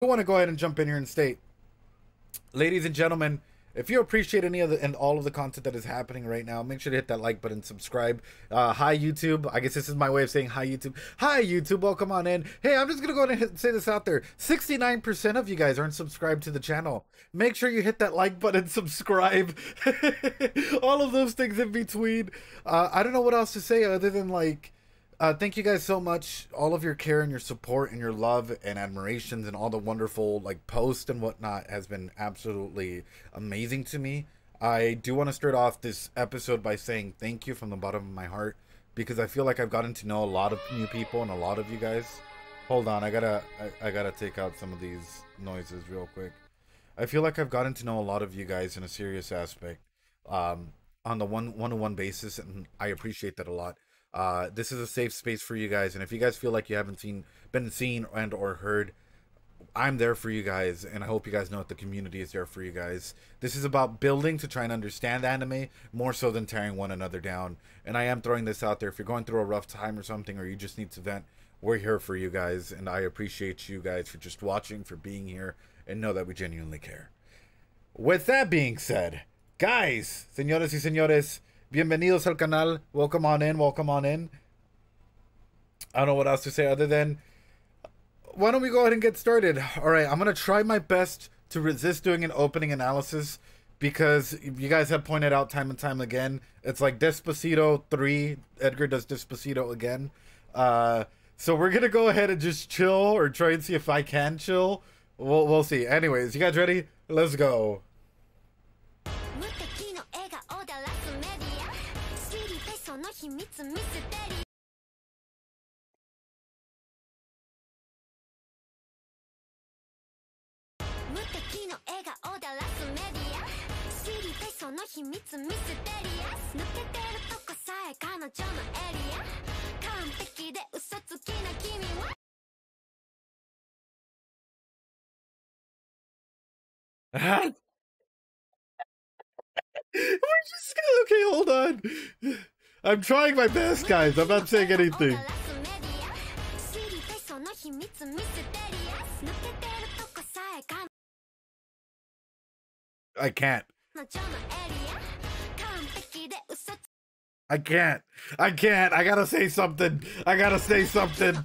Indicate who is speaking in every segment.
Speaker 1: I want to go ahead and jump in here and state, ladies and gentlemen, if you appreciate any of the and all of the content that is happening right now, make sure to hit that like button, subscribe. Hi YouTube. I guess this is my way of saying hi YouTube. Hi YouTube, welcome on in. Hey, I'm just gonna go ahead and say this out there. 69% of you guys aren't subscribed to the channel. Make sure you hit that like button, subscribe. All of those things in between. I don't know what else to say other than like, thank you guys so much. All of your care and your support and your love and admirations and all the wonderful like posts and whatnot has been absolutely amazing to me. I do want to start off this episode by saying thank you from the bottom of my heart, because I feel like I've gotten to know a lot of new people and a lot of you guys. Hold on, I gotta take out some of these noises real quick. I feel like I've gotten to know a lot of you guys in a serious aspect, on the one-to-one basis, and I appreciate that a lot. This is a safe space for you guys, and if you guys feel like you haven't been seen and or heard, I'm there for you guys, and I hope you guys know that the community is there for you guys. This is about building to try and understand anime more so than tearing one another down, and I am throwing this out there. If you're going through a rough time or something, or you just need to vent, we're here for you guys, and I appreciate you guys for just watching, for being here, and know that we genuinely care. With that being said, guys, señoras y señores, bienvenidos al canal. Welcome on in. Welcome on in. I don't know what else to say other than, why don't we go ahead and get started? All right, I'm going to try my best to resist doing an opening analysis, because you guys have pointed out time and time again, it's like Despacito 3. Edgar does Despacito again. So we're going to go ahead and just chill, or try and see if I can chill. We'll see. Anyways, you guys ready? Let's go. We're just gonna, okay, hold on. I'm trying my best, guys. I'm not saying anything. I can't. I can't. I can't. I gotta say something. I gotta say something.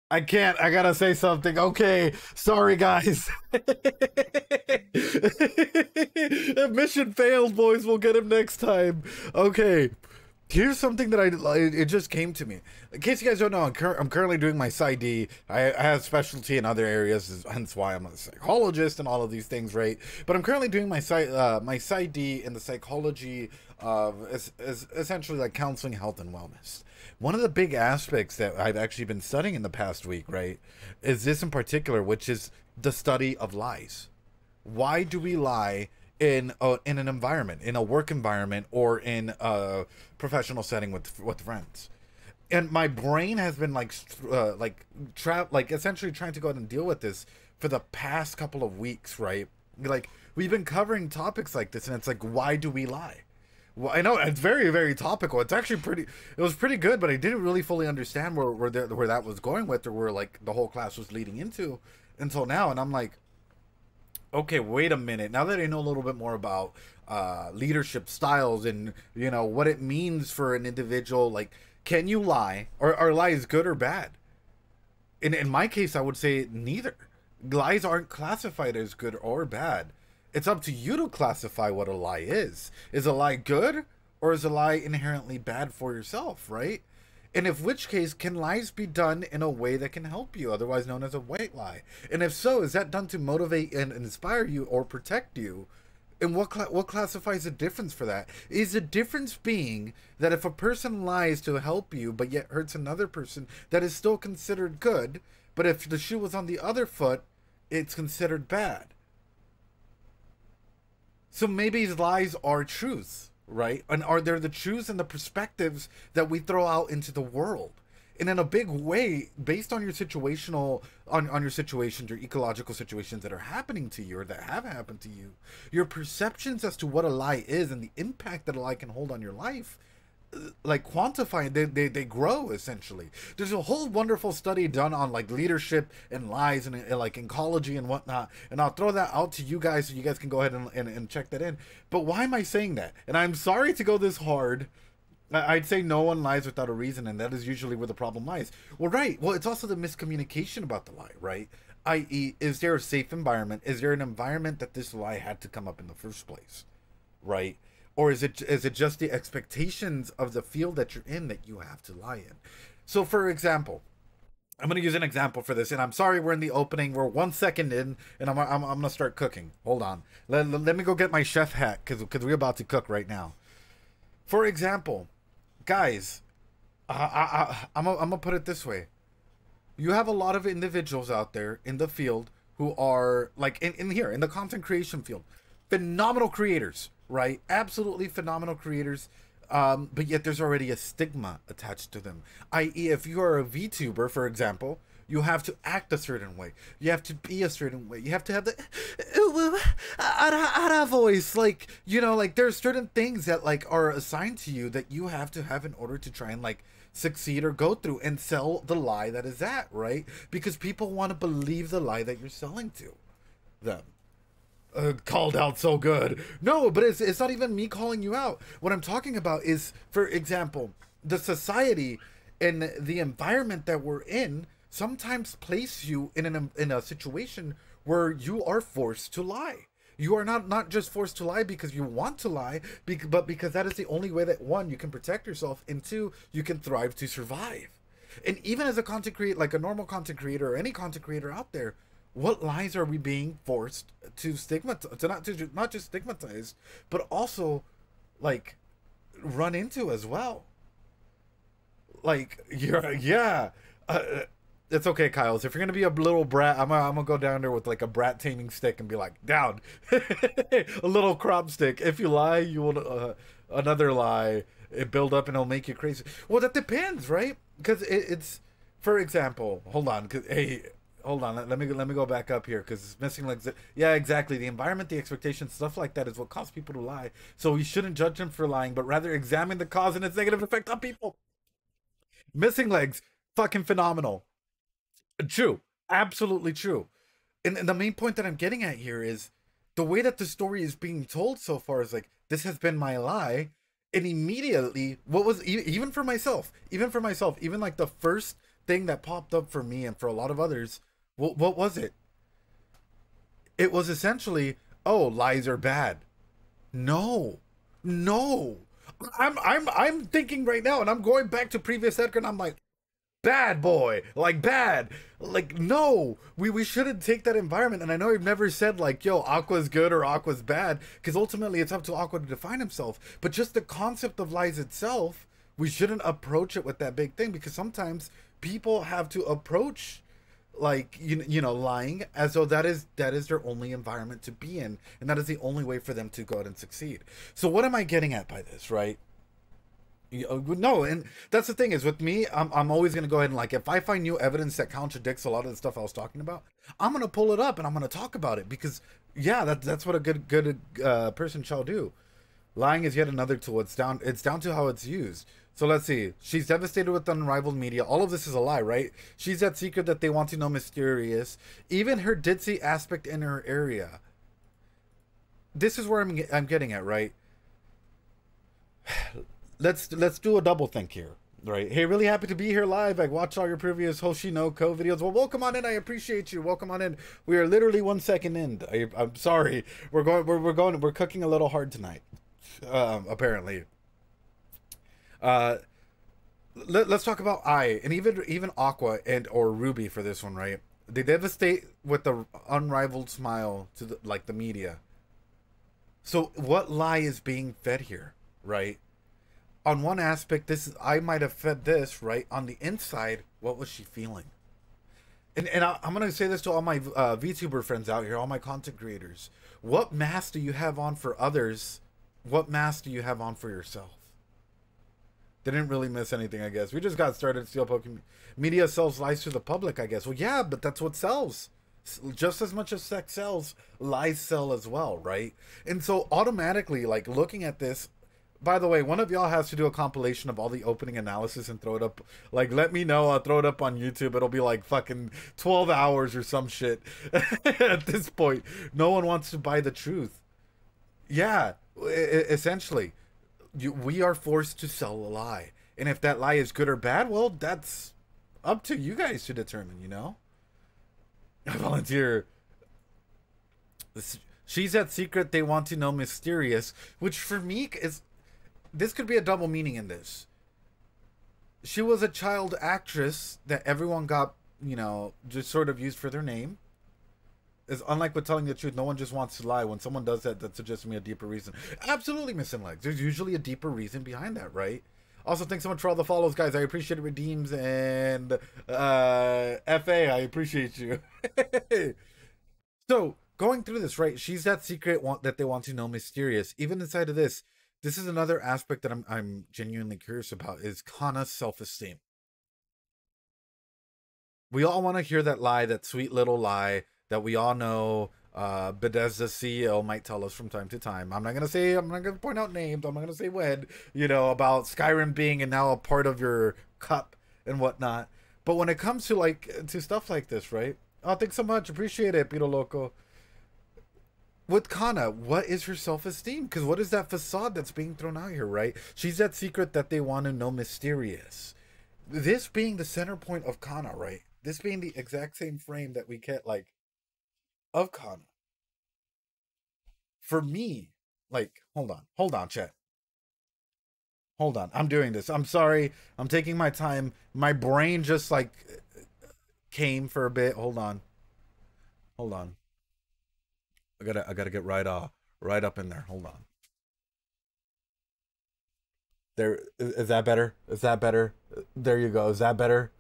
Speaker 1: I can't. I gotta say something. Okay. Sorry, guys. Mission failed, boys. We'll get him next time. Okay. Here's something that it just came to me. In case you guys don't know, I'm currently doing my PsyD. I have specialty in other areas, hence why I'm a psychologist and all of these things, right? But I'm currently doing my PsyD in the psychology of essentially like counseling, health, and wellness. One of the big aspects that I've actually been studying in the past week, right, is this in particular, which is the study of lies. Why do we lie in an environment, in a work environment, or in a professional setting with friends? And my brain has been like essentially trying to go ahead and deal with this for the past couple of weeks, right? Like, we've been covering topics like this, and it's like, why do we lie? Well, I know it's very, very topical. It's actually it was pretty good, but I didn't really fully understand where that was going with, or where like the whole class was leading into until now. And I'm like, okay, wait a minute. Now that I know a little bit more about leadership styles and, you know, what it means for an individual, like, can you lie? Or are lies good or bad? In my case, I would say neither. Lies aren't classified as good or bad. It's up to you to classify what a lie is. Is a lie good, or is a lie inherently bad for yourself, right? And if which case, can lies be done in a way that can help you, otherwise known as a white lie? And if so, is that done to motivate and inspire you or protect you? And what classifies the difference for that? Is the difference being that if a person lies to help you but yet hurts another person, that is still considered good, but if the shoe was on the other foot, it's considered bad? So maybe lies are truths, right? And are there the truths and the perspectives that we throw out into the world? And in a big way, based on your situational, on your situations, your ecological situations that are happening to you or that have happened to you, your perceptions as to what a lie is and the impact that a lie can hold on your life, like quantifying, they grow essentially. There's a whole wonderful study done on like leadership and lies and like ecology and whatnot, and I'll throw that out to you guys so you guys can go ahead and check that in. But why am I saying that? And I'm sorry to go this hard. I'd say no one lies without a reason, and that is usually where the problem lies. Well, right. Well, it's also the miscommunication about the lie, right? I.e., is there a safe environment? Is there an environment that this lie had to come up in the first place, right? Or is it just the expectations of the field that you're in that you have to lie in? So, for example, I'm going to use an example for this, and I'm sorry we're in the opening. We're 1 second in, and I'm going to start cooking. Hold on. Let me go get my chef hat, because we're about to cook right now. For example, guys, I'm going to put it this way. You have a lot of individuals out there in the field who are, like, in the content creation field, phenomenal creators, right? Absolutely phenomenal creators. But yet there's already a stigma attached to them. I.e., if you are a VTuber, for example, you have to act a certain way. You have to be a certain way. You have to have the ara voice. Like, you know, like there's certain things that like are assigned to you that you have to have in order to try and like succeed or go through and sell the lie that is that, right? Because people want to believe the lie that you're selling to them. Called out so good. No, but it's not even me calling you out. What I'm talking about is, for example, the society and the environment that we're in sometimes place you in a situation where you are forced to lie. You are not just forced to lie because you want to lie, but because that is the only way that, one, you can protect yourself, and two, you can thrive to survive. And even as a content creator, like a normal content creator or any content creator out there, what lies are we being forced to stigmatize, not just stigmatize, but also like run into as well? Like, yeah. It's okay, Kyle. So if you're gonna be a little brat, I'm gonna go down there with like a brat taming stick and be like, down, a little crop stick. If you lie, you will another lie. It build up and it'll make you crazy. Well, that depends, right? Because it's, for example, hold on, because hey. Hold on, let me go back up here because it's missing legs. Yeah, exactly. The environment, the expectations, stuff like that is what causes people to lie. So we shouldn't judge them for lying, but rather examine the cause and its negative effect on people. Missing legs, fucking phenomenal. True, absolutely true. And the main point that I'm getting at here is the way that the story is being told so far is like, this has been my lie. And immediately, what was, even for myself, even like the first thing that popped up for me and for a lot of others, what was it? It was essentially, oh, lies are bad. No. I'm thinking right now, and I'm going back to previous Edgar, and I'm like, bad boy, like bad, like no. We shouldn't take that environment. And I know you've never said like, yo, Aqua's good or Aqua's bad, because ultimately it's up to Aqua to define himself. But just the concept of lies itself, we shouldn't approach it with that big thing, because sometimes people have to approach like you know lying as though that is their only environment to be in, and that is the only way for them to go out and succeed. So what am I getting at by this, right? No, and that's the thing is with me, I'm always gonna go ahead and like, if I find new evidence that contradicts a lot of the stuff I was talking about, I'm gonna pull it up and I'm gonna talk about it, because yeah, that's what a good person shall do. Lying is yet another tool. It's down to how it's used. So let's see. She's devastated with unrivaled media. All of this is a lie, right? She's that secret that they want to know, mysterious. Even her ditzy aspect in her area. This is where I'm getting at, right? Let's do a double think here, right? Hey, really happy to be here live. I watched all your previous Oshi no Ko videos. Well, welcome on in. I appreciate you. Welcome on in. We are literally 1 second in. I'm sorry. We're cooking a little hard tonight. Apparently. Let's talk about Ai and even Aqua and or Ruby for this one, right? They devastate with the unrivaled smile to the media. So what lie is being fed here, right? On one aspect, I might have fed this, right? On the inside, what was she feeling? And I'm gonna say this to all my VTuber friends out here, all my content creators. What mask do you have on for others? What mask do you have on for yourself? They didn't really miss anything, I guess. We just got started. Steelpoke media sells lies to the public, I guess. Well, yeah, but that's what sells. Just as much as sex sells, lies sell as well, right? And so automatically, like, looking at this, by the way, one of y'all has to do a compilation of all the opening analysis and throw it up. Like, let me know. I'll throw it up on YouTube. It'll be like fucking 12 hours or some shit. At this point, no one wants to buy the truth. Yeah, essentially, we are forced to sell a lie. And if that lie is good or bad, well, that's up to you guys to determine, you know? Volunteer. She's that secret they want to know mysterious, which for me is, this could be a double meaning in this. She was a child actress that everyone got, you know, just sort of used for their name. Is unlike with telling the truth, no one just wants to lie. When someone does that, that suggests to me a deeper reason. Absolutely, Missing Legs. There's usually a deeper reason behind that, right? Also, thanks so much for all the follows, guys. I appreciate it. Redeems and FA, I appreciate you. So, going through this, right? She's that secret that they want to know mysterious. Even inside of this, this is another aspect that I'm genuinely curious about, is Kana's self-esteem. We all want to hear that lie, that sweet little lie that we all know Bethesda's CEO might tell us from time to time. I'm not going to point out names. I'm not going to say when, you know, about Skyrim being and now a part of your cup and whatnot. But when it comes to like, to stuff like this, right? Oh, thanks so much. Appreciate it, Pito Loco. With Kana, what is her self-esteem? Because what is that facade that's being thrown out here, right? She's that secret that they want to know mysterious. This being the center point of Kana, right? This being the exact same frame that we get, like, of Kana. For me, like, hold on, chat. Hold on, I'm doing this. I'm sorry. I'm taking my time. My brain just, like, came for a bit. Hold on. I gotta get right up in there. Hold on. There, is that better? Is that better? There you go. Is that better?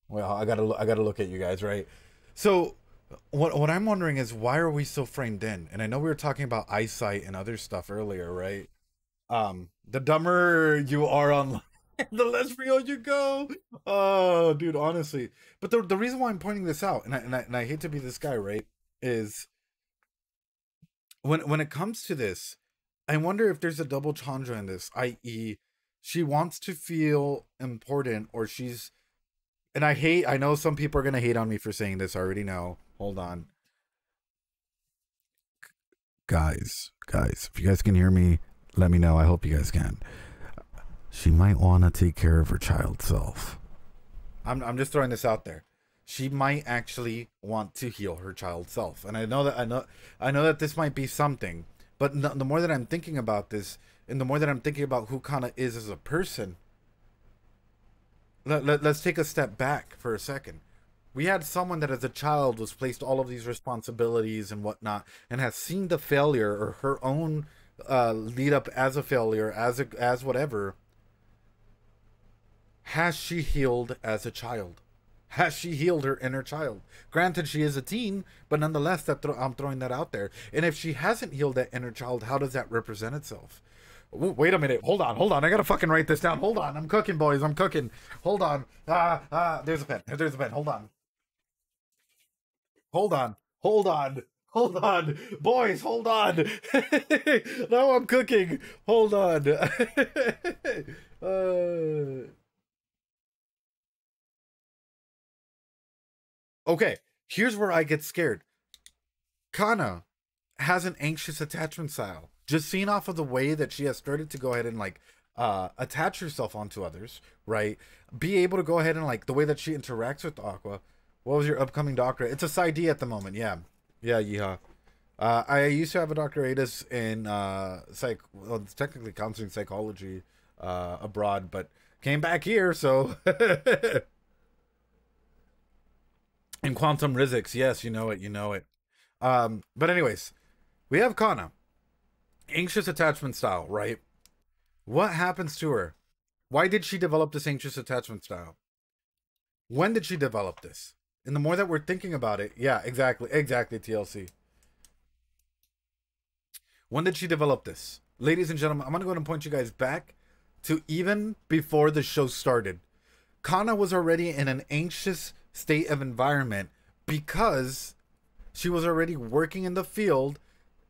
Speaker 1: Well, I gotta look at you guys, right? So, what I'm wondering is, why are we so framed in? And I know we were talking about eyesight and other stuff earlier, right? The dumber you are online, the less real you go. Oh, dude, honestly. But the reason why I'm pointing this out, and I hate to be this guy, right, is when it comes to this, I wonder if there's a double chandra in this, i.e., she wants to feel important, or she's, and I know some people are gonna hate on me for saying this. I already know. Hold on, guys, if you guys can hear me, let me know. I hope you guys can. She might want to take care of her child self. I'm just throwing this out there. She might actually want to heal her child self, and I know that this might be something. But the more that I'm thinking about this, and the more that I'm thinking about who Kana is as a person, let's take a step back for a second. We had someone that as a child was placed all of these responsibilities and whatnot, and has seen the failure or her own lead up as a failure, as whatever. Has she healed as a child? Has she healed her inner child? Granted, she is a teen, but nonetheless, I'm throwing that out there. And if she hasn't healed that inner child, how does that represent itself? Ooh, wait a minute. Hold on. I gotta fucking write this down. Hold on. I'm cooking, boys. I'm cooking. Hold on. There's a pen. Hold on. Boys, hold on. Now I'm cooking. Hold on. Okay, here's where I get scared. Kana has an anxious attachment style. Just seeing off of the way that she has started to go ahead and like attach herself onto others, right? Be able to go ahead and like the way that she interacts with Aqua. What was your upcoming doctorate? It's a PsyD at the moment, yeah. Yeah, yeehaw. I used to have a doctoratus in well, it's technically counseling psychology abroad, but came back here, so in quantum physics, yes, you know it. But anyways, we have Kana. Anxious attachment style, right? What happens to her? Why did she develop this anxious attachment style? When did she develop this? And the more that we're thinking about it, yeah, exactly, TLC. When did she develop this? ladies and gentlemen, I'm gonna go ahead and point you guys back to even before the show started. Kana was already in an anxious state of environment because she was already working in the field,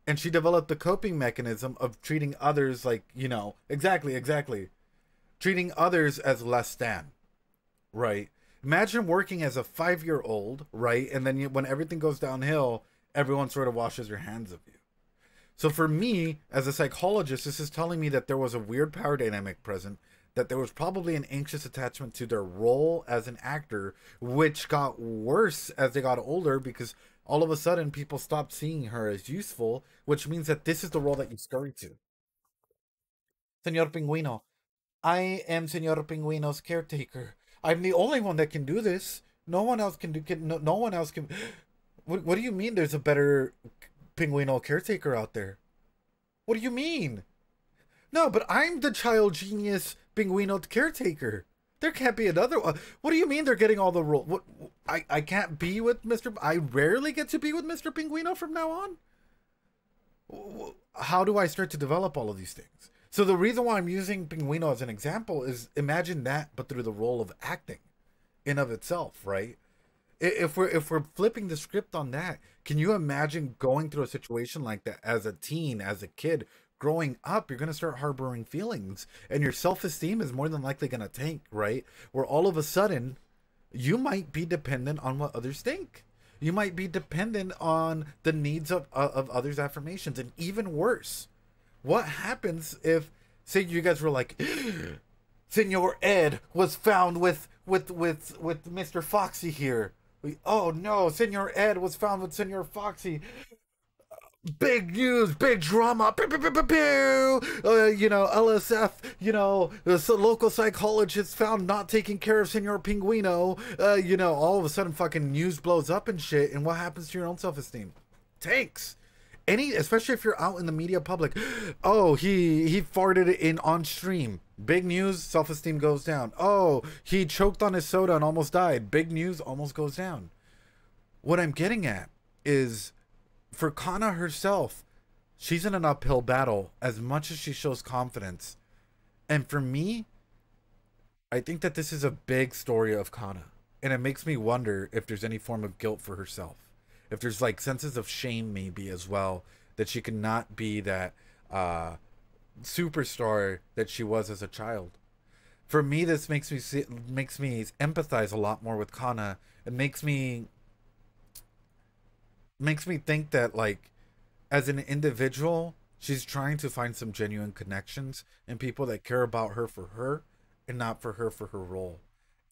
Speaker 1: and she developed the coping mechanism of treating others like, exactly, treating others as less than, right? Imagine working as a 5-year old, right? And then when everything goes downhill, everyone sort of washes their hands of you. So for me, as a psychologist, this is telling me that there was a weird power dynamic present, that there was probably an anxious attachment to their role as an actor, which got worse as they got older because all of a sudden people stopped seeing her as useful, which means that this is the role that you scurry to. Senor Pinguino, I am Senor Pinguino's caretaker. I'm the only one that can do this. No one else can do. No one else can. What do you mean? There's a better Pinguino caretaker out there? What do you mean? No, but I'm the child genius Pinguino caretaker. There can't be another one. What do you mean they're getting all the role? What? I can't be with Mr. I rarely get to be with Mr. Pinguino from now on. How do I start to develop all of these things? So the reason why I'm using Pinguino as an example is imagine that, but through the role of acting in of itself, right? If we're flipping the script on that, can you imagine going through a situation like that as a teen, as a kid, growing up? You're going to start harboring feelings, and your self-esteem is more than likely going to tank, right? Where all of a sudden, you might be dependent on what others think. You might be dependent on the needs of others' affirmations, and even worse, what happens if, say, you guys were like, Senor Ed was found with Mr. Foxy here. Oh no, Senor Ed was found with Senor Foxy. Big news, big drama. Pew, pew, pew, pew, pew. LSF, the local psychologist found not taking care of Senor Pinguino. All of a sudden fucking news blows up and shit. And what happens to your own self-esteem? Tanks. Especially if you're out in the media public. Oh, he farted in on stream. Big news, self-esteem goes down. Oh, he choked on his soda and almost died. Big news, almost goes down. What I'm getting at is, for Kana herself, she's in an uphill battle as much as she shows confidence. And for me, I think that this is a big story of Kana. And it makes me wonder if there's any form of guilt for herself. If there's like senses of shame maybe as well, that she cannot be that superstar that she was as a child. For me, this makes me empathize a lot more with Kana. It makes me think that, like, as an individual, she's trying to find some genuine connections and people that care about her for her and not for her role.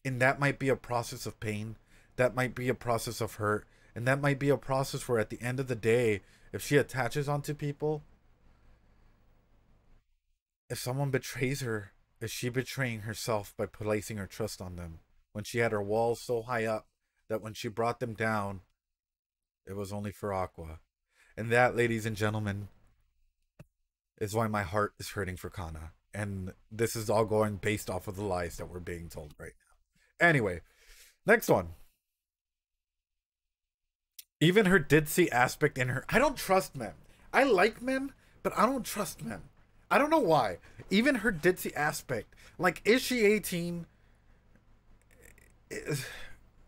Speaker 1: And that might be a process of pain. That might be a process of hurt. And that might be a process where at the end of the day, if she attaches onto people, if someone betrays her, is she betraying herself by placing her trust on them? When she had her walls so high up that when she brought them down, it was only for Aqua. And that, ladies and gentlemen, is why my heart is hurting for Kana. And this is all going based off of the lies that we're being told right now. Anyway, next one. Even her ditzy aspect in her. I don't trust Mem. I like Mem, but I don't trust Mem. I don't know why. Even her ditzy aspect. Like, is she 18?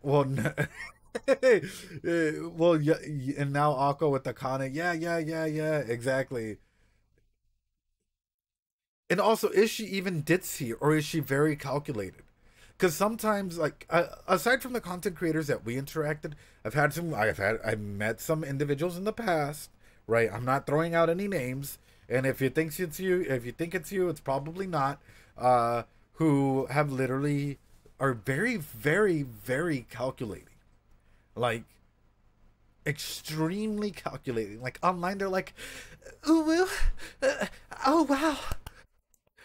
Speaker 1: Well, no. Well, yeah, and now Aqua with the Kana. Yeah, exactly. And also, is she even ditzy, or is she very calculated? Because sometimes, like, aside from the content creators that we interacted, I've met some individuals in the past, right? I'm not throwing out any names, and if you think it's you, it's probably not. Who have literally are very, very, very calculating, like extremely calculating. Like online, they're like, "Ooh, oh wow."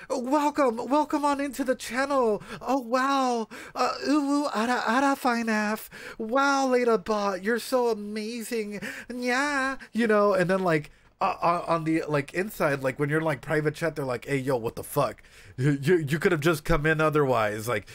Speaker 1: Welcome on into the channel. Oh wow, ara fine af. Wow, Leda Bot, you're so amazing. Yeah, and then like on the like inside, like when you're like private chat, they're like, hey yo, what the fuck? You could have just come in otherwise. Like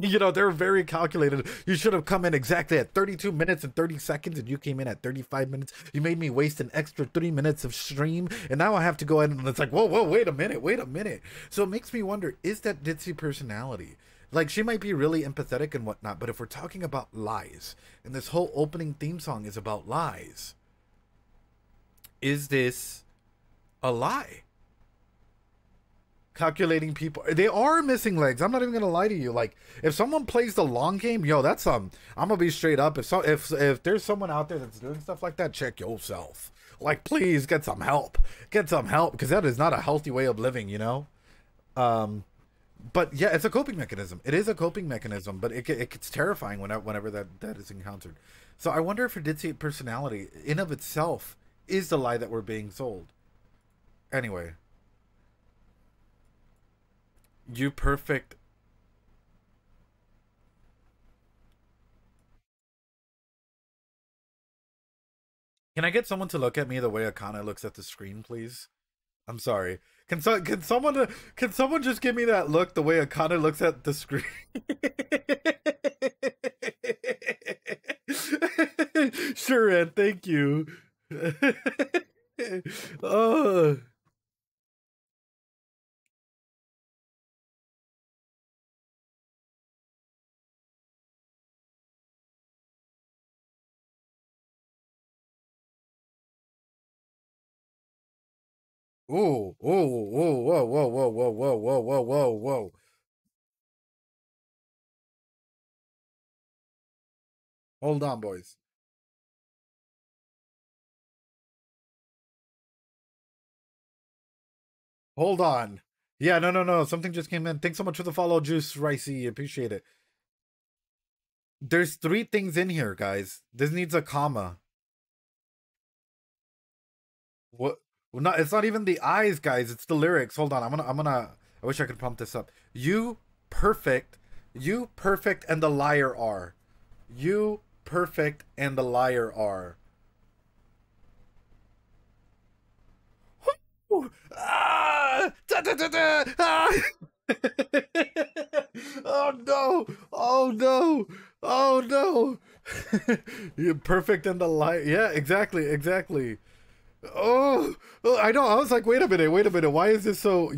Speaker 1: You know, they're very calculated. You should have come in exactly at 32 minutes and 30 seconds, and you came in at 35 minutes. You made me waste an extra 3 minutes of stream, and now I have to go in, and it's like, whoa, whoa, wait a minute, wait a minute. So it makes me wonder, is that ditzy personality? Like, she might be really empathetic and whatnot, but if we're talking about lies, and this whole opening theme song is about lies, is this a lie? Calculating people, they are missing legs. I'm not even gonna lie to you. Like, if someone plays the long game, yo, that's I'm gonna be straight up. If there's someone out there that's doing stuff like that, check yourself. Like, please get some help. Get some help, because that is not a healthy way of living, you know. But yeah, it's a coping mechanism. It is a coping mechanism, but it gets terrifying whenever that is encountered. So I wonder if her ditzy personality, in of itself, is the lie that we're being sold. Anyway, you perfect. Can I get someone to look at me the way Akana looks at the screen, please? I'm sorry. Can someone just give me that look the way Akana looks at the screen? Sure, and thank you. Oh. Ooh, ooh, ooh, whoa, whoa, whoa, whoa, whoa, whoa, whoa, whoa, whoa. Hold on, boys. Hold on. Yeah, no, no, no. Something just came in. Thanks so much for the follow, Juice Ricey. Appreciate it. There's three things in here, guys. This needs a comma. What? Well, not. It's not even the eyes, guys. It's the lyrics. Hold on. I'm gonna. I wish I could pump this up. Perfect. You perfect, and the liar are. You perfect, and the liar are. Ah! Da, da, da, da! Ah! Oh no! Oh no! Oh no! You're perfect in the light. Yeah, exactly, exactly. Oh, oh, I know. I was like, wait a minute, wait a minute. Why is this so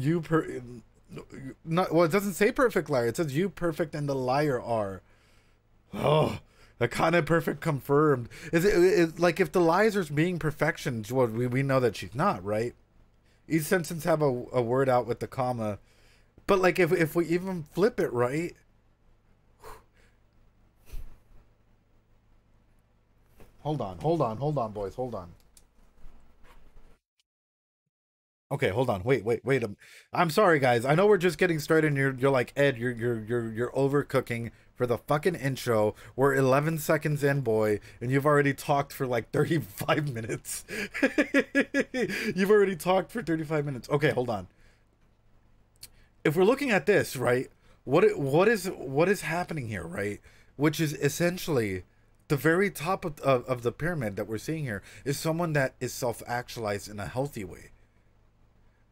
Speaker 1: not, well, it doesn't say perfect liar. It says you perfect and the liar are. Oh, the kind of perfect confirmed. Is like if the lies are being perfections? Well, we know that she's not, right? Each sentence have a word out with the comma, but like if we even flip it right. Hold on, boys, hold on. Okay, hold on. Wait. I'm sorry, guys. I know we're just getting started, and you're like, Ed, you're overcooking for the fucking intro. We're 11 seconds in, boy, and you've already talked for like 35 minutes. You've already talked for 35 minutes. Okay, hold on. If we're looking at this, right? What is happening here, right? Which is essentially the very top of the pyramid that we're seeing here is someone that is self-actualized in a healthy way.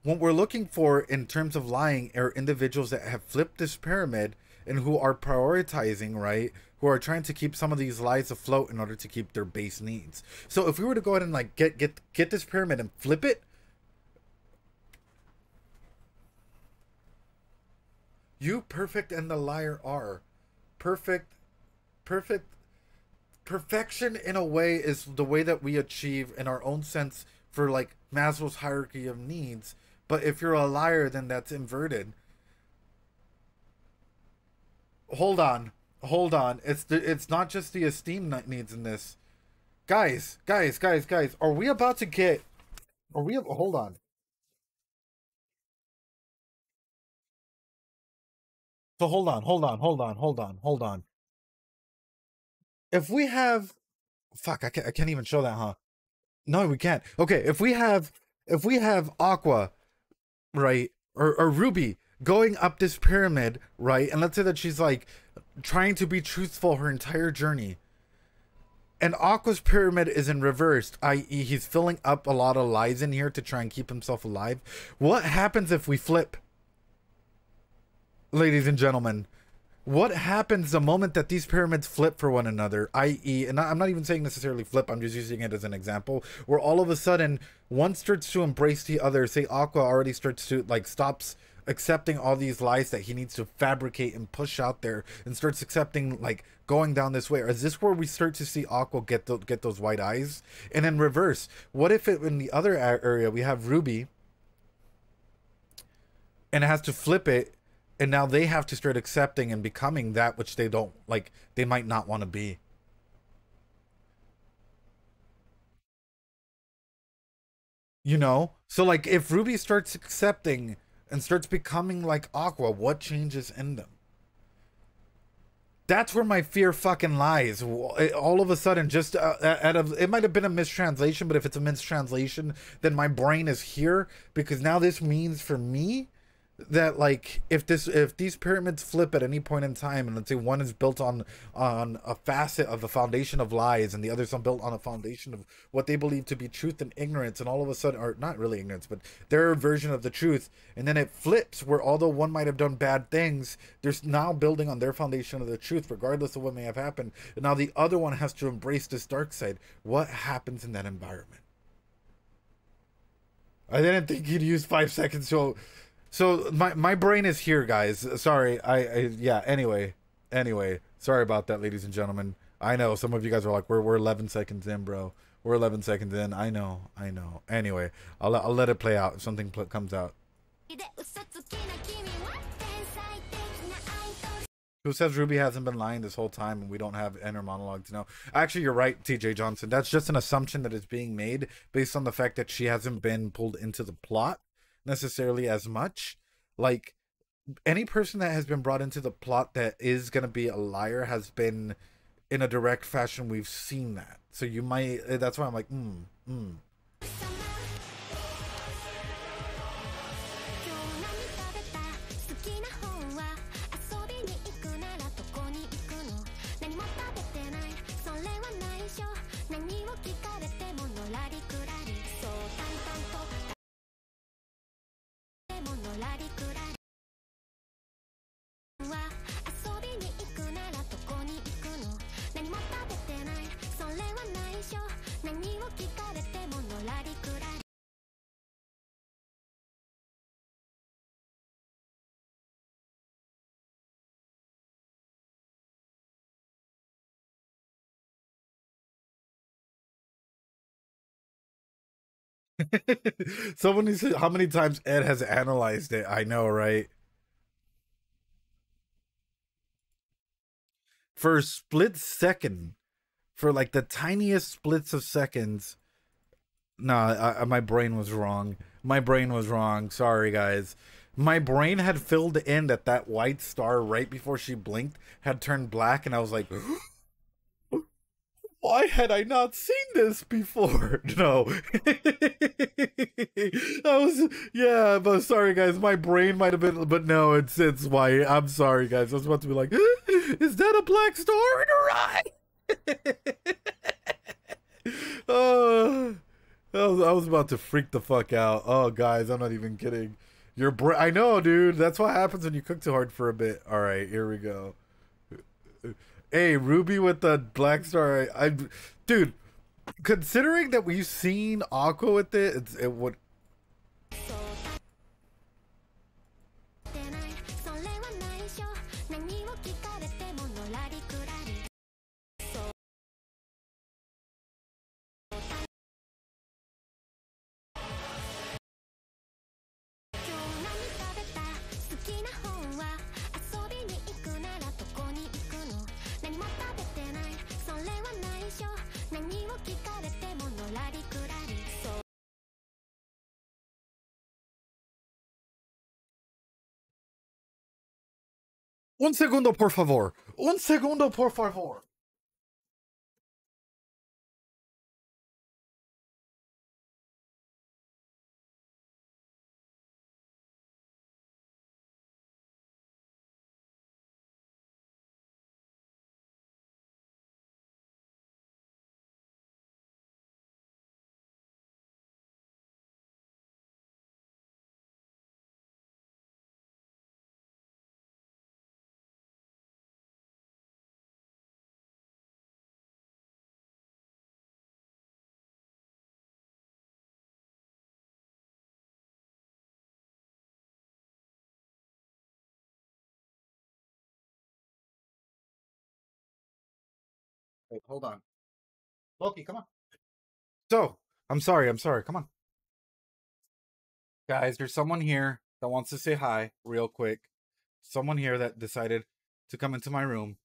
Speaker 1: What we're looking for in terms of lying are individuals that have flipped this pyramid and who are prioritizing, right? Who are trying to keep some of these lies afloat in order to keep their base needs. So if we were to go ahead and like get this pyramid and flip it, you perfect and the liar are. Perfect, perfect, perfection in a way is the way that we achieve in our own sense for like Maslow's hierarchy of needs. But if you're a liar, then that's inverted. Hold on. Hold on. It's not just the esteem needs in this. Guys. Are we about to get hold on. So hold on. If we have fuck, I can't even show that, huh? No, we can't. Okay, if we have Aqua, right, or Ruby going up this pyramid, right, and let's say that she's like trying to be truthful her entire journey, and Aqua's pyramid is in reverse, i.e. he's filling up a lot of lies in here to try and keep himself alive. What happens if we flip, ladies and gentlemen? What happens the moment that these pyramids flip for one another, i.e., and I'm not even saying necessarily flip, I'm just using it as an example, where all of a sudden one starts to embrace the other. Say Aqua already starts to, like, stops accepting all these lies that he needs to fabricate and push out there, and starts accepting, like, going down this way. Or is this where we start to see Aqua get those white eyes? And in reverse, what if it, in the other area we have Ruby and it has to flip it, and now they have to start accepting and becoming that which they don't, like, they might not want to be, you know? So, like, if Ruby starts accepting and starts becoming like Aqua, what changes in them? That's where my fear fucking lies. All of a sudden, just out of, it might have been a mistranslation, but if it's a mistranslation, then my brain is here, because now this means for me that, like, if these pyramids flip at any point in time, and let's say one is built on a facet of a foundation of lies, and the other's built on a foundation of what they believe to be truth and ignorance, and all of a sudden, or not really ignorance, but their version of the truth, and then it flips where, although one might have done bad things, they're now building on their foundation of the truth regardless of what may have happened, and now the other one has to embrace this dark side. What happens in that environment? I didn't think you'd use 5 seconds. So my brain is here, guys. Sorry. I yeah. Anyway. Sorry about that, ladies and gentlemen. I know some of you guys are like, we're 11 seconds in, bro. We're 11 seconds in. I know. Anyway, I'll let it play out if something comes out. Who says Ruby hasn't been lying this whole time and we don't have inner monologues? No. Actually, you're right, TJ Johnson. That's just an assumption that is being made based on the fact that she hasn't been pulled into the plot necessarily as much. Like, any person that has been brought into the plot that is going to be a liar has been, in a direct fashion, we've seen that. So you might, that's why I'm like, mm. Someone said how many times Ed has analyzed it. I know, right? For a split second, for like the tiniest splits of seconds. Nah, my brain was wrong. My brain was wrong. Sorry, guys. My brain had filled in that white star right before she blinked had turned black, and I was like, why had I not seen this before? No. I was, yeah, but sorry, guys. My brain might have been, but no, it's white. I'm sorry, guys. I was about to be like, is that a black star in her eye? Oh. I was about to freak the fuck out. Oh, guys, I'm not even kidding. I know, dude. That's what happens when you cook too hard for a bit. All right, here we go. Hey, Ruby with the black star. Dude, considering that we've seen Aqua with it would. Un segundo, por favor. Un segundo, por favor. Wait, hold on. Loki, come on. So, I'm sorry. Come on. Guys, there's someone here that wants to say hi real quick. Someone here that decided to come into my room.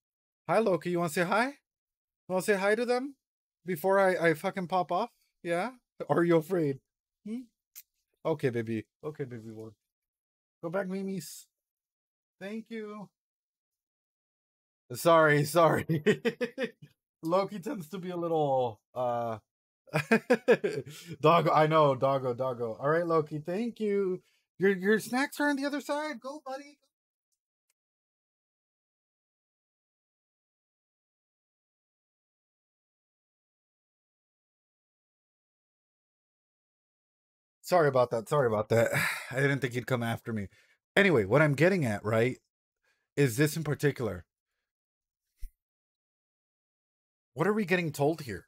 Speaker 1: Hi, Loki. You want to say hi? You want to say hi to them before I fucking pop off? Yeah? Or are you afraid? Hmm? Okay, baby. Okay, baby boy. Go back, Mimis. Thank you. Sorry. Loki tends to be a little doggo. I know, doggo. All right, Loki. Thank you. Your snacks are on the other side. Go, buddy. Sorry about that. I didn't think you'd come after me. Anyway, what I'm getting at, right, is this in particular. What are we getting told here?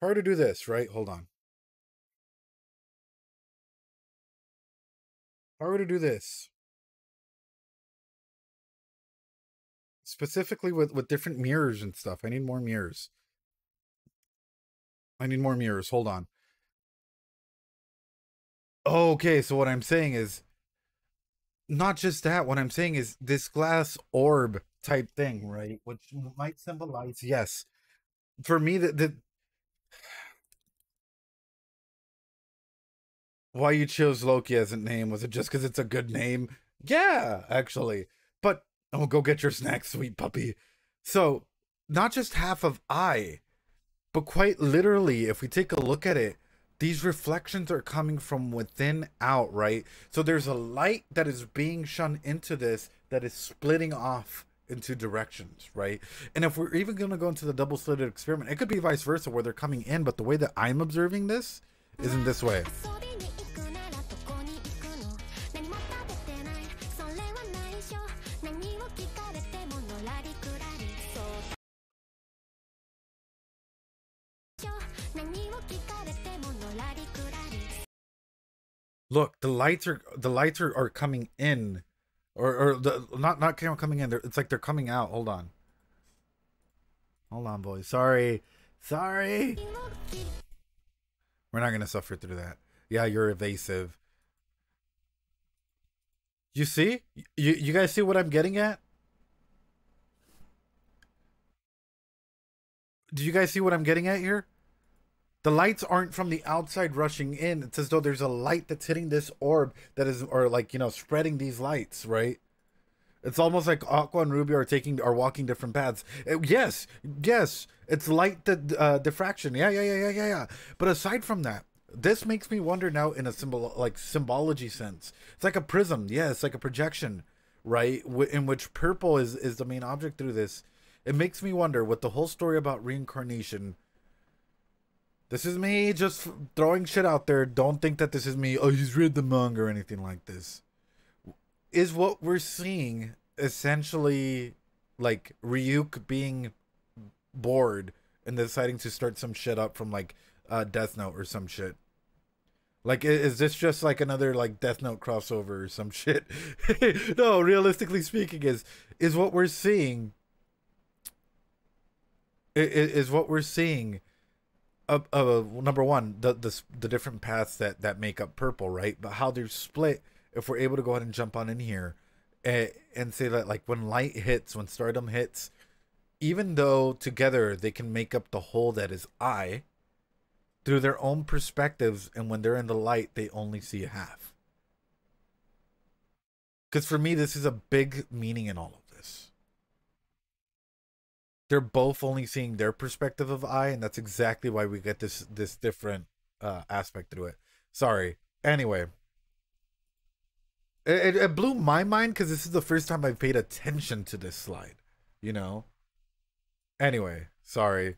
Speaker 1: How to do this, right? Hold on. How to do this? Specifically with different mirrors and stuff. I need more mirrors. Hold on. Okay, so what I'm saying is not just that. What I'm saying is this glass orb type thing, right? Which might symbolize, yes. For me, the why you chose Loki as a name, was it just because it's a good name? Yeah, actually. But oh, go get your snacks, sweet puppy. So, not just half of I, but quite literally, if we take a look at it, these reflections are coming from within out, right? So there's a light that is being shone into this that is splitting off into directions, right? And if we're even going to go into the double slitted experiment, it could be vice versa where they're coming in, but the way that I'm observing this is in this way. Look, the lights are coming in, or the not coming in. It's like they're coming out. Hold on, boys. Sorry. We're not gonna suffer through that. Yeah, you're evasive. You see? You guys see what I'm getting at? Do you guys see what I'm getting at here? The lights aren't from the outside rushing in. It's as though there's a light that's hitting this orb that is, or like, spreading these lights, right? It's almost like Aqua and Ruby are walking different paths. Yes. It's light diffraction. Yeah. But aside from that, this makes me wonder now in a symbology sense. It's like a prism. Yeah, it's like a projection, right? In which purple is the main object through this. It makes me wonder with the whole story about reincarnation. This is me just throwing shit out there. Don't think that this is me. Oh, he's read the manga or anything like this. Is what we're seeing essentially like Ryuk being bored and deciding to start some shit up from like Death Note or some shit? Like, is this just like another like Death Note crossover or some shit? No, realistically speaking, is what we're seeing. Is what we're seeing. Number one, the different paths that make up purple, right? But how they're split. If we're able to go ahead and jump on in here and say that, like, when light hits, when stardom hits, even though together they can make up the whole that is I, through their own perspectives, and when they're in the light, they only see a half. Because for me, this is a big meaning in all of this. They're both only seeing their perspective of I, and that's exactly why we get this different aspect through it. Sorry. Anyway. It blew my mind because this is the first time I've paid attention to this slide, you know? Anyway, sorry.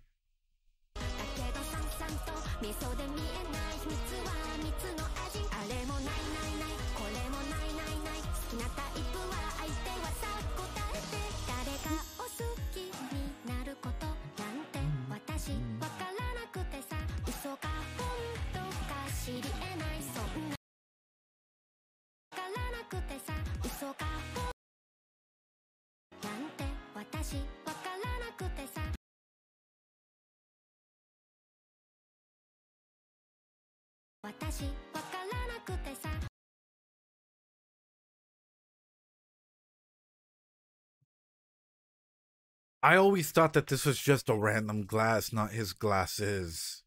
Speaker 1: I always thought that this was just a random glass, not his glasses.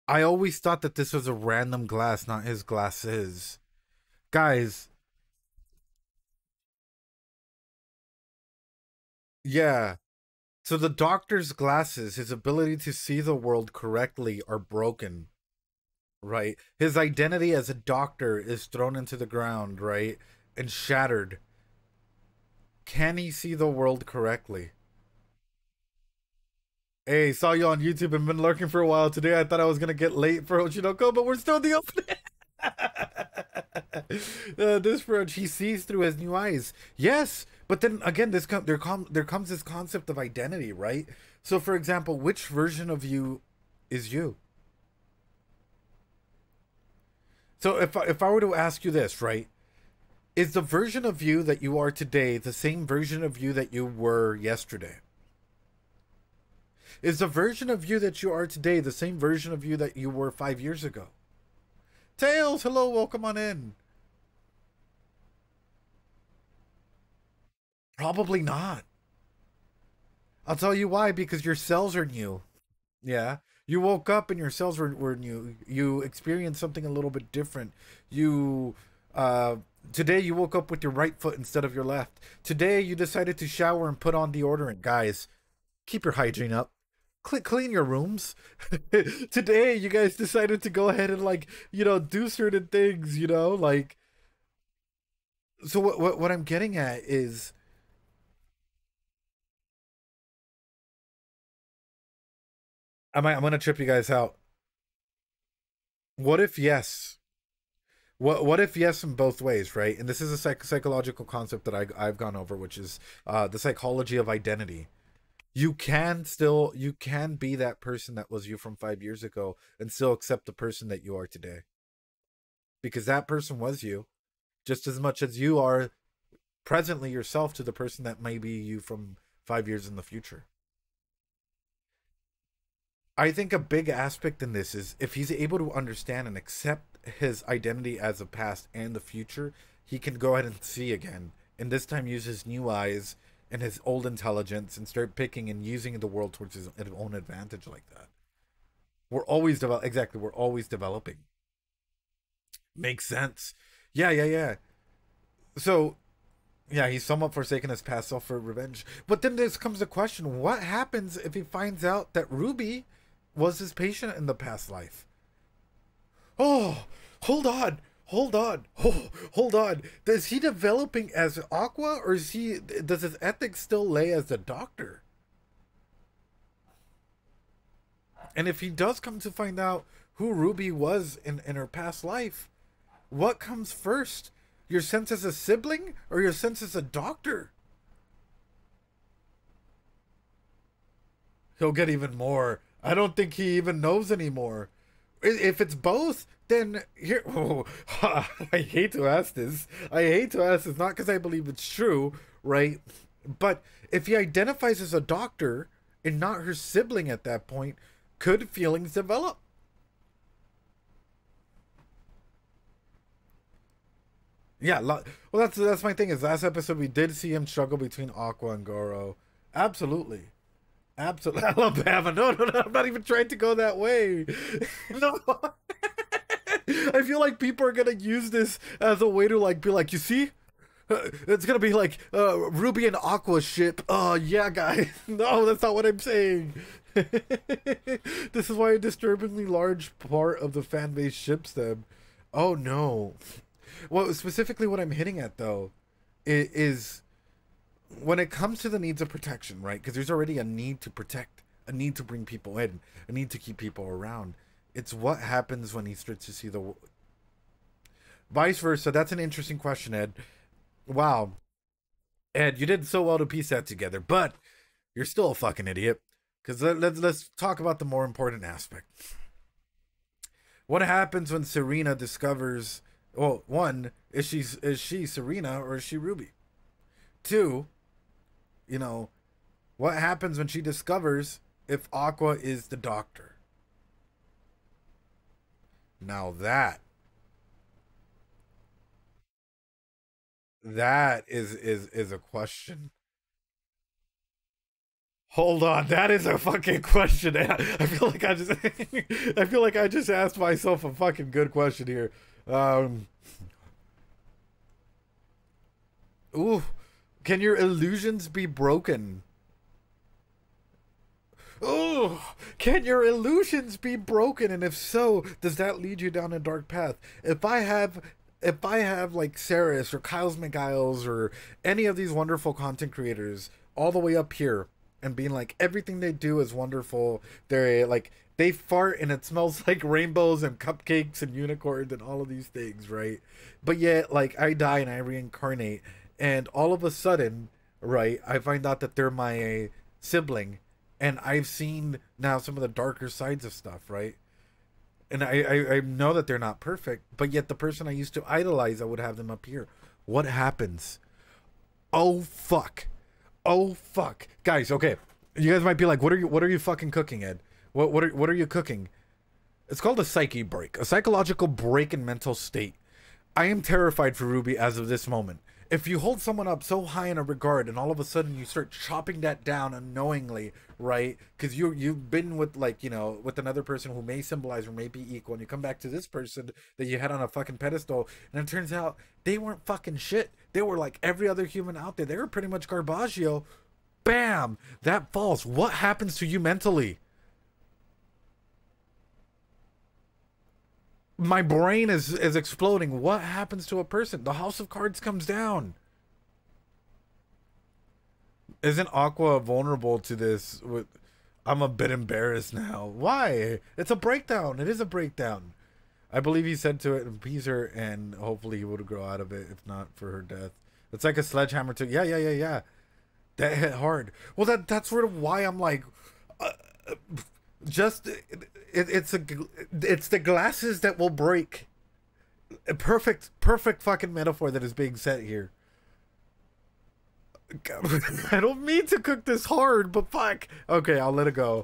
Speaker 1: I always thought that this was a random glass, not his glasses. Guys, yeah. So the doctor's glasses, his ability to see the world correctly, are broken, right? His identity as a doctor is thrown into the ground, right? And shattered. Can he see the world correctly? Hey, saw you on YouTube and been lurking for a while. Today I thought I was gonna get late for Oshinoko, but we're still in the opening. This approach, he sees through his new eyes. Yes, but then again, there comes this concept of identity, right? So, for example, which version of you is you? So, if I were to ask you this, right? Is the version of you that you are today the same version of you that you were yesterday? Is the version of you that you are today the same version of you that you were 5 years ago? Tails, hello, welcome on in. Probably not. I'll tell you why, because your cells are new. Yeah. You woke up and your cells were new. You experienced something a little bit different. You, today you woke up with your right foot instead of your left. Today you decided to shower and put on deodorant. Guys, keep your hygiene up. Clean your rooms. Today you guys decided to go ahead and, like, do certain things, like. So what I'm getting at is, I'm gonna trip you guys out. What if yes? What if yes in both ways, right? And this is a psychological concept that I've gone over, which is the psychology of identity. You can be that person that was you from 5 years ago and still accept the person that you are today, because that person was you just as much as you are presently yourself to the person that may be you from 5 years in the future. I think a big aspect in this is if he's able to understand and accept his identity as a past and the future, he can go ahead and see again, and this time use his new eyes and his old intelligence and start picking and using the world towards his own advantage like that. We're always developing. Makes sense. Yeah, yeah, yeah. So yeah, he's somewhat forsaken his past self for revenge. But then this comes the question: what happens if he finds out that Ruby was his patient in the past life? Oh, hold on, hold on. Is he developing as Aqua, or does his ethics still lay as the doctor? And if he does come to find out who Ruby was in her past life, what comes first? Your sense as a sibling or your sense as a doctor? He'll get even more. I don't think he even knows anymore. If it's both, then here. Oh, I hate to ask this. Not because I believe it's true, right? But if he identifies as a doctor and not her sibling at that point, could feelings develop? Yeah, well, that's my thing. Is last episode we did see him struggle between Aqua and Goro. Absolutely. Absolutely. Alabama. No, no, no. I'm not even trying to go that way. No. I feel like people are going to use this as a way to, like, be like, you see? It's going to be like Ruby and Aqua ship. Oh, yeah, guys. No, that's not what I'm saying. This is why a disturbingly large part of the fan base ships them. Oh, no. Well, specifically what I'm hitting at, though, is when it comes to the needs of protection, right? Because there's already a need to protect, a need to bring people in, a need to keep people around. It's what happens when he starts to see the vice versa. That's an interesting question, Ed. Wow, Ed, you did so well to piece that together, but you're still a fucking idiot. Because let's talk about the more important aspect. What happens when Serena discovers? Well, one, is she Serena or is she Ruby? Two, what happens when she discovers if Aqua is the doctor? Now that is a question. Hold on, that is a fucking question. I feel like I just I feel like I just asked myself a fucking good question here. Um Ooh, can your illusions be broken? Oh, can your illusions be broken? And if so, does that lead you down a dark path? If I have like Saris or Kyle's McGiles or any of these wonderful content creators all the way up here and being like everything they do is wonderful. They're like they fart and it smells like rainbows and cupcakes and unicorns and all of these things, right? But yet like I die and I reincarnate and all of a sudden, right, I find out that they're my sibling and I've seen now some of the darker sides of stuff, right? And I know that they're not perfect, but yet the person I used to idolize, I would have them up here. What happens? Oh fuck! Oh fuck, guys. Okay, you guys might be like, what are you fucking cooking, Ed? What are you cooking? It's called a psyche break, a psychological break in mental state. I am terrified for Ruby as of this moment. If you hold someone up so high in a regard and all of a sudden you start chopping that down unknowingly, right? Because you've been with like, with another person who may symbolize or may be equal, and you come back to this person that you had on a fucking pedestal, and it turns out they weren't fucking shit. They were like every other human out there. They were pretty much Garbaggio. Bam! That falls. What happens to you mentally? My brain is exploding. What happens to a person? The house of cards comes down. Isn't Aqua vulnerable to this? I'm a bit embarrassed now. Why? It's a breakdown. It is a breakdown. I believe he said to it and appease her, and hopefully he would grow out of it if not for her death. It's like a sledgehammer to yeah. That hit hard. Well, that's sort of why I'm like, uh, just it's the glasses that will break. A perfect fucking metaphor that is being set here. I don't mean to cook this hard, but fuck. Okay, I'll let it go.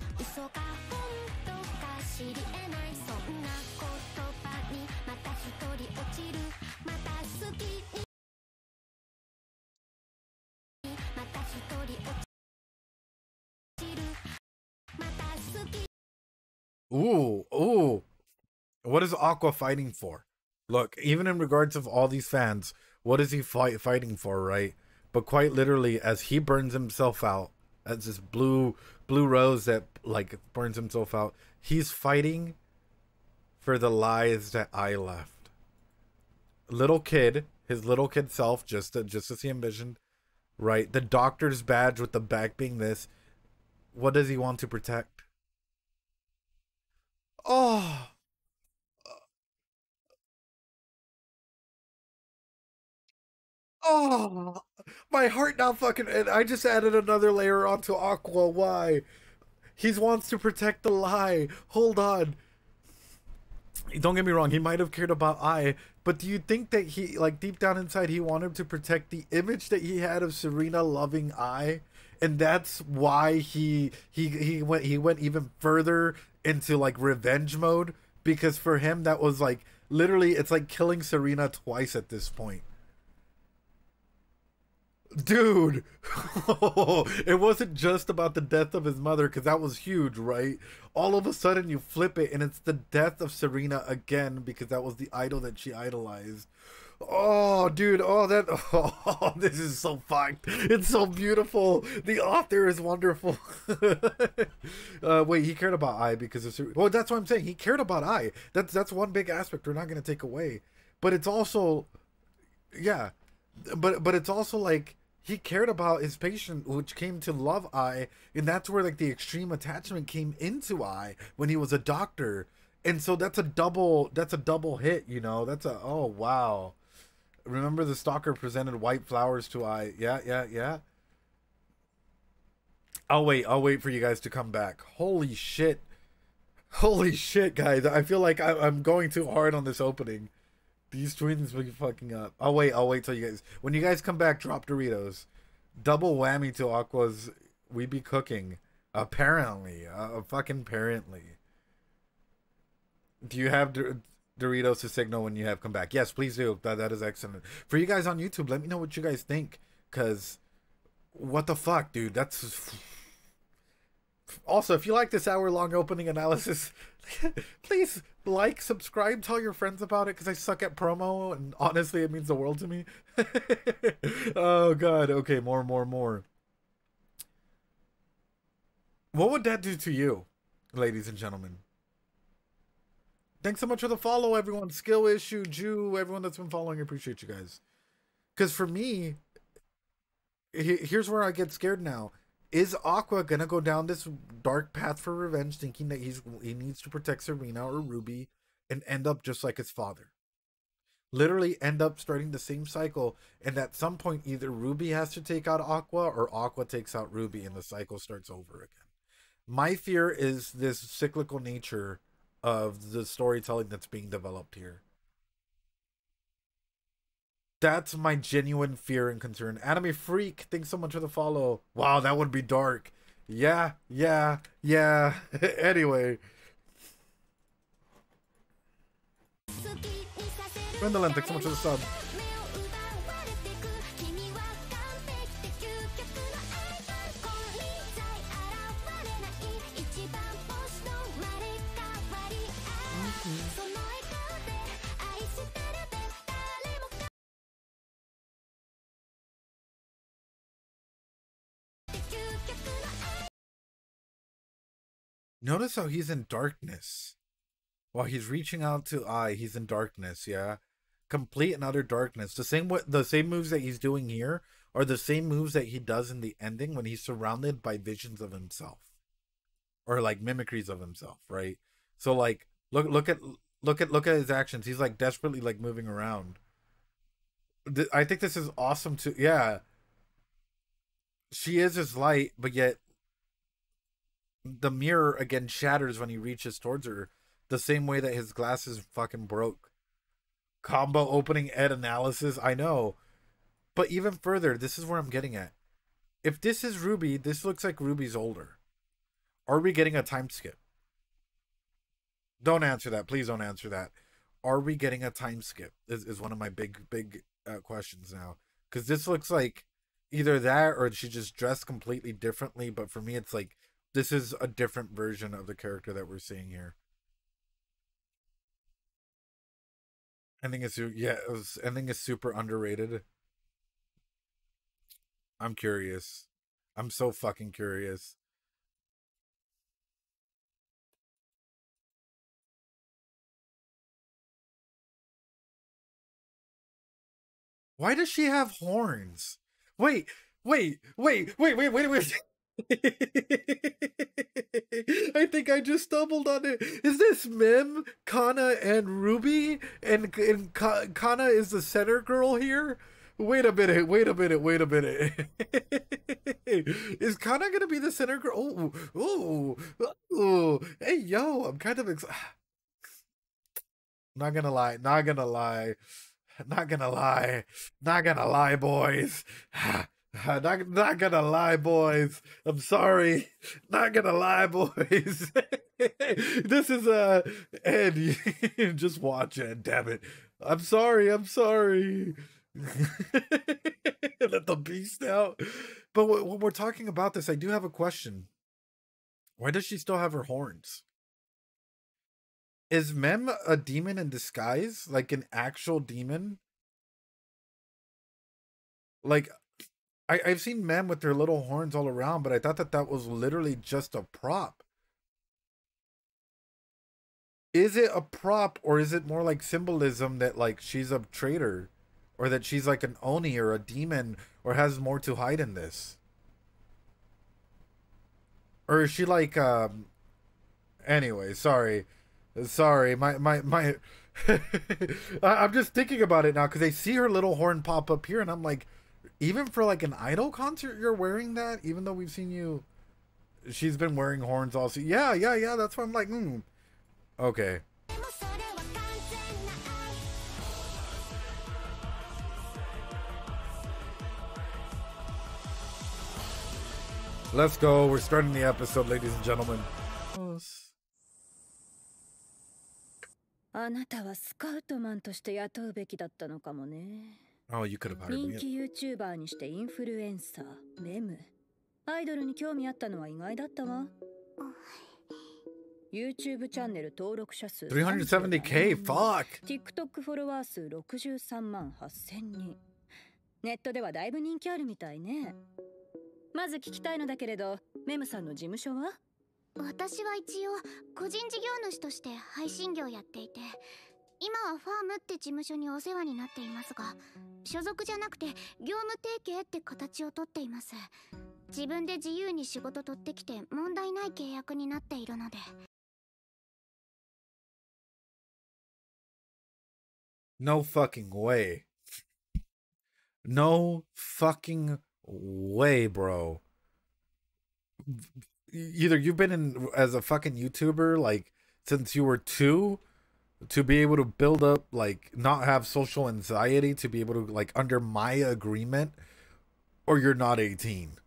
Speaker 1: Ooh. What is Aqua fighting for? Look, even in regards of all these fans, what is he fighting for, right? But quite literally, as he burns himself out, as this blue rose that like burns himself out, he's fighting for the lies that I left. Little kid, his little kid self, just as he envisioned, right? The doctor's badge with the back being this. What does he want to protect? Oh, oh, my heart now fucking. And I just added another layer onto Aqua. Why? He wants to protect the lie. Hold on. Don't get me wrong. He might have cared about I, but do you think that he, like deep down inside, he wanted to protect the image that he had of Serena loving I, and that's why he went even further into like revenge mode because for him that was like literally it's like killing Serena twice at this point. Dude, it wasn't just about the death of his mother because that was huge, right? All of a sudden you flip it and it's the death of Serena again because that was the idol that she idolized. Oh, dude, oh, this is so fucked. It's so beautiful. The author is wonderful. Wait, he cared about I because of Serena. Well, that's what I'm saying. He cared about I. That's one big aspect we're not going to take away. But it's also, yeah, but it's also like he cared about his patient which came to love I, and that's where like the extreme attachment came into I when he was a doctor. And so that's a double hit, that's a, oh wow. Remember the stalker presented white flowers to I. Yeah. I'll wait for you guys to come back. Holy shit, guys, I feel like I'm going too hard on this opening. These twins will be fucking up. I'll wait till you guys. When you guys come back, drop Doritos. Double whammy to Aqua's. We be cooking. Apparently, fucking apparently. Do you have Doritos to signal when you have come back. Yes, please do. That is excellent. For you guys on YouTube, let me know what you guys think. Because, what the fuck, dude? That's... Also, if you like this hour-long opening analysis, please like, subscribe, tell your friends about it, because I suck at promo, and honestly, it means the world to me. Oh, God. Okay, more. What would that do to you, ladies and gentlemen? Thanks so much for the follow, everyone. Skill Issue, Jew, everyone that's been following, I appreciate you guys. Because for me, here's where I get scared now. Is Aqua gonna go down this dark path for revenge, thinking that he needs to protect Serena or Ruby, and end up just like his father? Literally end up starting the same cycle, and at some point either Ruby has to take out Aqua or Aqua takes out Ruby, and the cycle starts over again. My fear is this cyclical nature of the storytelling that's being developed here. That's my genuine fear and concern. Anime Freak, thanks so much for the follow. Wow, that would be dark. Yeah. Anyway. Gwendolyn, thanks so much for the sub. Notice how he's in darkness. While he's reaching out to Ai, he's in darkness, yeah? Complete and utter darkness. The same moves that he's doing here are the same moves that he does in the ending when he's surrounded by visions of himself. Or like mimicries of himself, right? So like look at his actions. He's like desperately like moving around. I think this is awesome too. Yeah. She is his light, but yet the mirror again shatters when he reaches towards her, the same way that his glasses fucking broke. Combo opening Ed analysis, I know. But even further, this is where I'm getting at. If this is Ruby, this looks like Ruby's older. Are we getting a time skip? Don't answer that. Please don't answer that. Are we getting a time skip? Is one of my big questions now. Because this looks like either that or she just dressed completely differently. But for me, it's like, this is a different version of the character that we're seeing here. Ending is super underrated. I'm curious. I'm so fucking curious. Why does she have horns? Wait. I think I just stumbled on it. Is this Mem, Kana, and Ruby? And Kana is the center girl here? Wait a minute. Is Kana gonna be the center girl? Oh. Hey, yo, I'm kind of excited. Not gonna lie, boys. Not gonna lie, boys. I'm sorry. Not gonna lie, boys. This is Ed. Just watch it, damn it. I'm sorry. Let the beast out. But when we're talking about this, I do have a question. Why does she still have her horns? Is Mem a demon in disguise? Like an actual demon? Like, I've seen Mem with their little horns all around, but I thought that was literally just a prop. Is it a prop, or is it more like symbolism that like she's a traitor, or that she's like an Oni or a demon, or has more to hide in this? Or is she like anyway, sorry, my I'm just thinking about it now because I see her little horn pop up here, and I'm like, even for like an idol concert, you're wearing that, even though we've seen you. She's been wearing horns also. Yeah. That's why I'm like, okay. Let's go. We're starting the episode, ladies and gentlemen.
Speaker 2: あなたはスカウトマンとして雇うべきだったのかもね。
Speaker 1: Oh, you could have hired
Speaker 2: 人
Speaker 1: me.
Speaker 2: 気 YouTuber にしてインフルエンサー、メム。アイドルに興味あったのは意外だったわ。YouTube チャンネル登録者数
Speaker 1: 370K, fuck!
Speaker 2: TikTok フォロワー数63万8000人。ネットではだいぶ人気あるみたいね。まず聞きたいのだけれど、メムさんの事務所は？
Speaker 3: 私は一応個人事業主として配信業やっていて、今はファームって事務所にお世話になっていますが、所属じゃなくて業務提携って形をとっています。自分で自由に仕事取ってきて問題ない契約になっているので。
Speaker 1: No fucking way. No fucking way, bro. Either you've been in as a fucking YouTuber like since you were 2 to be able to build up, like, not have social anxiety, to be able to, like, under my agreement, or you're not 18.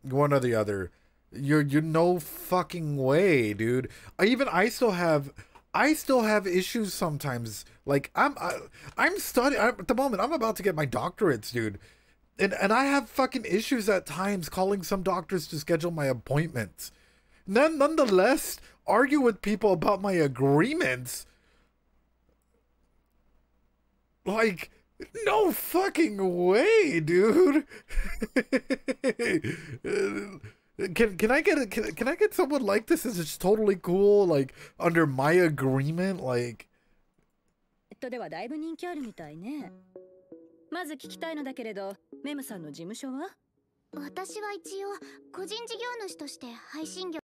Speaker 1: One or the other. You're no fucking way, dude. I still have issues sometimes. Like, I'm studying at the moment. I'm about to get my doctorates, dude. And I have fucking issues at times calling some doctors to schedule my appointments. Nonetheless, argue with people about my agreements. Like, no fucking way, dude. Can I get someone like this? Is it totally cool? Like, under my agreement, like.
Speaker 2: ではだいぶ人気あるみたいね。まず聞きたいのだけれど、メムさんの事務所は？
Speaker 3: 私は一応個人事業主として配信業。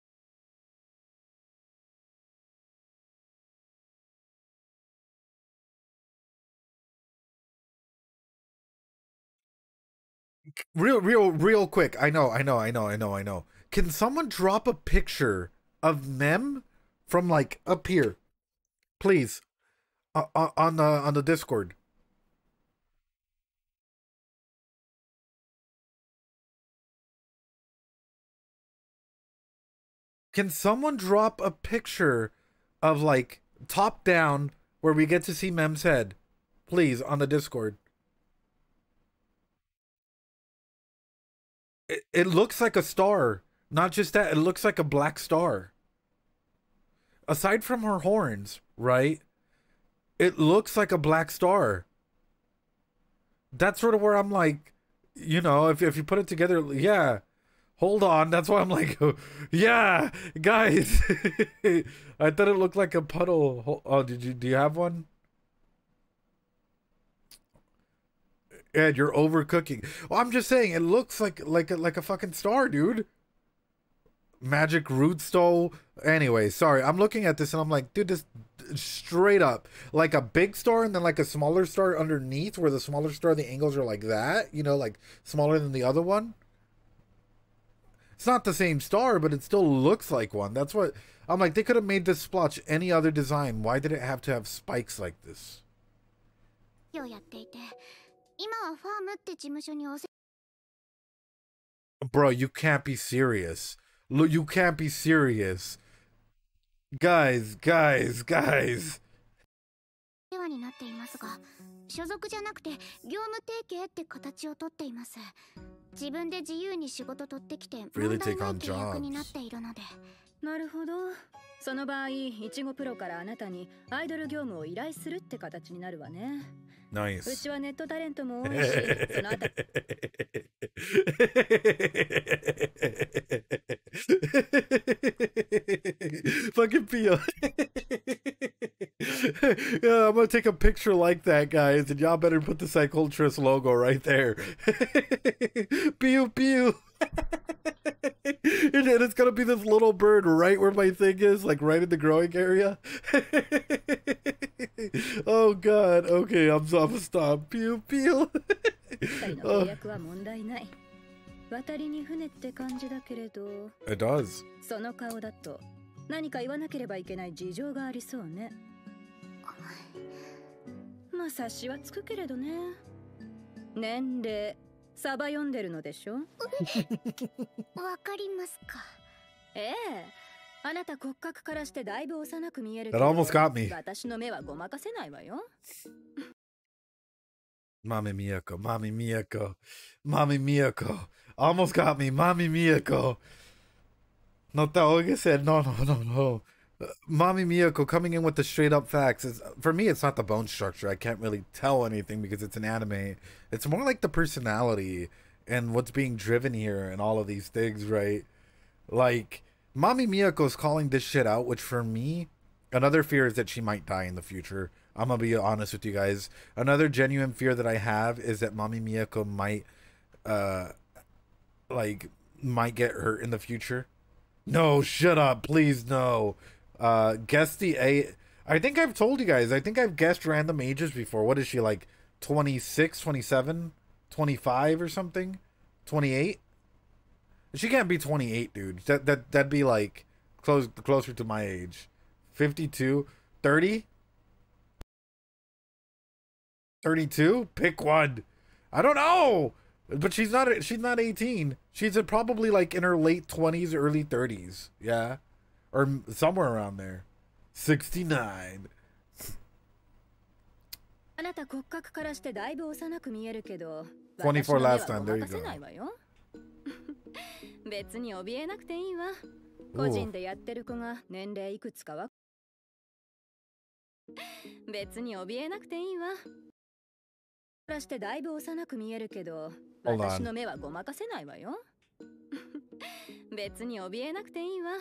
Speaker 1: Real quick. I know. Can someone drop a picture of Mem from like up here, please, on the Discord? Can someone drop a picture of like top down where we get to see Mem's head, please, on the Discord? It looks like a star. Not just that, it looks like a black star. Aside from her horns, right? It looks like a black star. That's sort of where I'm like, you know, if you put it together, yeah. Hold on, that's why I'm like, yeah, guys. I thought it looked like a puddle. Oh, do you have one? Ed, you're overcooking. Well, I'm just saying, it looks like a fucking star, dude. Magic rootstool. Anyway, sorry. I'm looking at this and I'm like, dude, this straight up like a big star and then like a smaller star underneath, where the smaller star, the angles are like that, you know, like smaller than the other one. It's not the same star, but it still looks like one. That's what I'm like. They could have made this splotch any other design. Why did it have to have spikes like this? Bro, you can't be serious. Look, you can't be serious. Guys.
Speaker 3: 世話になっていますが、所属じゃなくて業務提携って形をとっています。自分で自由に仕事取ってきて問題ない契約になっているので。
Speaker 2: なるほど。その場合、いちごプロからあなたにアイドル業務を依頼するって形になるわね。
Speaker 1: Nice.
Speaker 2: うちはネットタレントも多いし、そのあたり。
Speaker 1: Fucking Pio. Yeah, I'm gonna take a picture like that, guys, and y'all better put the Psyculturist logo right there. Pew pew. And it's gonna be this little bird right where my thing is, like right in the growing area. Oh god. Okay, I'm gonna stop. Pew pew.
Speaker 2: 契約は問題ない。渡りに船って感じだけれど。
Speaker 1: It does.
Speaker 2: その顔だと何か言わなければいけない事情がありそうね。まあ察しはつくけれどね。年齢サバ読んでるのでしょ。
Speaker 3: わかりますか。
Speaker 2: ええ、
Speaker 1: That almost got me. Mami Miyako, Mami Miyako, Mami Miyako. Almost got me, Mami Miyako. No te oigas said, no. Mami Miyako coming in with the straight up facts. For me, it's not the bone structure. I can't really tell anything because it's an anime. It's more like the personality and what's being driven here and all of these things, right? Like, Mami Miyako's calling this shit out, which for me, another fear is that she might die in the future. I'm gonna be honest with you guys. Another genuine fear that I have is that Mami Miyako might might get hurt in the future. No, shut up, please, no. Guess the age. I think I've told you guys. I think I've guessed random ages before. What is she, like 26, 27, 25 or something? 28? She can't be 28, dude. That'd be like closer to my age. 52, 30? 32? Pick one. I don't know. But she's not 18. She's probably like in her late 20s, early 30s. Yeah. Or somewhere around there. 69. 24 last time. There you go.
Speaker 2: 別に怯えなくていいわ。個人でやってる子が年齢いくつかは。別に怯えなくていいわ。からしてだいぶ幼く見えるけど、私の目はごまかせないわよ。別に怯えなくていいわ。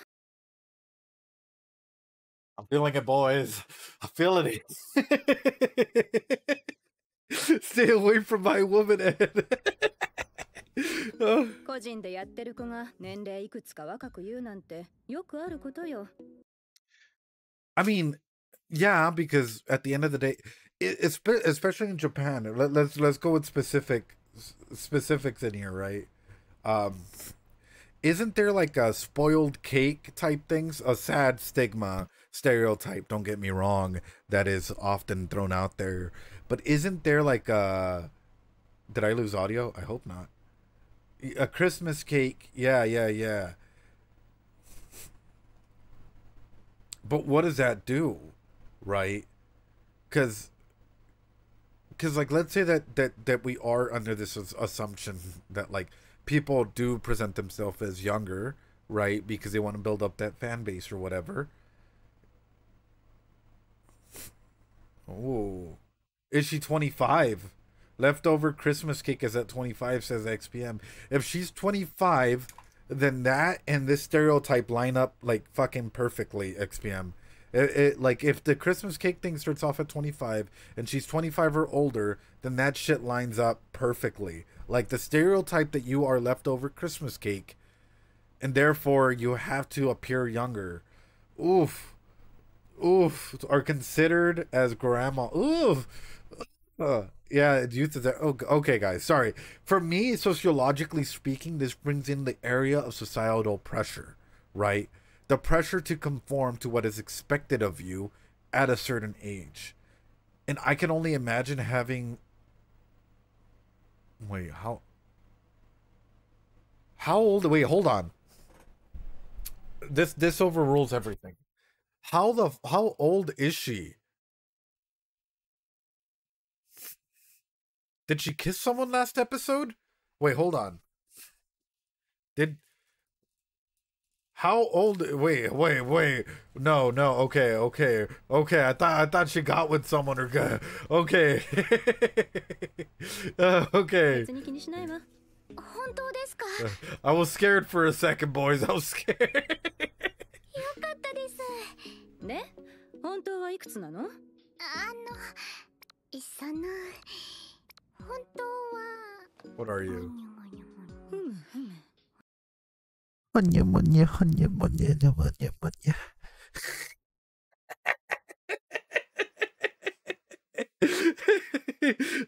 Speaker 1: I'm feeling it, boys. I'm feeling it. Stay away from my woman, Ed.
Speaker 2: 個人でやってる子が年齢いくつか若く言うなんてよくあることよ。
Speaker 1: I mean, yeah, because at the end of the day, especially in Japan, let's go with specifics in here, right? Isn't there like a spoiled cake type things? A sad stigma stereotype, don't get me wrong, that is often thrown out there. But isn't there like a... Did I lose audio? I hope not. A Christmas cake. Yeah. But what does that do? Right? Because like, let's say that we are under this assumption that like people do present themselves as younger, right? Because they want to build up that fan base or whatever. Oh, is she 25? Leftover Christmas cake is at 25, says XPM. If she's 25, then that and this stereotype line up like fucking perfectly, XPM. Like, if the Christmas cake thing starts off at 25 and she's 25 or older, then that shit lines up perfectly. Like, the stereotype that you are leftover Christmas cake and therefore you have to appear younger. Oof. Are considered as grandma. Oof. Yeah, youth is there. Okay, guys, sorry. For me, sociologically speaking, this brings in the area of societal pressure, right? The pressure to conform to what is expected of you at a certain age. And I can only imagine having... Wait, how old... Wait, hold on. This overrules everything. How old is she? Did she kiss someone last episode? Wait, hold on. How old? Wait. No. Okay. I thought she got with someone or got. Okay. Okay. I was scared for a second, boys. I was scared. What are you?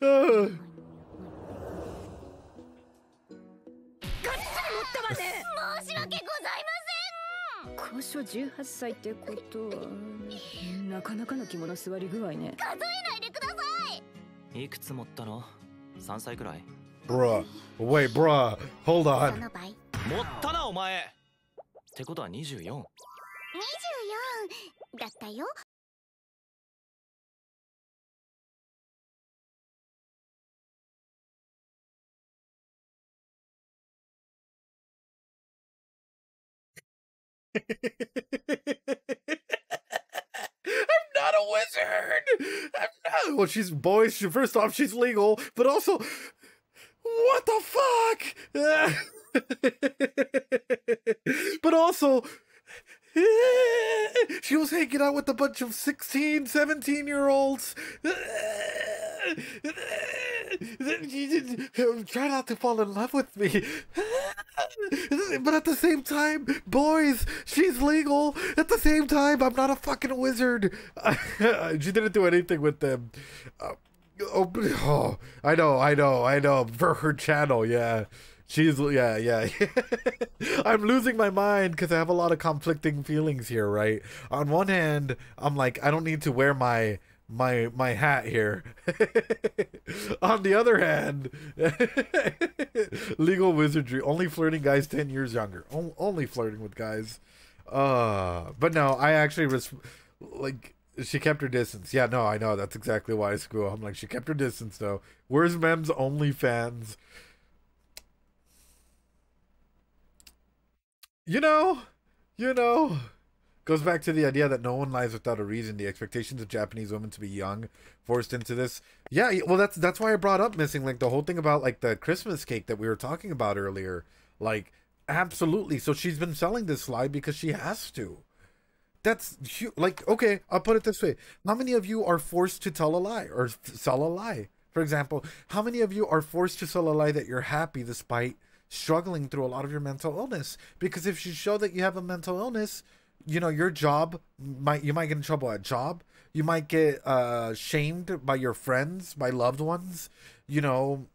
Speaker 1: Oh.
Speaker 2: 交渉18歳ってことはなかなかの肝の座り具合ね。数えないでください。いくつ持ったの？3歳くらい
Speaker 1: Bruh. Wait, bruh. Hold on.
Speaker 2: 持ったなお前。ってことは24。
Speaker 3: 24だったよ。
Speaker 1: I'm not a wizard. I'm not. Well, she's boys. First off, she's legal, but also, what the fuck? But also, she was hanging out with a bunch of 16, 17-year-olds. Try not to fall in love with me. But at the same time, boys, she's legal. At the same time, I'm not a fucking wizard. She didn't do anything with them. Oh, I know. For her channel, yeah. She's, yeah. I'm losing my mind because I have a lot of conflicting feelings here, right? On one hand, I'm like, I don't need to wear my hat here. On the other hand, legal wizardry, only flirting guys 10 years younger. Only flirting with guys. But no, I actually like, she kept her distance. Yeah, no, I know. That's exactly why I screw up. I'm like, she kept her distance, though. Where's Mem's OnlyFans? You know, goes back to the idea that no one lies without a reason. The expectations of Japanese women to be young, forced into this. Yeah, well, that's why I brought up missing, like, the whole thing about, like, the Christmas cake that we were talking about earlier. Like, absolutely. So she's been selling this lie because she has to. That's like, okay, I'll put it this way. How many of you are forced to tell a lie or sell a lie? For example, how many of you are forced to sell a lie that you're happy despite struggling through a lot of your mental illness? Because if you show that you have a mental illness, you know, your job you might get in trouble at job. You might get shamed by your friends, by loved ones. You know,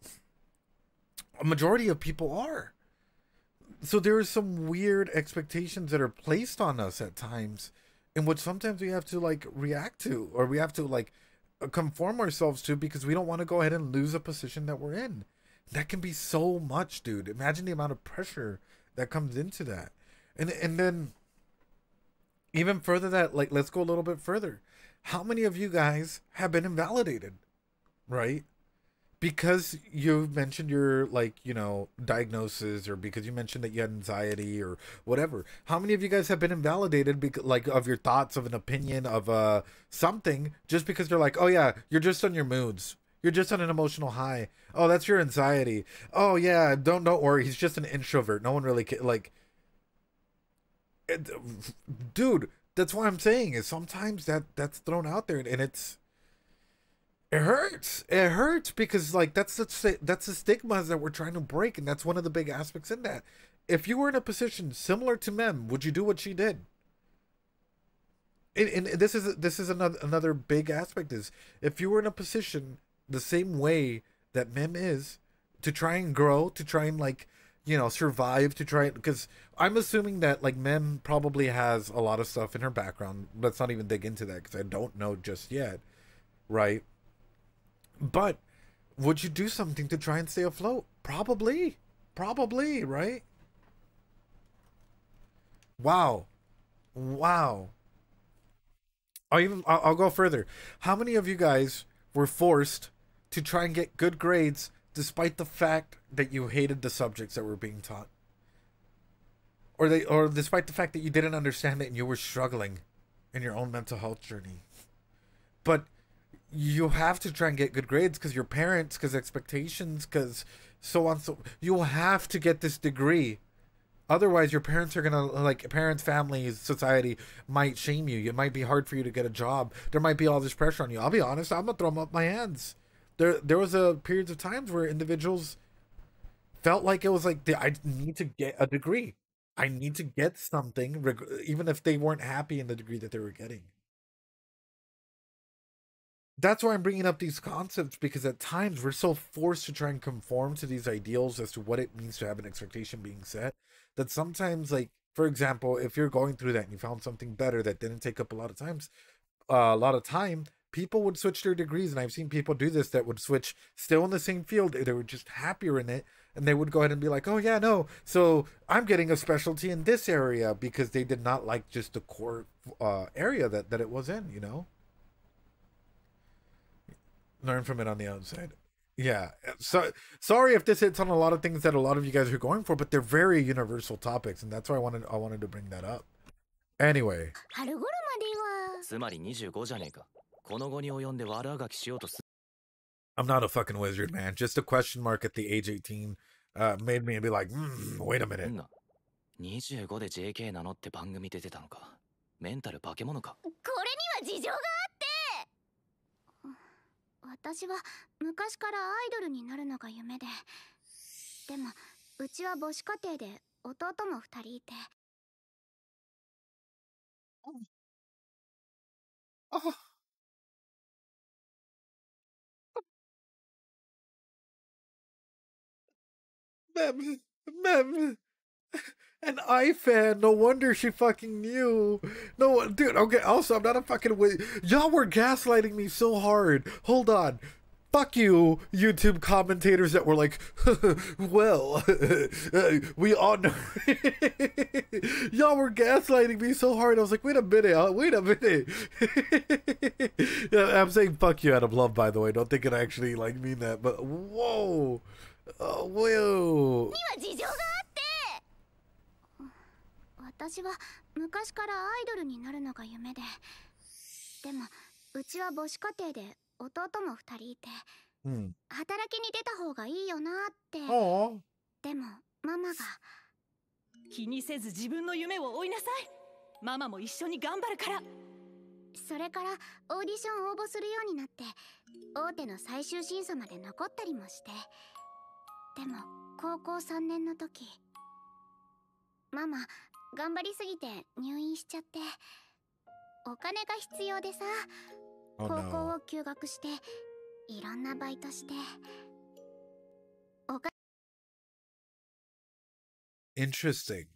Speaker 1: a majority of people are. So there are some weird expectations that are placed on us at times, in which sometimes we have to like react to, or we have to like conform ourselves to, because we don't want to go ahead and lose a position that we're in. That can be so much, dude. Imagine the amount of pressure that comes into that. And then even further, that, like, let's go a little bit further. How many of you guys have been invalidated, right? Because you mentioned your, like, you know, diagnosis, or because you mentioned that you had anxiety or whatever. How many of you guys have been invalidated because, like, of your thoughts, of an opinion, of something, just because they're like, oh yeah, you're just on your moods, you're just on an emotional high, oh, that's your anxiety, oh yeah, don't worry, he's just an introvert, no one really like it, dude. That's why I'm saying is sometimes that's thrown out there, and it hurts. It hurts because, like, that's the stigmas that we're trying to break, and that's one of the big aspects in that. If you were in a position similar to Mem, would you do what she did? And this is another big aspect is, if you were in a position the same way that Mem is, to try and grow, to try and, like, you know, survive, to try, because I'm assuming that, like, Mem probably has a lot of stuff in her background. Let's not even dig into that because I don't know just yet, right? But would you do something to try and stay afloat? Probably. Probably, right? Wow. Wow. I'll go further. How many of you guys were forced to try and get good grades despite the fact that you hated the subjects that were being taught? Or despite the fact that you didn't understand it and you were struggling in your own mental health journey? But you have to try and get good grades because your parents, because expectations, because so on. So you have to get this degree. Otherwise, your parents are gonna, like, parents, families, society might shame you. It might be hard for you to get a job. There might be all this pressure on you. I'll be honest. I'm gonna throw up my hands. There was a periods of times where individuals felt like it was like, I need to get a degree. I need to get something, even if they weren't happy in the degree that they were getting. That's why I'm bringing up these concepts, because at times we're so forced to try and conform to these ideals as to what it means to have an expectation being set, that sometimes, like, for example, if you're going through that and you found something better that didn't take up a lot of time, people would switch their degrees, and I've seen people do this that would switch still in the same field. They were just happier in it, and they would go ahead and be like, oh yeah, no, so I'm getting a specialty in this area because they did not like just the core area that it was in, you know? Learn from it on the outside. Yeah. So sorry if this hits on a lot of things that a lot of you guys are going for, but they're very universal topics, and that's why I wanted to bring that up. Anyway.
Speaker 3: 春頃までは
Speaker 2: つまり25じゃねえか。この後に及んで悪あがきしようとす
Speaker 1: I'm not a fucking wizard, man. Just a question mark at the age 18 made me be like, wait a minute.
Speaker 2: 25で JK なのって番組出てたのか。メンタル化け物か。
Speaker 3: これには事情があって私は昔からアイドルになるのが夢で、でもうちは母子家庭で弟も2人いて。
Speaker 1: Mem, an Ai fan. No wonder she fucking knew. No, dude. Okay. Also, I'm not a fucking y'all were gaslighting me so hard. Hold on. Fuck you, YouTube commentators that were like, well, we all know. Y'all were gaslighting me so hard. I was like, wait a minute. Wait a minute. Yeah, I'm saying fuck you out of love, by the way. Don't think it actually like mean that, but whoa. Whoa.
Speaker 3: 私は昔からアイドルになるのが夢で、でもうちは母子家庭で弟も2人いて、働きに出た方がいいよなって。でもママが
Speaker 4: 気にせず自分の夢を追いなさい。ママも一緒に頑張るから。
Speaker 3: それからオーディション応募するようになって、大手の最終審査まで残ったりもして。でも高校3年の時、ママ頑張りすぎて入院しちゃって、お金が必要でさ、高校を休学していろんなバイトして。
Speaker 1: Interesting.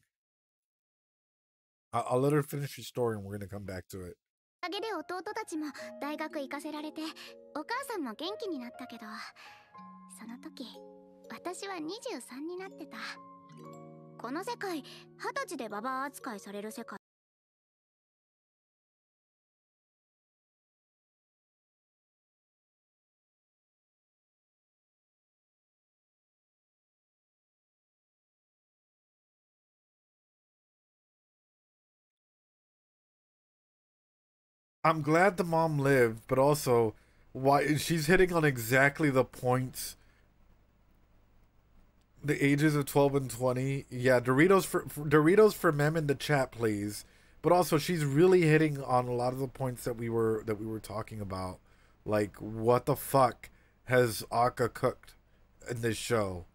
Speaker 1: I'll let her finish her story and we're gonna come back to it.
Speaker 3: おかげで弟たちも大学行かせられて、お母さんも元気になったけど、その時私は23になってた。この世界、20歳でババア扱いされる世界。
Speaker 1: I'm glad the mom lived, but also, why she's hitting on exactly the points. The ages of 12 and 20. Yeah, Doritos for Mem in the chat, please. But also, she's really hitting on a lot of the points that we were talking about. Like, what the fuck has Aqua cooked in this show?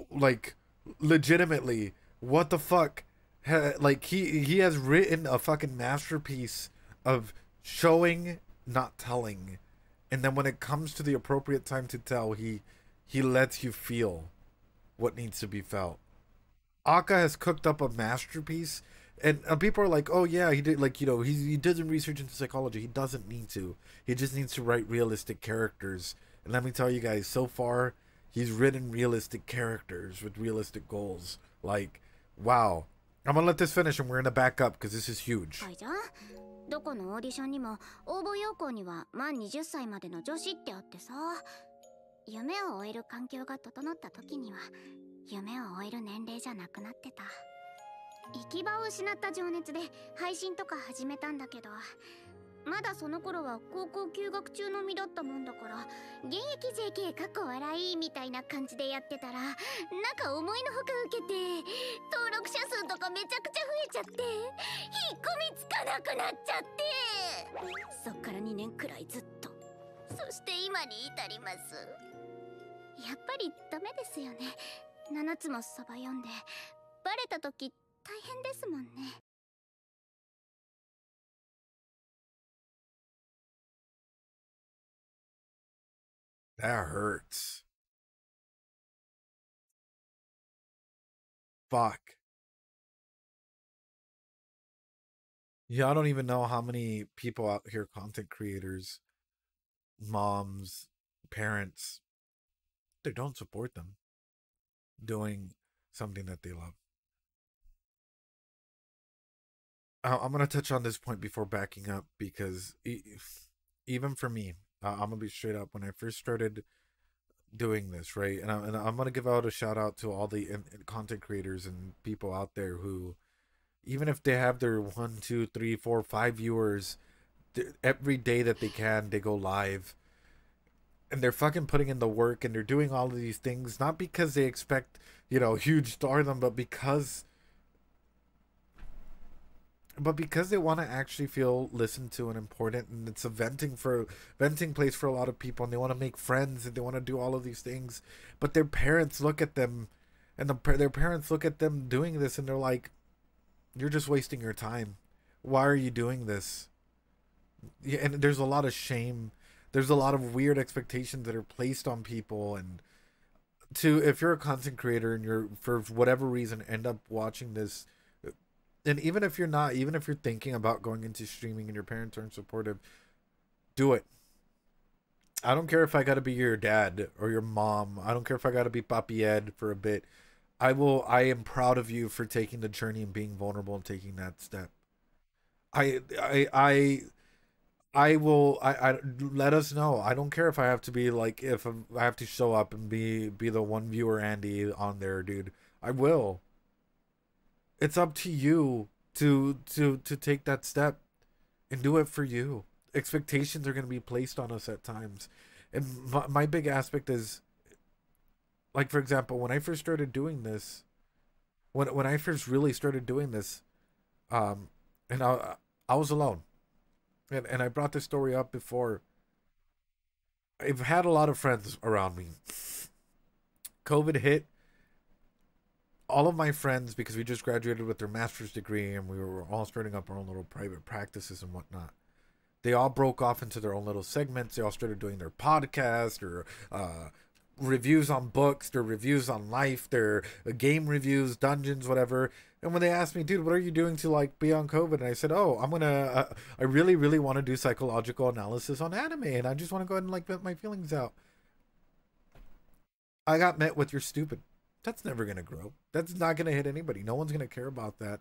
Speaker 1: Like, legitimately, what the fuck? Like, he has written a fucking masterpiece of showing, not telling. And then when it comes to the appropriate time to tell, he lets you feel what needs to be felt. Aqua has cooked up a masterpiece, and people are like, oh yeah, he did, like, you know, he doesn't research into psychology. He doesn't need to. He just needs to write realistic characters. And let me tell you guys, so far, he's written realistic characters with realistic goals. Like, wow. I'm gonna let this finish and we're gonna back up because this is huge.
Speaker 3: どこのオーディションにも応募要項には満20歳までの女子ってあってさ、夢を追える環境が整った時には夢を追える年齢じゃなくなってた。行き場を失った情熱で配信とか始めたんだけど、まだその頃は高校休学中の身だったもんだから、現役 JK かっこ笑いみたいな感じでやってたら、なんか思いのほか受けて登録者数とかめちゃくちゃ増えちゃって、引っ込みつかなくなっちゃって、そっから2年くらいずっと、そして今に至ります。やっぱりダメですよね。7つもサバ読んでバレた時大変ですもんね。
Speaker 1: That hurts. Fuck. Yeah, I don't even know how many people out here, content creators, moms, parents, they don't support them doing something that they love. I'm going to touch on this point before backing up because even for me, I'm going to be straight up. When I first started doing this, right, and I'm going to give out a shout out to all the content creators and people out there who, even if they have their 1, 2, 3, 4, 5 viewers, every day that they can, they go live and they're fucking putting in the work and they're doing all of these things, not because they expect, huge stardom, but because they want to actually feel listened to and important, and it's a venting place for a lot of people, and they want to make friends and they want to do all of these things, but their parents look at them, and their parents look at them doing this, and they're like, "You're just wasting your time. Why are you doing this?" Yeah, and there's a lot of shame. There's a lot of weird expectations that are placed on people, and if you're a content creator and you're, for whatever reason, end up watching this, and even if you're not, even if you're thinking about going into streaming and your parents aren't supportive, do it. I don't care if I gotta be your dad or your mom. I don't care if I gotta be Papi Ed for a bit. I am proud of you for taking the journey and being vulnerable and taking that step. I I I I will. I let us know. I don't care if I have to be like, if I have to show up and be the one viewer Andy on there, dude. I will. It's up to you to take that step and do it for you. Expectations are going to be placed on us at times, and my big aspect is, like, for example, when I first started doing this, when I first really started doing this, um, and I was alone, and I brought this story up before. I've had a lot of friends around me. COVID hit. All of my friends, because we just graduated with their master's degree and we were all starting up our own little private practices and whatnot, they all broke off into their own little segments. They all started doing their podcast or reviews on books, their reviews on life, their game reviews, dungeons, whatever. And when they asked me, dude, what are you doing to like be on COVID? And I said, oh, I really, really want to do psychological analysis on anime, and I just want to go ahead and like vent my feelings out. I got met with, you're stupid. That's never gonna grow. That's not gonna hit anybody. No one's gonna care about that.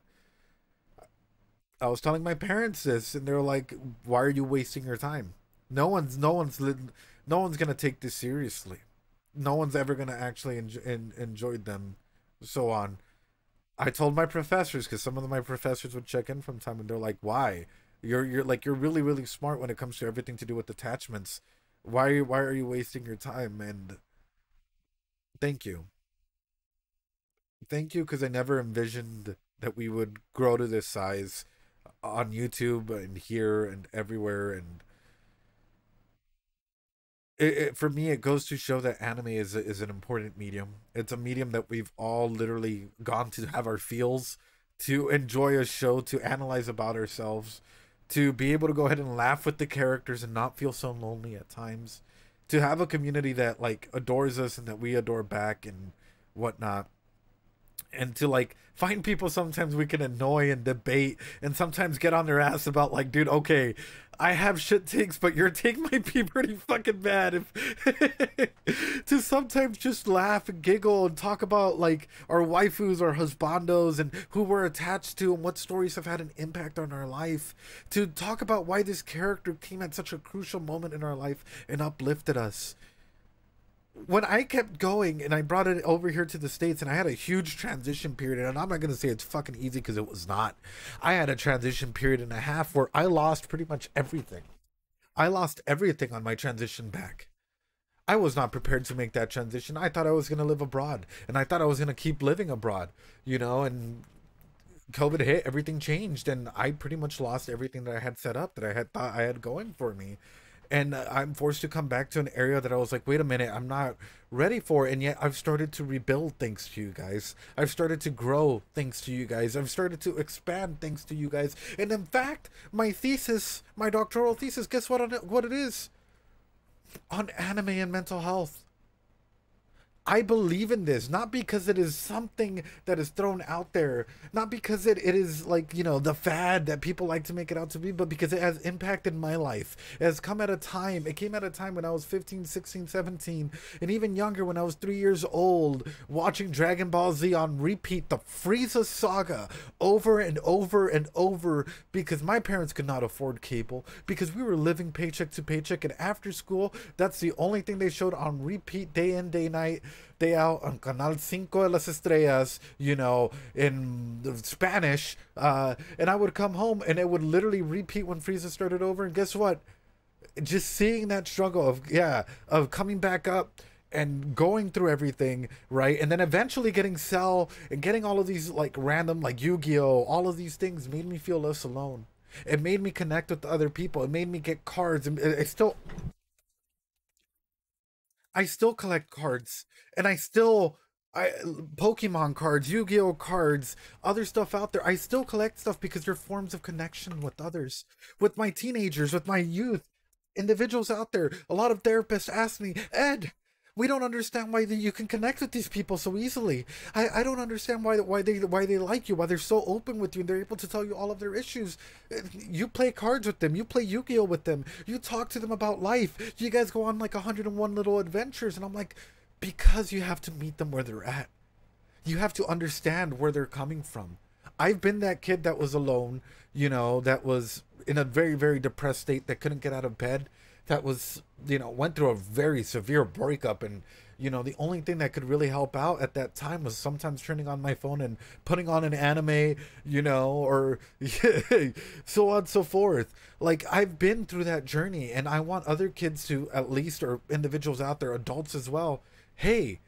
Speaker 1: I was telling my parents this, and they're like, "Why are you wasting your time? No one's gonna take this seriously. No one's ever gonna actually enjoy them." So on. I told my professors, because some of my professors would check in from time, and they're like, "Why? You're really really smart when it comes to everything to do with attachments. Why are you wasting your time?" And thank you. Thank you, because I never envisioned that we would grow to this size on YouTube and here and everywhere. And for me, it goes to show that anime is an important medium. It's a medium that we've all literally gone to have our feels, to enjoy a show, to analyze about ourselves, to be able to go ahead and laugh with the characters and not feel so lonely at times, to have a community that like adores us and that we adore back and whatnot, and to like find people sometimes we can annoy and debate and sometimes get on their ass about, like, dude, okay, I have shit takes, but your take might be pretty fucking bad. If to sometimes just laugh and giggle and talk about like our waifus or husbandos and who we're attached to and what stories have had an impact on our life, to talk about why this character came at such a crucial moment in our life and uplifted us. When I kept going and I brought it over here to the States, and I had a huge transition period, and I'm not going to say it's fucking easy because it was not. I had a transition period and a half where I lost pretty much everything. I lost everything on my transition back. I was not prepared to make that transition. I thought I was going to live abroad, and I thought I was going to keep living abroad, and COVID hit, everything changed, and I pretty much lost everything that I had set up, that I had thought I had going for me. And I'm forced to come back to an area that I was like, wait a minute, I'm not ready for. And yet I've started to rebuild thanks to you guys. I've started to grow thanks to you guys. I've started to expand thanks to you guys. And in fact, my thesis, my doctoral thesis, guess what it is? On anime and mental health. I believe in this, not because it is something that is thrown out there, not because it is like, you know, the fad that people like to make it out to be, but because it has impacted my life. It has come at a time, it came at a time when I was 15, 16, 17, and even younger when I was 3 years old, watching Dragon Ball Z on repeat, the Frieza saga, over and over and over, because my parents could not afford cable, because we were living paycheck to paycheck, and after school, that's the only thing they showed on repeat day in, day night, day out on Canal Cinco de las Estrellas, you know, in Spanish, and I would come home and it would literally repeat when Frieza started over, and guess what? Just seeing that struggle of coming back up and going through everything, right? And then eventually getting Cell and getting all of these like random, like Yu-Gi-Oh, all of these things made me feel less alone. It made me connect with other people. It made me get cards, and I still collect cards, and I Pokemon cards, Yu-Gi-Oh cards, other stuff out there. I still collect stuff because they're forms of connection with others, with my teenagers, with my youth, individuals out there. A lot of therapists ask me, Ed, we don't understand why you can connect with these people so easily. I don't understand why they like you, why they're so open with you and they're able to tell you all of their issues. You play cards with them, you play Yu-Gi-Oh with them, you talk to them about life, you guys go on like 101 little adventures, and I'm like, because you have to meet them where they're at. You have to understand where they're coming from. I've been that kid that was alone, you know, that was in a very, very depressed state, that couldn't get out of bed, that was, you know, went through a very severe breakup, and, you know, the only thing that could really help out at that time was sometimes turning on my phone and putting on an anime, you know, or so on and so forth. Like, I've been through that journey, and I want other kids to at least, or individuals out there, adults as well, hey,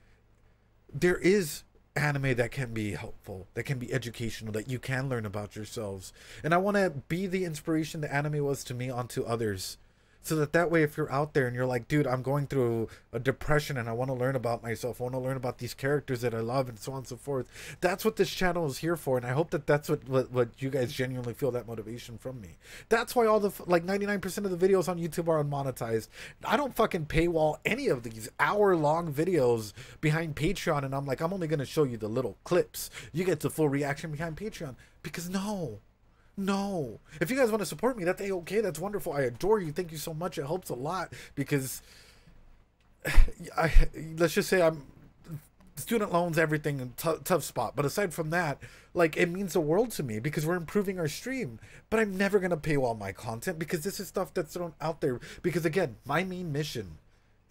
Speaker 1: there is anime that can be helpful, that can be educational, that you can learn about yourselves. And I want to be the inspiration the anime was to me onto others. So that way, if you're out there and you're like, dude, I'm going through a depression and I want to learn about myself, I want to learn about these characters that I love, and so on and so forth. That's what this channel is here for, and I hope that that's what you guys genuinely feel that motivation from me. That's why all the, like 99% of the videos on YouTube are unmonetized. I don't fucking paywall any of these hour-long videos behind Patreon, and I'm like, I'm only going to show you the little clips. You get the full reaction behind Patreon. Because no, if you guys want to support me, that's okay, that's wonderful, I adore you, thank you so much, it helps a lot, because let's just say I'm student loans, everything, tough spot, but aside from that, like, it means the world to me because we're improving our stream. But I'm never gonna paywall my content, because this is stuff that's thrown out there, because again, my main mission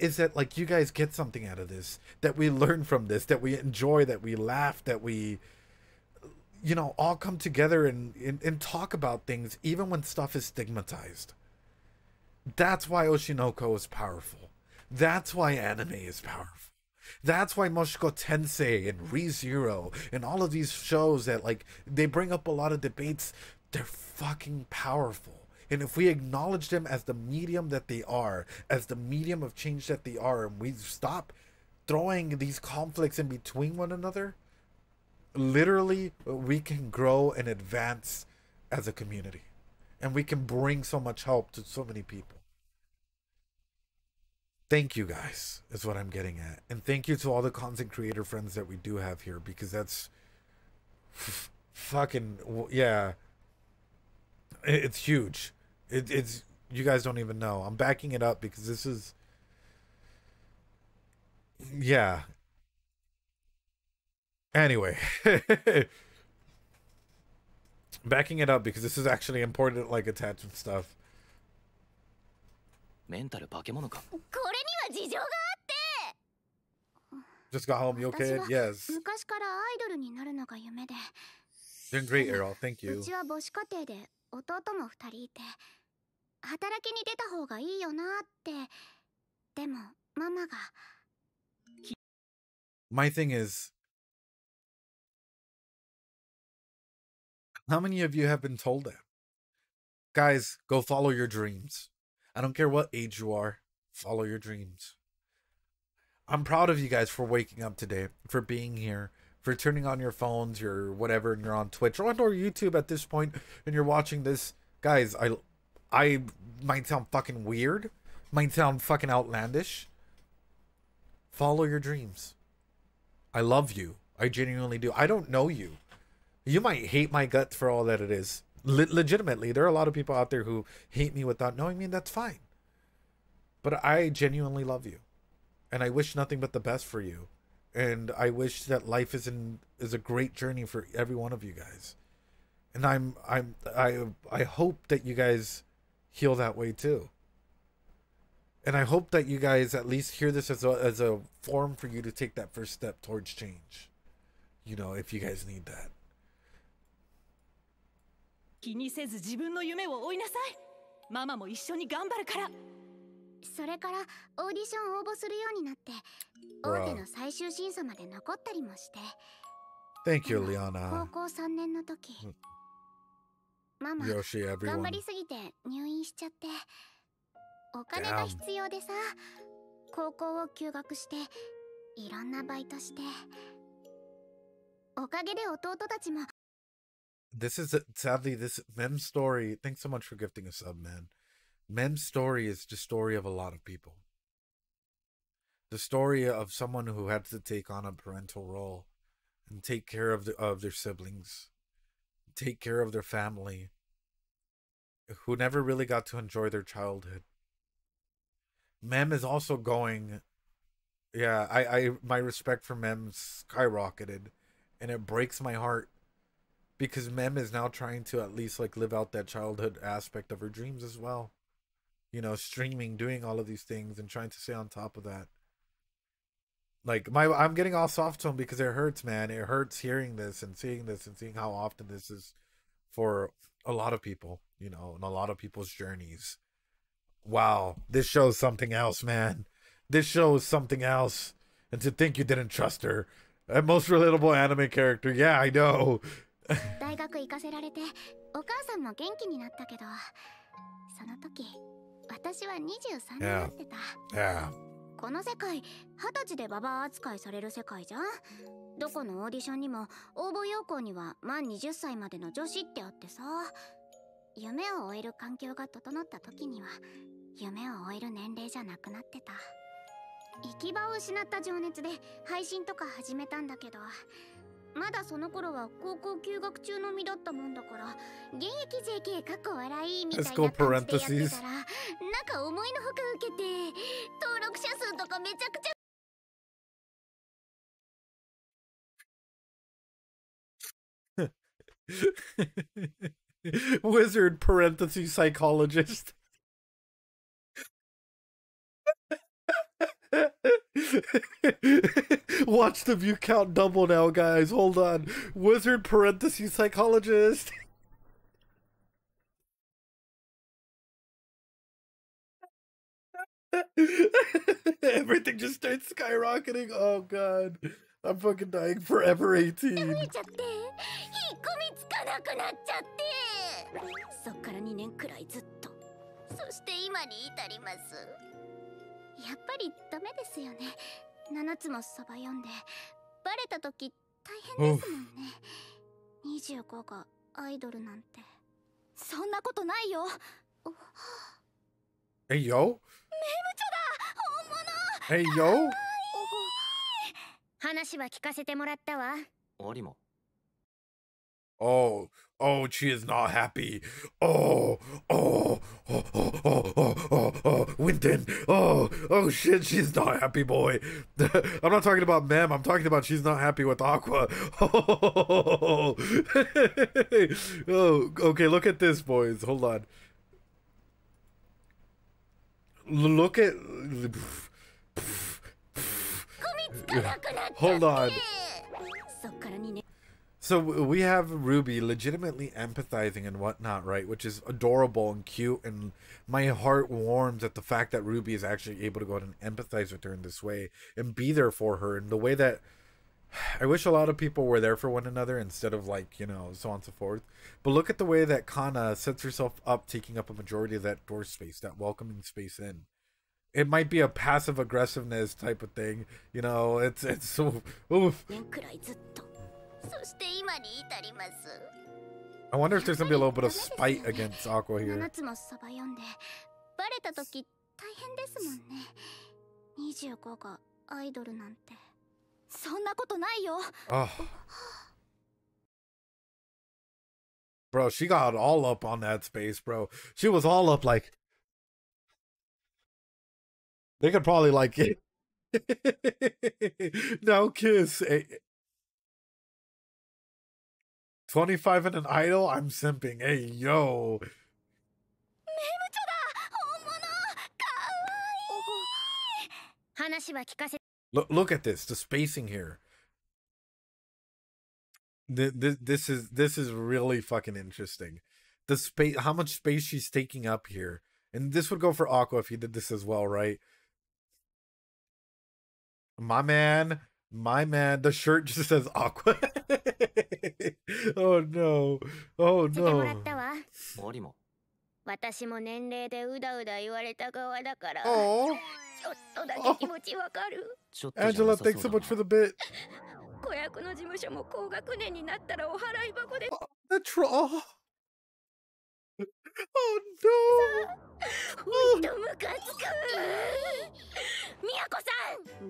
Speaker 1: is that, like, you guys get something out of this, that we learn from this, that we enjoy, that we laugh, that we, you know, all come together and talk about things, even when stuff is stigmatized. That's why Oshinoko is powerful. That's why anime is powerful. That's why Moshiko Tensei and ReZero and all of these shows that, like, they bring up a lot of debates, they're fucking powerful. And if we acknowledge them as the medium that they are, as the medium of change that they are, and we stop throwing these conflicts in between one another, literally we can grow and advance as a community, and we can bring so much help to so many people. Thank you guys is what I'm getting at, and thank you to all the content creator friends that we do have here, because that's fucking, yeah, it's huge. It's, you guys don't even know, I'm backing it up because this is, yeah. Anyway, backing it up because this is actually important, like attachment stuff.
Speaker 2: メンタル化け物か。
Speaker 3: これには事情があって。
Speaker 1: Just got home, you okay?
Speaker 3: 私は
Speaker 1: Yes.
Speaker 3: 昔からアイドルになるのが夢で。
Speaker 1: Doing great, Errol. Thank
Speaker 3: う
Speaker 1: you.
Speaker 3: ちは母子家庭で弟も2人いて、働きに出た方がいいよなって。でもママが。
Speaker 1: My thing is, how many of you have been told that? Guys, go follow your dreams. I don't care what age you are. Follow your dreams. I'm proud of you guys for waking up today, for being here, for turning on your phones, your whatever, and you're on Twitch or on YouTube at this point, and you're watching this. Guys, I might sound fucking weird, might sound fucking outlandish. Follow your dreams. I love you. I genuinely do. I don't know you. You might hate my guts for all that it is. Legitimately, there are a lot of people out there who hate me without knowing me, and that's fine. But I genuinely love you. And I wish nothing but the best for you. And I wish that life is a great journey for every one of you guys. And I hope that you guys heal that way too. And I hope that you guys at least hear this as a form for you to take that first step towards change. You know, if you guys need that.
Speaker 4: 気にせず自分の夢を追いなさい。ママも一緒に頑張るから。
Speaker 3: それからオーディション応募するようになって大手の最終審査まで残ったりもして。
Speaker 1: Thank you, Liana.
Speaker 3: 高校3年の時、ママ
Speaker 1: Yoshi,
Speaker 3: 頑張
Speaker 1: everyone.
Speaker 3: りすぎて入院しちゃってお金が必要でさ、高校を休学していろんなバイトして、おかげで弟たちも。
Speaker 1: This is sadly this Mem's story. Thanks so much for gifting a sub, man. Mem's story is the story of a lot of people. The story of someone who had to take on a parental role and take care of their siblings, take care of their family, who never really got to enjoy their childhood. Mem is also going, yeah, I my respect for Mem skyrocketed, and it breaks my heart because Mem is now trying to at least like live out that childhood aspect of her dreams as well. You know, streaming, doing all of these things and trying to stay on top of that. Like I'm getting all soft to him because it hurts, man. It hurts hearing this and seeing how often this is for a lot of people, you know, and a lot of people's journeys. Wow, this shows something else, man. This shows something else. And to think you didn't trust her. A most relatable anime character. Yeah, I know.
Speaker 3: 大学行かせられてお母さんも元気になったけど、その時私は23になってた。
Speaker 1: Yeah.
Speaker 3: この世界、20歳でババア扱いされる世界じゃん。どこのオーディションにも応募要項には満20歳までの女子ってあってさ、夢を追える環境が整った時には夢を追える年齢じゃなくなってた。行き場を失った情熱で配信とか始めたんだけど、まだその頃は高校休学中の身だったもんだから、現役 JK かっこ笑いみたいな感じでやってたら、なんか思いのほか受けて登録者数とかめちゃくちゃ。
Speaker 1: Wizard parentheses psychologist. Watch the view count double now, guys. Hold on. Wizard parentheses psychologist. Everything just starts skyrocketing. Oh god. I'm fucking dying. Forever 18.
Speaker 3: そっから2年くらいずっと。そして今に至ります。やっぱりダメですよね。7つもサバ読んでバレた時大変ですもんね。25がアイドルなんて。そんなことないよ。
Speaker 1: Hey yo.
Speaker 3: メムチョだ。本物。
Speaker 1: Hey yo.
Speaker 3: 話は聞かせてもらったわ。
Speaker 2: ありも。
Speaker 1: Oh, she is not happy. Oh, Winton. Oh, shit, she's not happy, boy. I'm not talking about Mem. I'm talking about she's not happy with Aqua. Oh, okay, look at this, boys. Hold on. Look at... Hold on. So we have Ruby legitimately empathizing and whatnot, right? Which is adorable and cute, and my heart warms at the fact that Ruby is actually able to go out and empathize with her in this way and be there for her in the way that I wish a lot of people were there for one another instead of, like, you know, so on and so forth. But look at the way that Kana sets herself up, taking up a majority of that door space, that welcoming space in. It might be a passive aggressiveness type of thing, you know. It's so oof. I wonder if there's gonna be a little bit of spite against Aqua here. Oh. Bro, she got all up on that space, bro. She was all up like... They could probably like... Now kiss. 25 and an idol? I'm simping. Hey, yo. Look at this. The spacing here. This is really fucking interesting. The space, how much space she's taking up here. And this would go for Aqua if he did this as well, right? My man, the shirt just says Aqua. Oh no. Oh no. Oh. Angela, thanks so much for the bit. The troll. Oh no.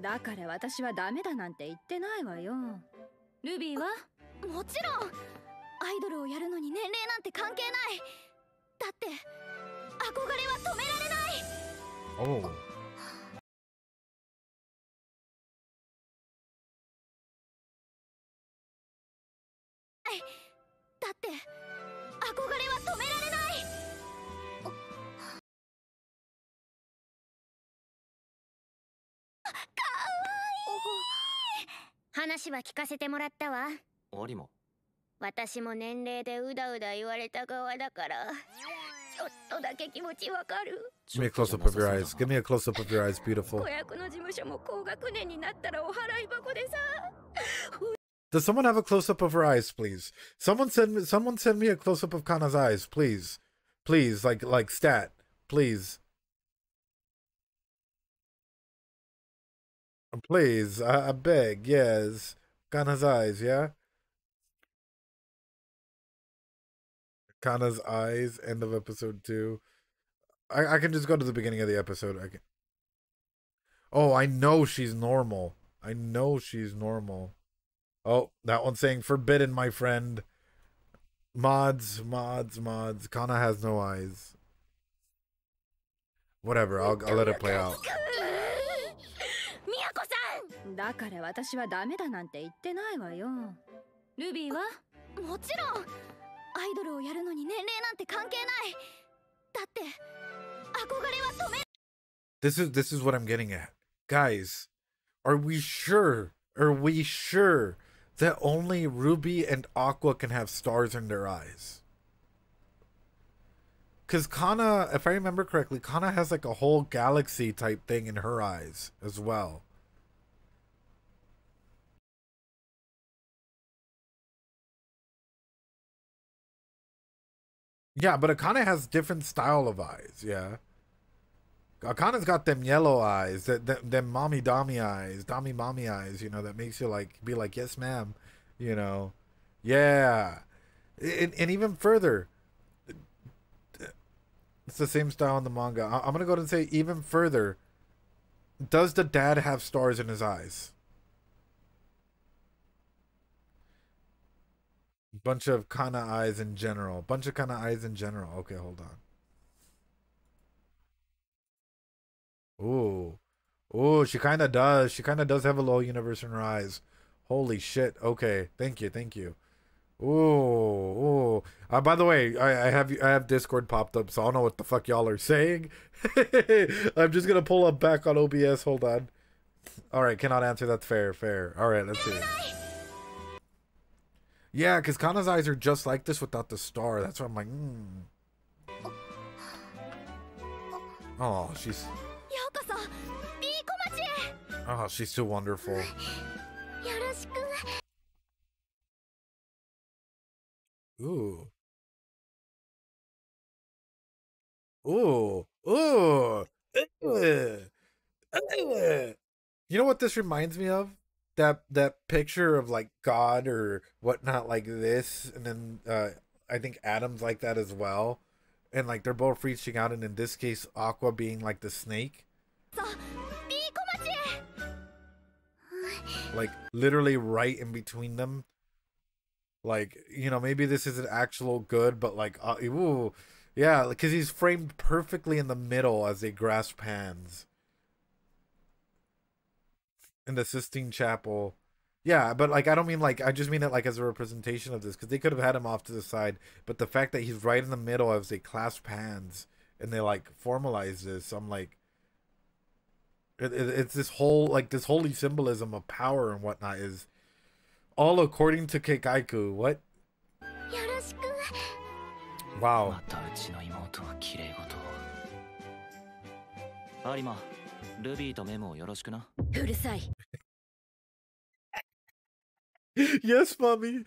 Speaker 2: だから私はダメだなんて言ってないわよ。ルビーは？
Speaker 3: もちろん。アイドルをやるのに年齢なんて関係ない。だって憧れは止められない。
Speaker 1: Oh.
Speaker 3: だって憧れは止められない。話は聞かせてもらったわ。
Speaker 2: 俺も。
Speaker 3: 私も年齢でうだうだ言われた側だから、ちょっとだけ気持ちわかる。
Speaker 1: Give me a close up of your eyes. Give me a close up of your eyes, beautiful.
Speaker 3: 子役の事務所も高学年になったらお払い箱でさ。
Speaker 1: Does someone have a close up of her eyes, please? Someone send me a close up of Kana's eyes, please. Please, like stat, please. Please, I beg, yes. Kana's eyes, yeah? Kana's eyes, end of episode 2. I can just go to the beginning of the episode. I can... Oh, I know she's normal. I know she's normal. Oh, that one's saying forbidden, my friend. Mods. Kana has no eyes. Whatever, I'll let it play out.
Speaker 2: だから私はダメだなんて言ってないわよ。ルビーは？
Speaker 3: もちろん。アイドルをやるのに年齢なんて関係ない。だって憧れは止め。
Speaker 1: This is what I'm getting at. Guys, are we sure that only Ruby and Aqua can have stars in their eyes? Because Kana, if I remember correctly, Kana has like a whole galaxy type thing in her eyes as well. Yeah, but Akane has different style of eyes, yeah. Akane's got them yellow eyes, them mommy dommy eyes, dommy mommy eyes, you know, that makes you like be like, yes ma'am, you know. Yeah. And even further, it's the same style in the manga. I'm gonna go ahead and say even further, does the dad have stars in his eyes? Bunch of Kana eyes in general. Okay, hold on. Ooh, she kind of does. She kind of does have a low universe in her eyes. Holy shit. Okay, thank you. Ooh. By the way, I have Discord popped up, so I don't know what the fuck y'all are saying. I'm just gonna pull up back on OBS. Hold on. All right, cannot answer. That's fair. All right, let's see. Yeah, because Kana's eyes are just like this without the star. That's why I'm like, Oh, she's too wonderful. Ooh. You know what this reminds me of? That picture of like God or whatnot like this, and then I think Adam's like that as well, and like they're both reaching out, and in this case Aqua being like the snake. like literally right in between them. Like, you know, maybe this isn't actual good, but like, ooh, yeah, because he's framed perfectly in the middle as they grasp hands in the Sistine Chapel. Yeah, but like, I don't mean like, I just mean it like as a representation of this, because they could have had him off to the side, but the fact that he's right in the middle as they clasp hands and they like formalize this, I'm like, it's this whole like this holy symbolism of power and whatnot is all according to Keikaiku. What? Wow. Yes, mommy.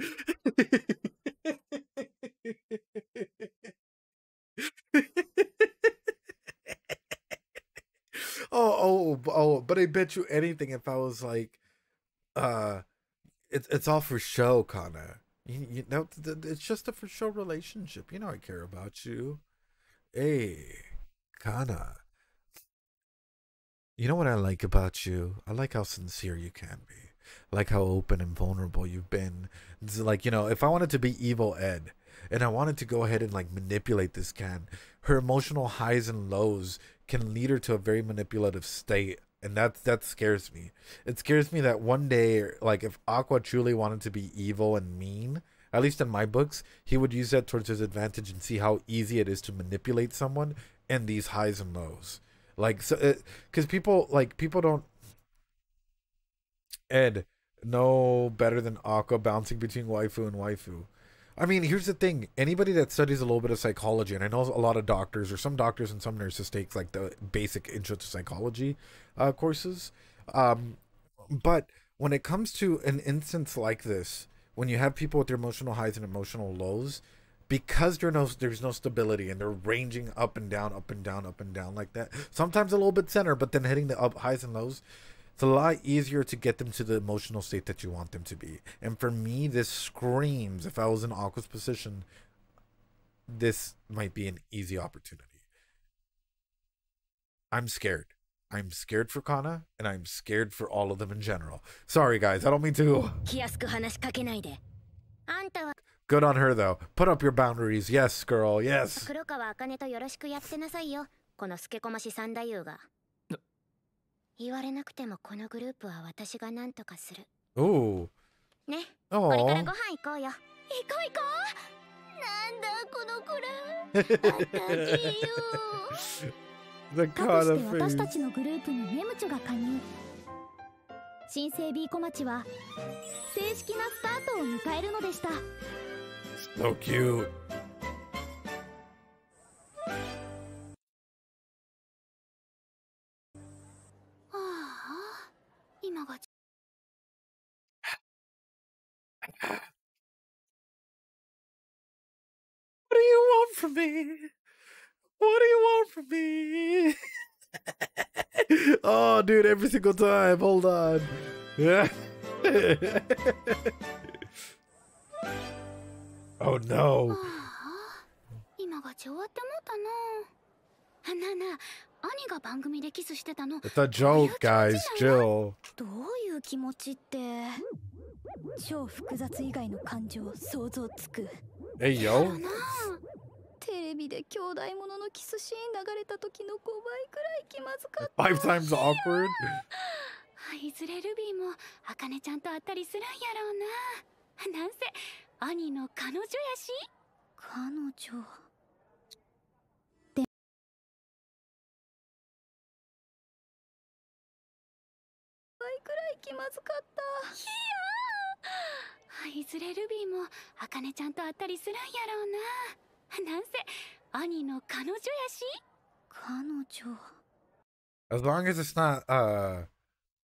Speaker 1: Oh, but I bet you anything if I was like, it's all for show, Kana. You know, it's just a for show relationship. You know, I care about you. Hey, Kana. You know what I like about you? I like how sincere you can be. I like how open and vulnerable you've been. It's like, you know, if I wanted to be evil Ed and I wanted to go ahead and like manipulate this her emotional highs and lows can lead her to a very manipulative state. And that scares me. It scares me that one day, like if Aqua truly wanted to be evil and mean, at least in my books, he would use that towards his advantage and see how easy it is to manipulate someone in these highs and lows. Like, so, because people don't Ed know better than Aqua bouncing between waifu and waifu. I mean, here's the thing. Anybody that studies a little bit of psychology, and I know a lot of doctors, or some doctors and some nurses take like the basic intro to psychology courses. But when it comes to an instance like this, when you have people with their emotional highs and emotional lows, because there's no stability and they're ranging up and down, up and down, up and down like that. Sometimes a little bit center, but then hitting the up highs and lows. It's a lot easier to get them to the emotional state that you want them to be. And for me, this screams, if I was in Aqua's position, this might be an easy opportunity. I'm scared. I'm scared for Kana, and I'm scared for all of them in general. Sorry, guys. I don't mean to. Good on her, though. Put up your boundaries. Yes, girl. Yes. Ooh. Oh. The Kana face.
Speaker 3: 新生 B 小町は正式なスタートを迎えるのでした。
Speaker 1: So cute. What do you want from me? What do you want from me? Oh, dude, every single time. Hold on. Yeah. Oh no. It's a joke, guys. Chill.
Speaker 3: どういう気持ちって、超複雑以外の感情想像つく。
Speaker 1: Hey, yo.
Speaker 3: テレビで兄弟もののキスシーン流れた時の5倍くらい気まずかった。
Speaker 1: 5 times awkward.
Speaker 3: いずれルビーもあかねちゃんと会ったりするんやろうな。なんせ兄の彼女やし。彼女。で。倍くらい気まずかった。いずれルビーもあかねちゃんと会ったりするんやろうな。なんせ兄の彼女やし。彼女。
Speaker 1: As long as it's not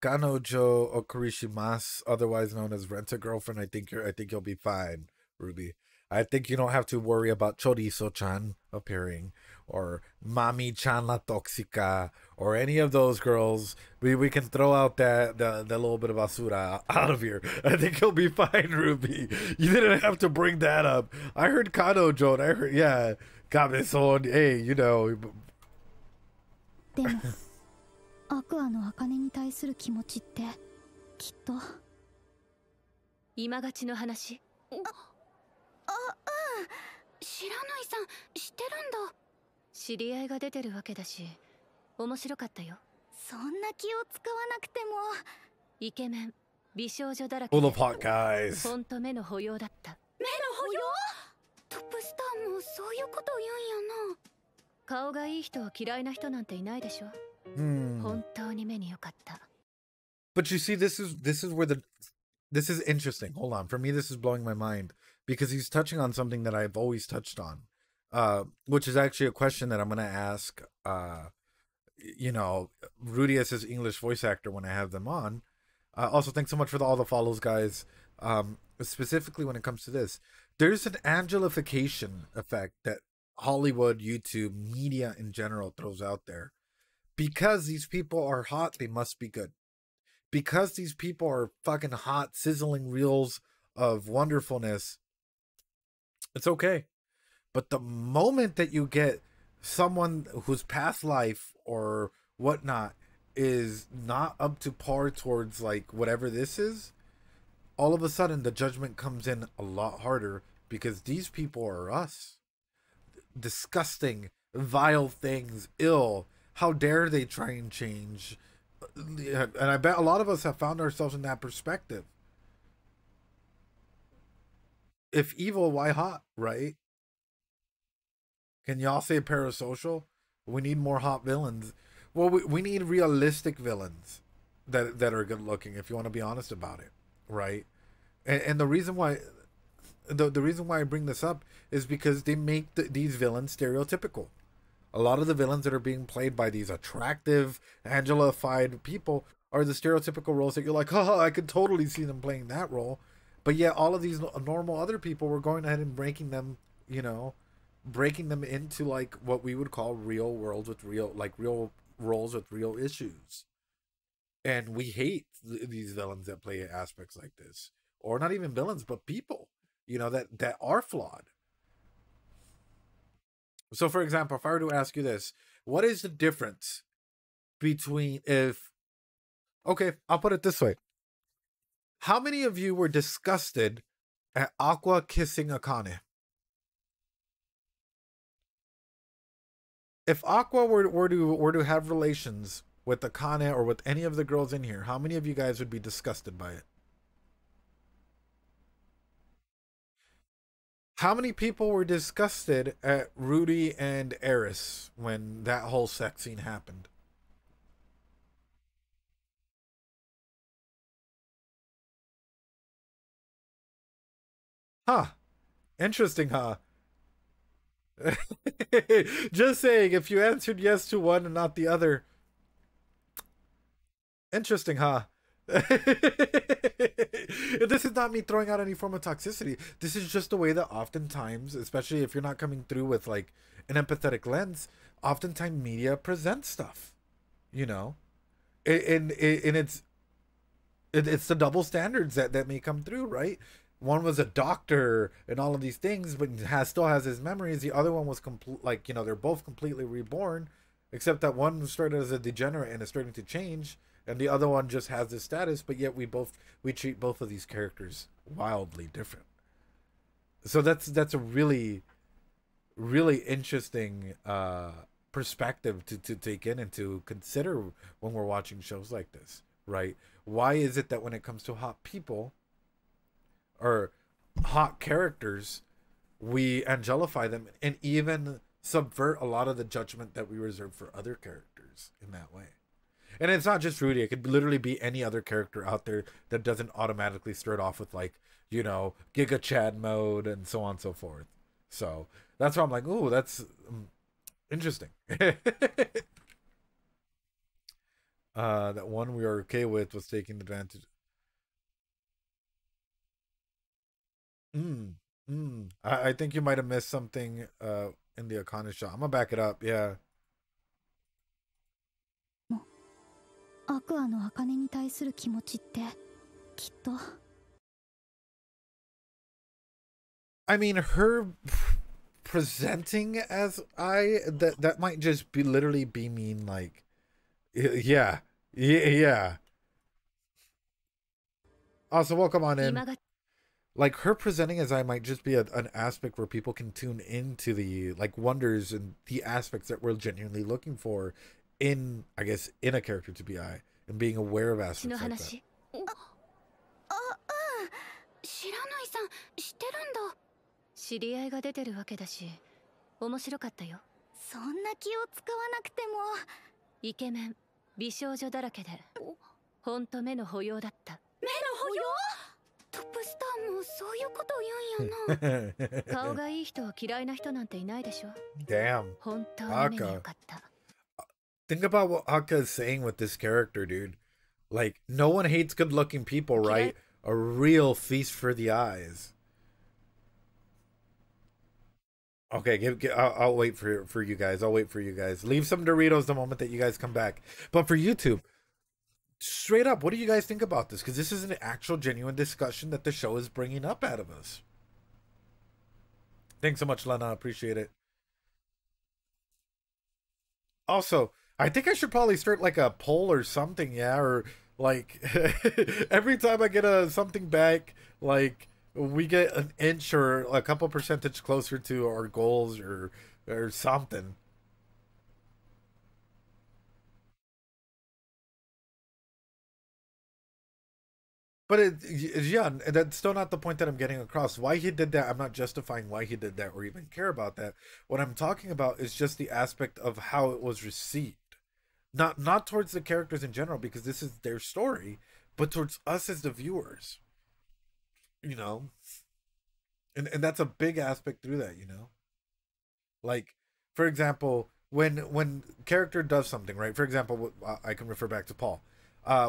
Speaker 1: Kanojo Okarishimasu, otherwise known as Rent-A-Girlfriend, I think you'll be fine, Ruby. I think you don't have to worry about Chorizo-chan appearing, or Mami-chan la Toxica, or any of those girls. We can throw out the little bit of basura out of here. I think you'll be fine, Ruby. You didn't have to bring that up. I heard Kanojo, and I heard, yeah, Gabe-son, hey, you know.
Speaker 3: でもアクアの茜に対する気持ちってきっと
Speaker 2: 今勝ちの話。
Speaker 3: 知らないさん知ってるんだ。
Speaker 2: 知り合いが出てるわけだし、面白かったよ。
Speaker 3: そんな気を使わなくても。
Speaker 2: イケメン、美少女だらけ
Speaker 1: Full
Speaker 2: で
Speaker 1: of hot guys.
Speaker 2: ほんと目の保養だった。
Speaker 3: 目の保養？トップスターもそういうこと言うんやな。
Speaker 2: 顔がいい人を嫌いな人なんていないでしょ。本当に目に良かった。
Speaker 1: But you see, this is where this is interesting. Hold on. For me, this is blowing my mind because he's touching on something that I've always touched on, which is actually a question that I'm going to ask, you know, Rudy as his English voice actor when I have them on. Also, thanks so much for all the follows, guys. Specifically when it comes to this, there's an angelification effect that Hollywood, YouTube, media in general throws out there. Because these people are hot, they must be good. Because these people are fucking hot, sizzling reels of wonderfulness, it's okay. But the moment that you get someone whose past life or whatnot is not up to par towards like whatever this is, all of a sudden the judgment comes in a lot harder because these people are us. Disgusting, vile things, ill. How dare they try and change? And I bet a lot of us have found ourselves in that perspective. If evil, why hot, right? Can y'all say parasocial? We need more hot villains. Well, we need realistic villains that are good looking, if you want to be honest about it, right? And the reason why the reason why I bring this up is because they make these villains stereotypical. A lot of the villains that are being played by these attractive, angelified people are the stereotypical roles that you're like, oh, I could totally see them playing that role. But yet all of these normal other people were going ahead and breaking them, you know, breaking them into like what we would call real worlds with real, like real roles with real issues. And we hate these villains that play aspects like this. Or not even villains, but people, you know, that are flawed. So, for example, if I were to ask you this, what is the difference between okay, I'll put it this way. How many of you were disgusted at Aqua kissing Akane? If Aqua were to have relations with Akane or with any of the girls in here, how many of you guys would be disgusted by it? How many people were disgusted at Rudy and Eris when that whole sex scene happened? Huh. Interesting, huh? Just saying, if you answered yes to one and not the other. Interesting, huh? This is not me throwing out any form of toxicity. This is just the way that oftentimes, especially if you're not coming through with like an empathetic lens, oftentimes media presents stuff, you know, and it's the double standards that may come through, right? One was a doctor and all of these things, but still has his memories. The other one was like, you know, they're both completely reborn, except that one started as a degenerate and is starting to change, and the other one just has this status, but yet we treat both of these characters wildly different. So that's a really, really interesting perspective to take in and to consider when we're watching shows like this, right? Why is it that when it comes to hot people or hot characters, we angelify them and even subvert a lot of the judgment that we reserve for other characters in that way? And it's not just Rudy. It could literally be any other character out there that doesn't automatically start off with, like, you know, Giga Chad mode and so on and so forth. So that's why I'm like, ooh, that's interesting. That one we were okay with was taking advantage. I think you might have missed something in the Akane shot. I'm gonna back it up. Yeah.
Speaker 3: Aquaの茜に対する気持ちってきっと
Speaker 1: I mean, her presenting as that might just be literally be mean, like, yeah. Also, welcome on in. like her presenting as I might just be an aspect where people can tune into the like wonders and the aspects that we're genuinely looking for in, I guess, in a character to be I, and being aware of aspects like that.
Speaker 3: 知らないさん知ってるんだ。
Speaker 2: 知り合いが出てるわけだし、面白かったよ。
Speaker 3: そんな気を使わなくても。
Speaker 2: イケメン、美少女だらけで、ほんと目の保養だった。
Speaker 3: 目の保養？トップスターもそういうこと言うんやな。
Speaker 2: 顔がいい人を嫌いな人なんていないでしょ。
Speaker 1: Damn.
Speaker 2: 本当に目に良かった。
Speaker 1: Think about what Akka is saying with this character, dude. Like, no one hates good-looking people, right? A real feast for the eyes. Okay, I'll wait for you guys. I'll wait for you guys. Leave some Doritos the moment that you guys come back. But for YouTube, straight up, what do you guys think about this? Because this is an actual, genuine discussion that the show is bringing up out of us. Thanks so much, Lena. Appreciate it. Also, I think I should probably start like a poll or something, yeah? Or like every time I get something back, like we get an inch or a couple percentage closer to our goals or something. But yeah, that's still not the point that I'm getting across. Why he did that, I'm not justifying why he did that or even care about that. What I'm talking about is just the aspect of how it was received. Not towards the characters in general, because this is their story, but towards us as the viewers. You know? And that's a big aspect through that, you know? Like, for example, when character does something, right? For example, I can refer back to Paul.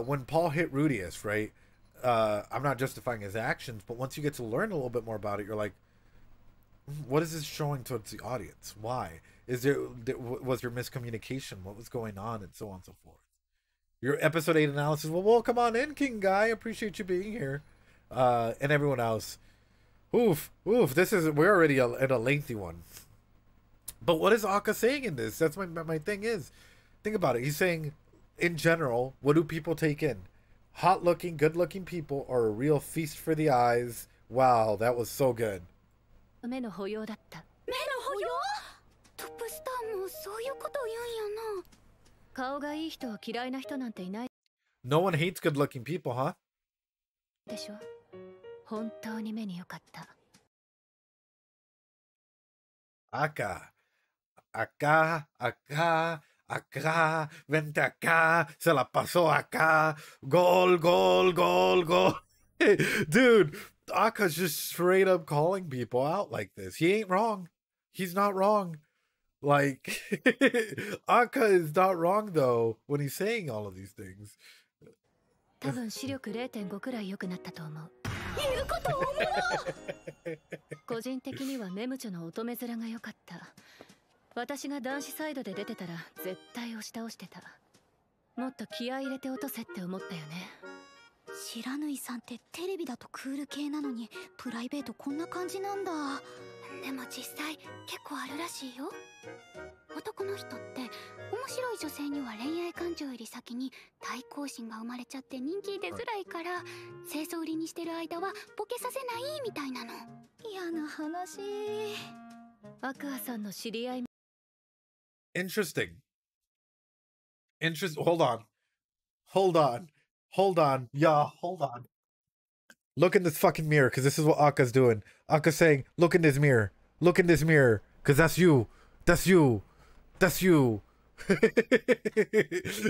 Speaker 1: When Paul hit Rudius, right? I'm not justifying his actions, but once you get to learn a little bit more about it, you're like, what is this showing towards the audience? Why? Was there miscommunication? What was going on? And so on and so forth. Your episode 8 analysis. Well, come on in, King Guy. Appreciate you being here. And everyone else. Oof. We're already at a lengthy one. But what is Akka saying in this? That's my thing is. Think about it. He's saying, in general, what do people take in? Hot-looking, good-looking people are a real feast for the eyes. Wow, that was so good.
Speaker 2: 目の保養だった。
Speaker 3: 目の保養？トップスターもそういうこと言うんやな。
Speaker 2: 顔がいい人を嫌いな人なんていない。
Speaker 1: No one hates good-looking people, huh?
Speaker 2: でしょ。本当に目に良かった。
Speaker 1: Acá, vente acá, se la pasó acá, gol. Dude, Aka's just straight up calling people out like this. He ain't wrong. He's not wrong. Like, Akka is not wrong, though, when he's saying all of these things.
Speaker 2: 多分視力 0.5 くらい良くなったと思う。
Speaker 3: 言うこと思う。
Speaker 2: 個人的にはメムチョの乙女面が良かった。私が男子サイドで出てたら絶対押し倒してた。もっと気合い入れて落とせって思ったよね。
Speaker 3: 白縫さんってテレビだとクール系なのにプライベートこんな感じなんだ。でも実際結構あるらしいよ。男の人って面白い女性には恋愛感情より先に対抗心が生まれちゃって人気出づらいから清掃売りにしてる間はボケさせないみたいなの。嫌な話。
Speaker 2: アクアさんの知り合い。
Speaker 1: Interesting. Hold on. Yeah, hold on. Look in this fucking mirror, because this is what Akka's doing. Akka's saying, look in this mirror. Look in this mirror, because that's you. That's you.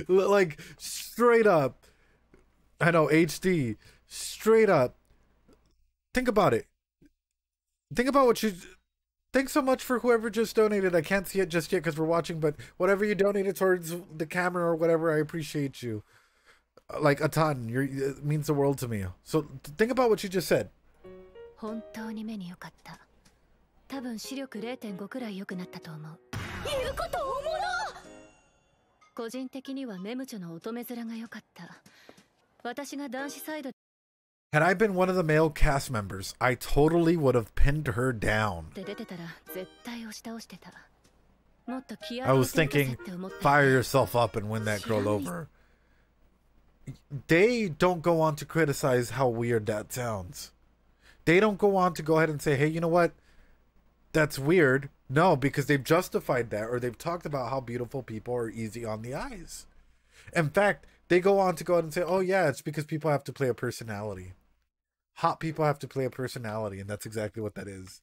Speaker 1: Like, straight up. I know, HD. Straight up. Think about it. Think about what you... Thanks so much for whoever just donated. I can't see it just yet because we're watching, but whatever you donated towards the camera or whatever, I appreciate you. Like a ton. It means the world to me. So think about what you just said.
Speaker 2: 本当に目に良かった。多分視力 0.5 くらい良くなったと思う。
Speaker 3: 言うことおもろ。
Speaker 2: 個人的にはメムチョの乙女面が良かった。私が男子サイド。
Speaker 1: Had I been one of the male cast members, I totally would have pinned her down. I was thinking, fire yourself up and win that girl over. They don't go on to criticize how weird that sounds. They don't go on to go ahead and say, hey, you know what? That's weird. No, because they've justified that, or they've talked about how beautiful people are easy on the eyes. In fact, they go on to go ahead and say, oh yeah, it's because people have to play a personality. Hot people have to play a personality, and that's exactly what that is.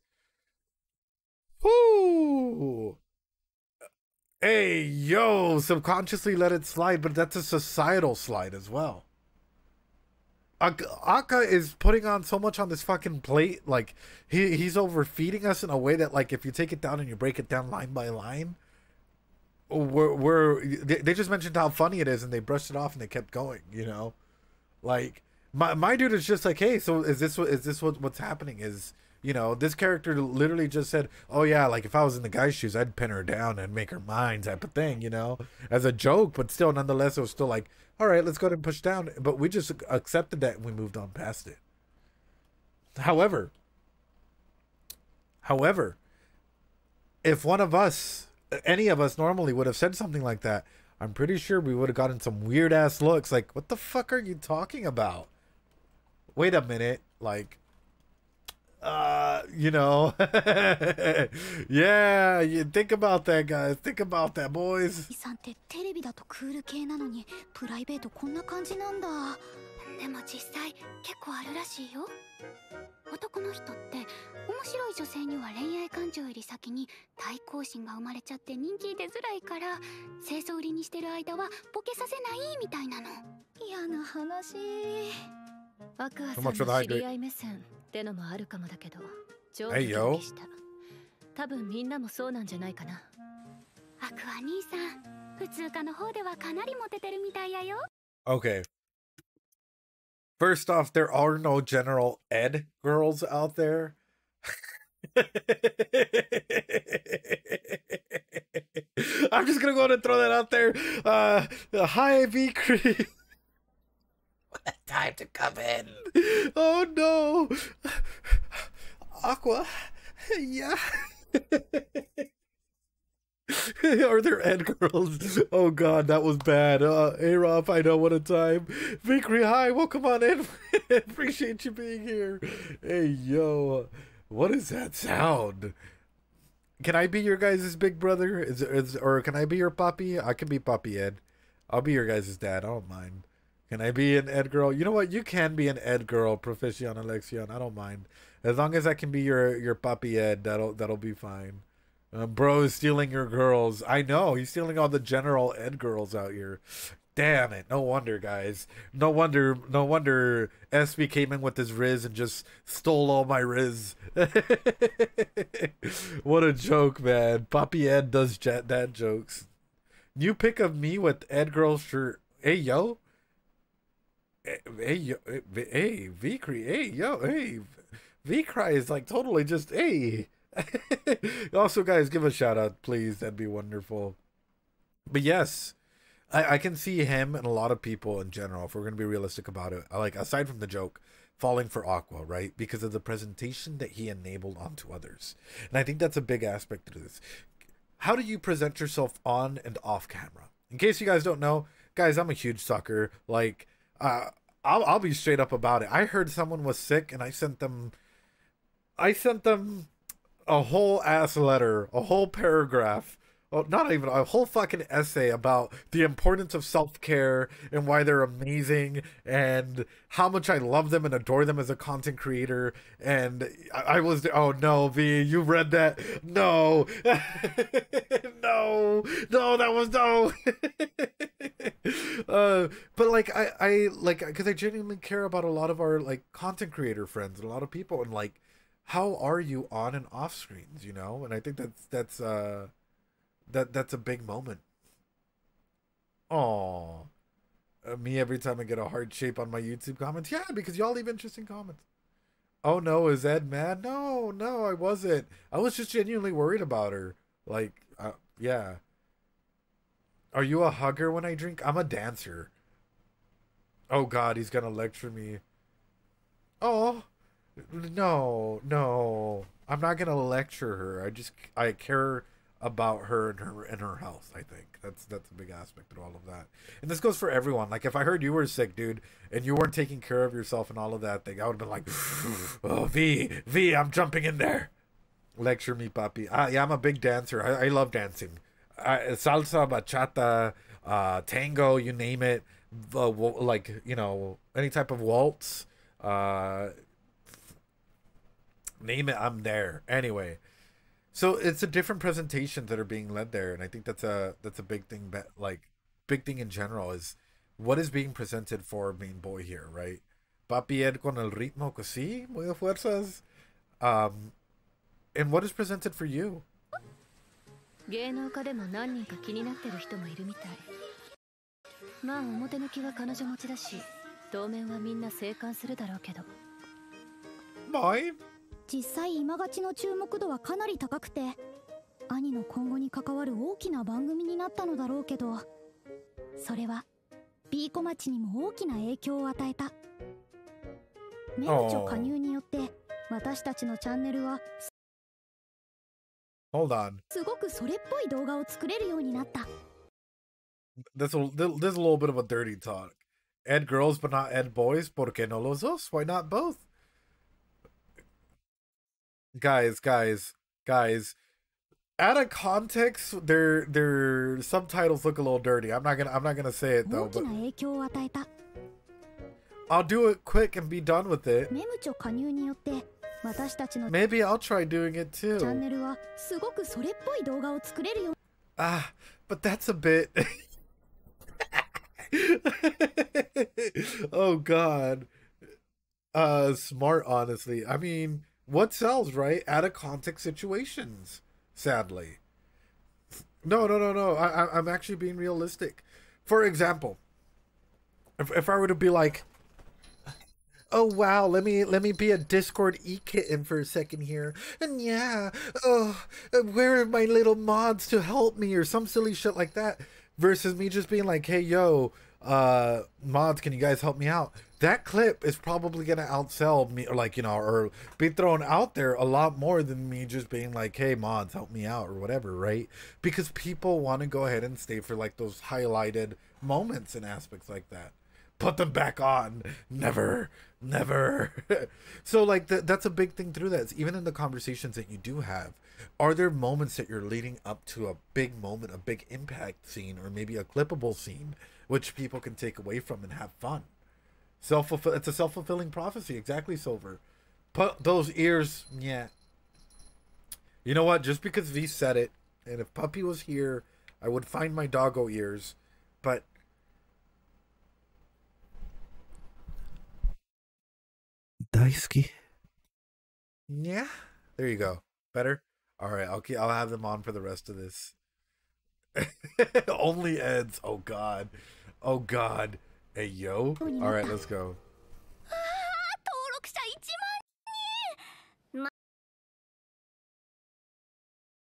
Speaker 1: Woo! Hey, yo, subconsciously let it slide, but that's a societal slide as well. Akka is putting on so much on this fucking plate. Like, he's overfeeding us in a way that, like, if you take it down and you break it down line by line, they just mentioned how funny it is, and they brushed it off and they kept going, you know? Like, my dude is just like, hey, so is this what's happening? Is, you know, this character literally just said, oh yeah, like if I was in the guy's shoes, I'd pin her down and make her mine, type of thing, you know, as a joke, but still, nonetheless, it was still like, all right, let's go ahead and push down. But we just accepted that and we moved on past it. However, if one of us, any of us normally would have said something like that, I'm pretty sure we would have gotten some weird ass looks like, what the fuck are you talking about? Wait a minute, like, you know. Yeah, you think about that, guys. Think about that, boys.
Speaker 3: さんってテレビだとクール系なのにプライベートこんな感じなんだ。でも実際結構あるらしいよ。男の人って面白い女性には恋愛感情より先に対抗心が生まれちゃって人気出づらいから清楚売りにしてる間はボケさせないみたいなの。嫌な話。アクアさんの知り合い目線ってのもあるかもだけど、上手でした。多分みんなもそうなんじゃないかな。アクア兄さん、普通科の方ではかなりモテてるみたいやよ。
Speaker 1: Okay. First off, there are no general ed girls out there. I'm just gonna go ahead and throw that out there. Hi, V Cream. Time to come in. Oh no. Aqua. Yeah. Are there ed girls? Oh god, that was bad. A-Rob, I know, what a time. Vickery, hi, welcome on in. Appreciate you being here. Hey, yo, what is that sound? Can I be your guys' big brother? Or can I be your papi? I can be Papi Ed. I'll be your guys' dad, I don't mind. Can I be an ed girl? You know what, you can be an ed girl, Proficion Alexion, I don't mind. As long as I can be your Papi Ed, that'll be fine. Bro is stealing your girls. I know, he's stealing all the general ed girls out here. Damn it. No wonder, guys. No wonder SB came in with his Riz and just stole all my Riz. What a joke, man. Papi Ed does dad jokes. New pic of me with ed girl shirt. Hey, yo. Hey, yo. Hey, V-Cry. Hey, yo. Hey. V-Cry is like totally just, hey. Also, guys, give a shout out, please. That'd be wonderful. But yes, I can see him and a lot of people in general, if we're going to be realistic about it, like, aside from the joke, falling for Aqua, right? Because of the presentation that he enabled onto others. And I think that's a big aspect of this. How do you present yourself on and off camera? In case you guys don't know, guys, I'm a huge sucker. Like, I'll be straight up about it. I heard someone was sick and I sent them a whole ass letter, a whole paragraph, not even a whole fucking essay about the importance of self-care and why they're amazing and how much I love them and adore them as a content creator. And I was, oh no, V, you read that? No. No, that was no. But like, I like, because I genuinely care about a lot of our like content creator friends and a lot of people, and like, how are you on and off screens, you know? And I think that's a big moment. Aww. Me every time I get a heart shape on my YouTube comments. Yeah, because y'all leave interesting comments. Oh no, is Ed mad? No, I wasn't. I was just genuinely worried about her. Like, yeah. Are you a hugger when I drink? I'm a dancer. Oh god, he's gonna lecture me. Oh. No, I'm not gonna lecture her. I care about her and her health. I think that's a big aspect of all of that. And this goes for everyone. Like if I heard you were sick, dude, and you weren't taking care of yourself and all of that thing, I would have been like, oh, V, I'm jumping in there. Lecture me, papi. Yeah, I'm a big dancer. I love dancing. Salsa, bachata, tango, you name it. Like, you know, any type of waltz. Name it, I'm there. Anyway, so it's a different presentations that are being led there, and I think that's a big thing. Like big thing in general is what is being presented for main boy here, right? Papi Ed con el ritmo così, muy a fuerzas. And what is presented for you?
Speaker 3: 芸能家でも何人か気になってる人もいるみたい。まあ表向きは彼女持ちだし、当面はみんな静観するだろうけど。
Speaker 1: Boy.
Speaker 3: 実際今勝ちの注目度はかなり高くて、兄の今後に関わる大きな番組になったのだろうけど、それは B 小町にも大きな影響を与えた。メムチョ加入によって私たちのチャンネルは
Speaker 1: Hold on.
Speaker 3: すごくそれっぽい動画を作れるようになった。
Speaker 1: There's a little bit of a dirty talk. Ed girls but not ed boys. ¿Por qué no los dos? Why not both? Guys. Out of context, their subtitles look a little dirty. I'm not gonna say it though, but I'll do it quick and be done with it. Maybe I'll try doing it too. But that's a bit. Oh God. Smart, honestly. I mean, what sells, right? Out of context situations, sadly. No. I'm actually being realistic. For example, if I were to be like, oh wow, let me be a Discord e-kitten for a second here, and yeah, oh, where are my little mods to help me, or some silly shit like that, versus me just being like, hey yo, mods, can you guys help me out? That clip is probably gonna outsell me, or like, you know, or be thrown out there a lot more than me just being like, hey mods, help me out, or whatever, right? Because people want to go ahead and stay for like those highlighted moments and aspects like that. Put them back on. Never. So like that's a big thing through that. Even in the conversations that you do have, are there moments that you're leading up to a big moment, a big impact scene, or maybe a clippable scene, which people can take away from and have fun? It's a self-fulfilling prophecy. Exactly, Silver. Put those ears, yeah. You know what? Just because V said it, and if Puppy was here, I would find my doggo ears, but Daisuke. Yeah. There you go. Better? Alright, I'll have them on for the rest of this. Only Eds. Oh god. Hey yo. Alright, let's go.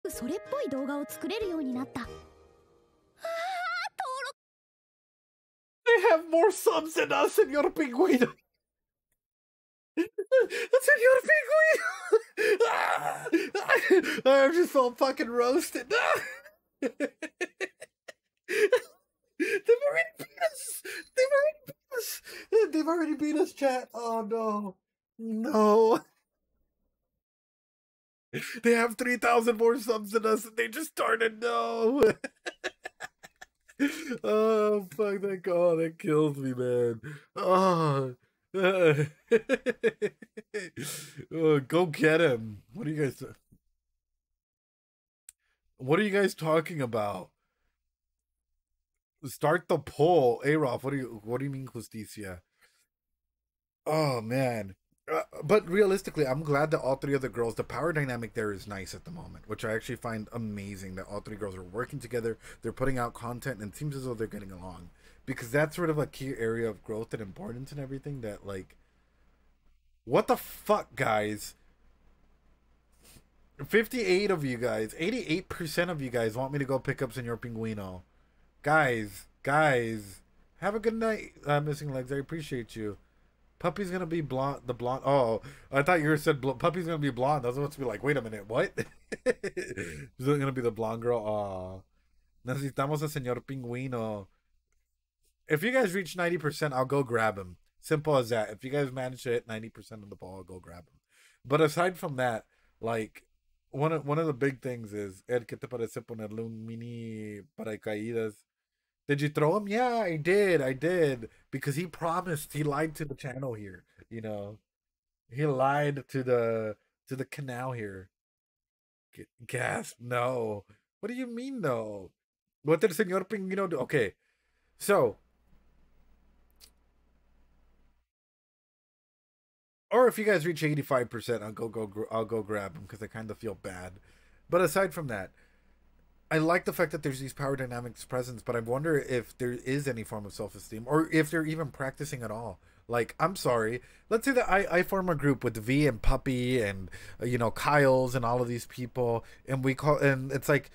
Speaker 1: They have more subs than us, Senor Pingüino. Senor Pingüino. I just felt fucking roasted. They've already beat us. They've already beat us, chat. Oh no. They have 3,000 more subs than us, and they just started. No. Oh fuck that! God, that kills me, man. Oh. Oh, go get him. What are you guys talking about? Start the poll. Arof, what do you mean, Justicia? Oh man. But realistically, I'm glad that all three of the girls, the power dynamic there is nice at the moment, which I actually find amazing that all three girls are working together. They're putting out content, and it seems as though they're getting along. Because that's sort of a key area of growth and importance and everything that, like, what the fuck, guys? 58 of you guys, 88% of you guys want me to go pick up Senor Pingüino. Guys, have a good night, Missing Legs. I appreciate you. Puppy's gonna be blonde, oh, I thought you said Puppy's gonna be blonde. I was about to be like, wait a minute, what? She's gonna be the blonde girl. Aw. Necesitamos a señor pingüino. If you guys reach 90%, I'll go grab him. Simple as that. If you guys manage to hit 90% of the ball, I'll go grab him. But aside from that, like, one of the big things is, Ed, ¿qué te parece ponerle un mini paracaídas? Did you throw him? Yeah, I did. Because he promised, he lied to the channel here, you know. He lied to the canal here. Gasp, no. What do you mean, though? What did Señor Pingüino do? Okay, so, or if you guys reach 85%, I'll go grab him because I kind of feel bad. But aside from that, I like the fact that there's these power dynamics presence, but I wonder if there is any form of self-esteem, or if they're even practicing at all. Like, I'm sorry, let's say that I form a group with V and Puppy and you know, Kyle's and all of these people, and it's like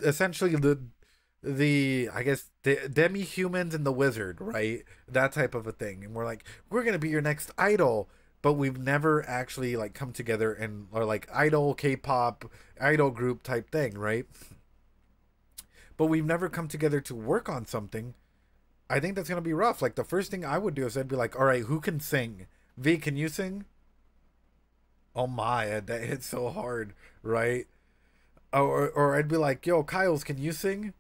Speaker 1: essentially the I guess the demi-humans and the wizard, right? That type of a thing. And we're like, we're gonna be your next idol, but we've never actually like come together and or like idol K-pop idol group type thing, right? But we've never come together to work on something. I think that's gonna be rough. Like, the first thing I would do is I'd be like, all right, who can sing? V, can you sing? Oh my, that hit so hard, right? Or I'd be like, yo, Kyle's, can you sing?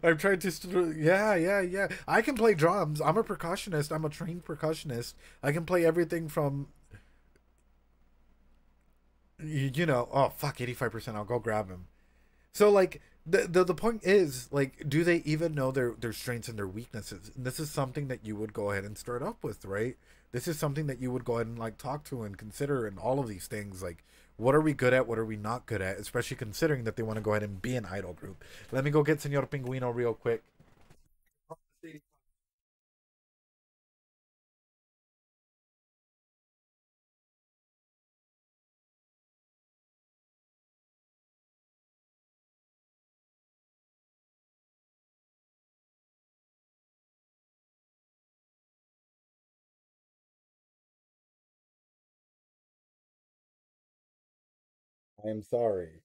Speaker 1: I'm trying to, yeah. I can play drums. I'm a percussionist. I'm a trained percussionist. I can play everything from, you know, oh, fuck, 85%. I'll go grab him. So, like, the point is, like, do they even know their strengths and their weaknesses? And this is something that you would go ahead and start up with, right? This is something that you would go ahead and, like, talk to and consider, and all of these things, like, what are we good at? What are we not good at? Especially considering that they want to go ahead and be an idol group. Let me go get Señor Pingüino real quick. I am sorry.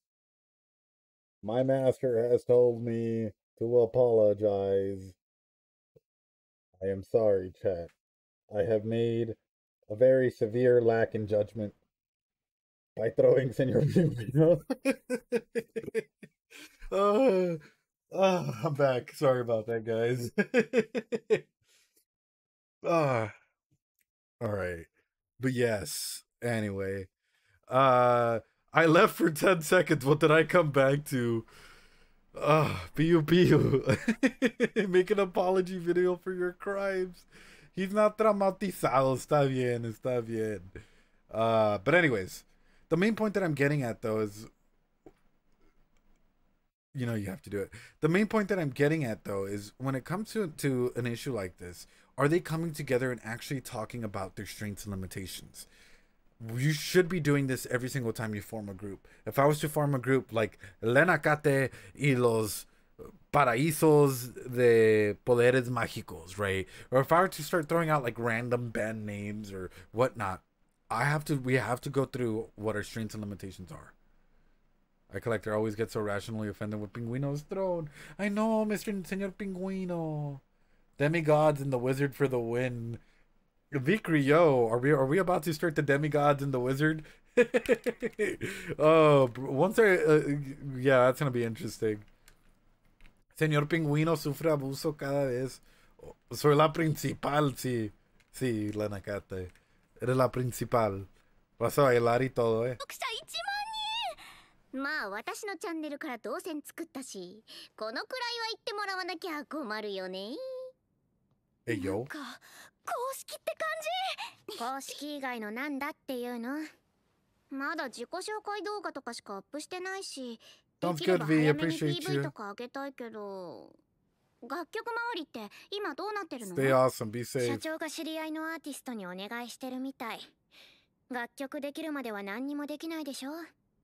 Speaker 1: My master has told me to apologize. I am sorry, chat. I have made a very severe lack in judgment by throwing Senor Pingüino. I'm back. Sorry about that, guys. All right. But yes, anyway. I left for 10 seconds. What did I come back to? Piu Piu. Make an apology video for your crimes. He's not traumatizado. Está bien, está bien. But anyways, the main point that I'm getting at, though, is, you know, you have to do it. The main point that I'm getting at, though, is when it comes to an issue like this, are they coming together and actually talking about their strengths and limitations? You should be doing this every single time you form a group. If I was to form a group like Lenacate y los Paraísos de Poderes Mágicos, right? Or if I were to start throwing out like random band names or whatnot, we have to go through what our strengths and limitations are. Our collector always gets so rationally offended with Pingüino's throne. I know, Mr. Señor Pingüino. Demigods and the wizard for the win. Vicrio, are we about to start the demigods and the wizard? Oh, once yeah, that's gonna be interesting. Señor Pingüino sufre abuso cada vez. Soy la principal, sí. Sí, la Nakate. Eres la principal. Vas a bailar y todo, eh.
Speaker 3: まあ私のチャンネルから動線作ったし、このくらいは言ってもらわなきゃ困るよね。
Speaker 1: Hey yo.
Speaker 4: なんか公式って感じ。
Speaker 3: 公式以外のなんだっていうの。まだ自己紹介動画とかしかアップしてないし、で
Speaker 1: Sounds
Speaker 3: きれ
Speaker 1: good,
Speaker 3: ば
Speaker 1: V.
Speaker 3: 早めに
Speaker 1: Appreciate
Speaker 3: PV
Speaker 1: you.
Speaker 3: とかあげたいけど、楽曲周りって今どうなってるの？
Speaker 1: Stay awesome. Be
Speaker 3: 社
Speaker 1: safe.
Speaker 3: 長が知り合いのアーティストにお願いしてるみたい。楽曲できるまでは何にもできないでしょ。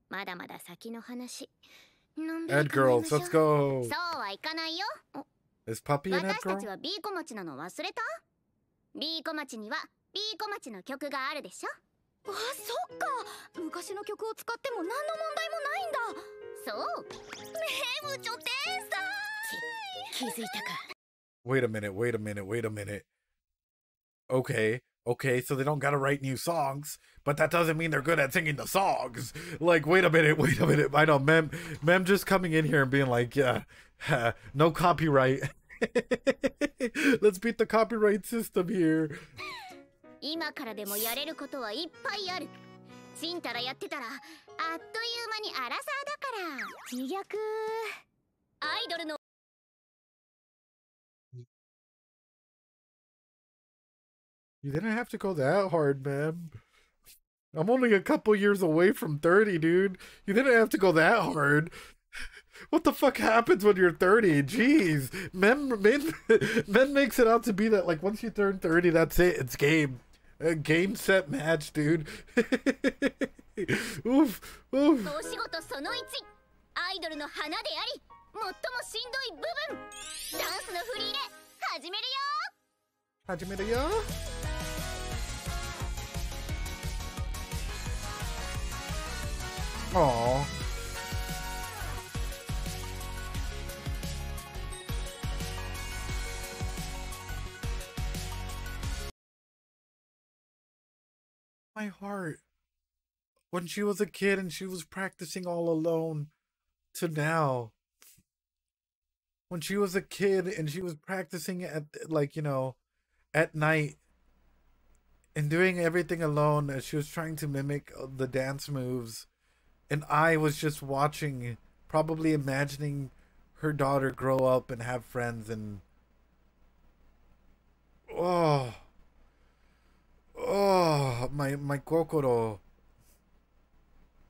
Speaker 3: まだまだ先の話。のんびり
Speaker 1: Ed
Speaker 3: 考えま
Speaker 1: girls,
Speaker 3: しょう。
Speaker 1: let's go.
Speaker 3: そうはいかないよ。
Speaker 1: Is Puppy an Ed
Speaker 3: 私たち
Speaker 1: girl?
Speaker 3: は B 小町なの忘れた？ B 小町には B 小町の曲があるでしょ。あ、そっか。昔の曲を使っても何の問題もないんだ。そう。メムチョ天才。気づいたか。
Speaker 1: Wait a minute, wait a minute, wait a minute. Okay, so they don't gotta write new songs, but that doesn't mean they're good at singing the songs. Like, wait a minute. I know, Mem just coming in here and being like, yeah, no copyright. Let's beat the copyright system here.
Speaker 3: 今からでもやれることはいっぱいある。ちんたらやってたらあっという間にアラサーだから。自虐。アイドルの
Speaker 1: You didn't have to go that hard, man. I'm only a couple years away from 30, dude. You didn't have to go that hard. What the fuck happens when you're 30? Jeez. Men makes it out to be that, like, once you turn 30, that's it. It's game. Game, set, match, dude. Oof.
Speaker 3: お仕事その1。アイドルの花であり、最もしんどい部分。ダンスの振り入れ、始めるよ。
Speaker 1: 始めるよ。Aww. My heart. When she was a kid and she was practicing all alone to now. When she was a kid and she was practicing at, like, you know, at night and doing everything alone as she was trying to mimic the dance moves. And I was just watching, probably imagining her daughter grow up and have friends and... Oh, my kokoro.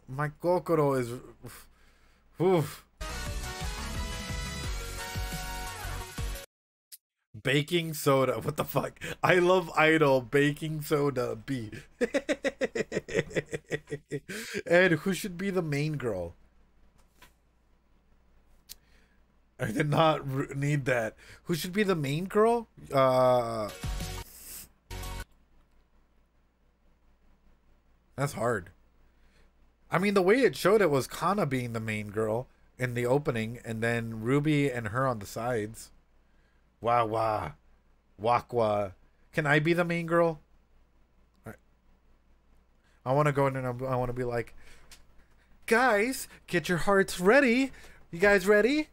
Speaker 1: My kokoro is... Oof. Baking soda. What the fuck? I love Idol. Baking soda. B. And who should be the main girl? I did not need that. Who should be the main girl? That's hard. I mean, the way it showed it was Kana being the main girl in the opening, and then Ruby and her on the sides. Wawa. Wakwa. Can I be the main girl? I want to go in and I want to be like, guys, get your hearts ready. You guys ready?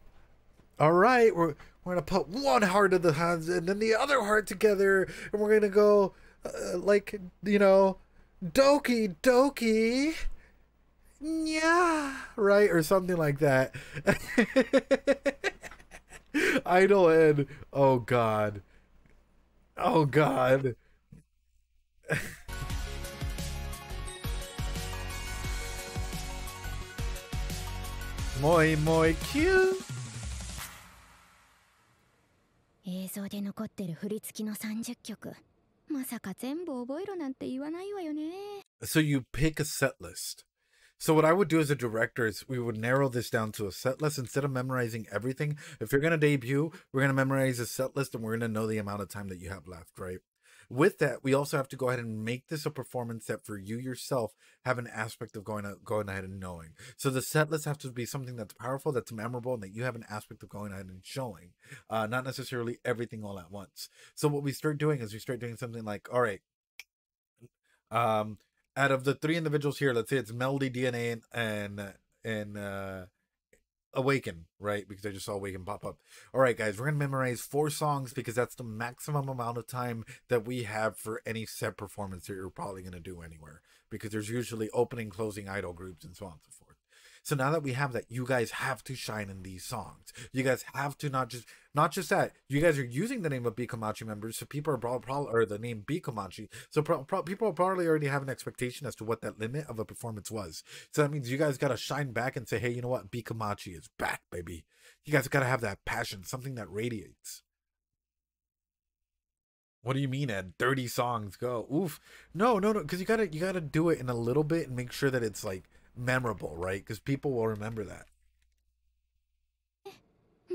Speaker 1: All right, we're gonna put one heart in the hands and then the other heart together, and we're gonna go like, you know, doki doki, yeah, right, or something like that. Idol and oh god. Moi cute.
Speaker 3: 映像で残ってる振り付きの30曲。まさか全部覚えろなんて言わないわよね。
Speaker 1: So you pick a set list. So what I would do as a director is we would narrow this down to a set list instead of memorizing everything. If you're going to debut, we're going to memorize a set list and we're going to know the amount of time that you have left, right? With that, we also have to go ahead and make this a performance that for you yourself have an aspect of going ahead and knowing. So the set list has to be something that's powerful, that's memorable, and that you have an aspect of going ahead and showing. Not necessarily everything all at once. So what we start doing is we start doing something like, all right, out of the 3 individuals here, let's say it's Melody, DNA, and Awaken, right? Because I just saw Awaken pop up. All right, guys, we're going to memorize 4 songs because that's the maximum amount of time that we have for any set performance that you're probably going to do anywhere. Because there's usually opening, closing idol groups and so on and so forth. So now that we have that, you guys have to shine in these songs. You guys have to not just that. You guys are using the name of Bikomachi members, so people are probably, or the name Bikomachi, so people probably already have an expectation as to what that limit of a performance was. So that means you guys got to shine back and say, hey, you know what? Bikomachi is back, baby. You guys got to have that passion, something that radiates. What do you mean, Ed? 30 songs, go. Oof. No, because you gotta do it in a little bit and make sure that it's like memorable, right? Because people will remember that.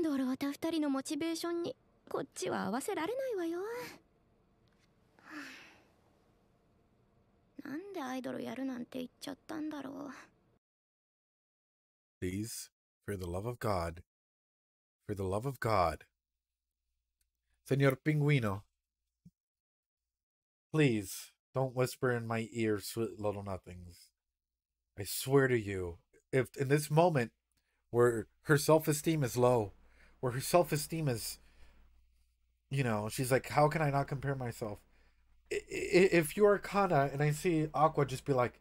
Speaker 3: ドロータ2人のモチベーションにこっちは合わせられないわよ。なんでアイドルやるなんて言っちゃったんだろう。
Speaker 1: Please, for the love of God, for the love of God, Señor Pingüino, please don't whisper in my ear, sweet little nothings. I swear to you, if in this moment where her self-esteem is low, where her self-esteem is, you know, she's like, how can I not compare myself? If you're Kana and I see Aqua, just be like,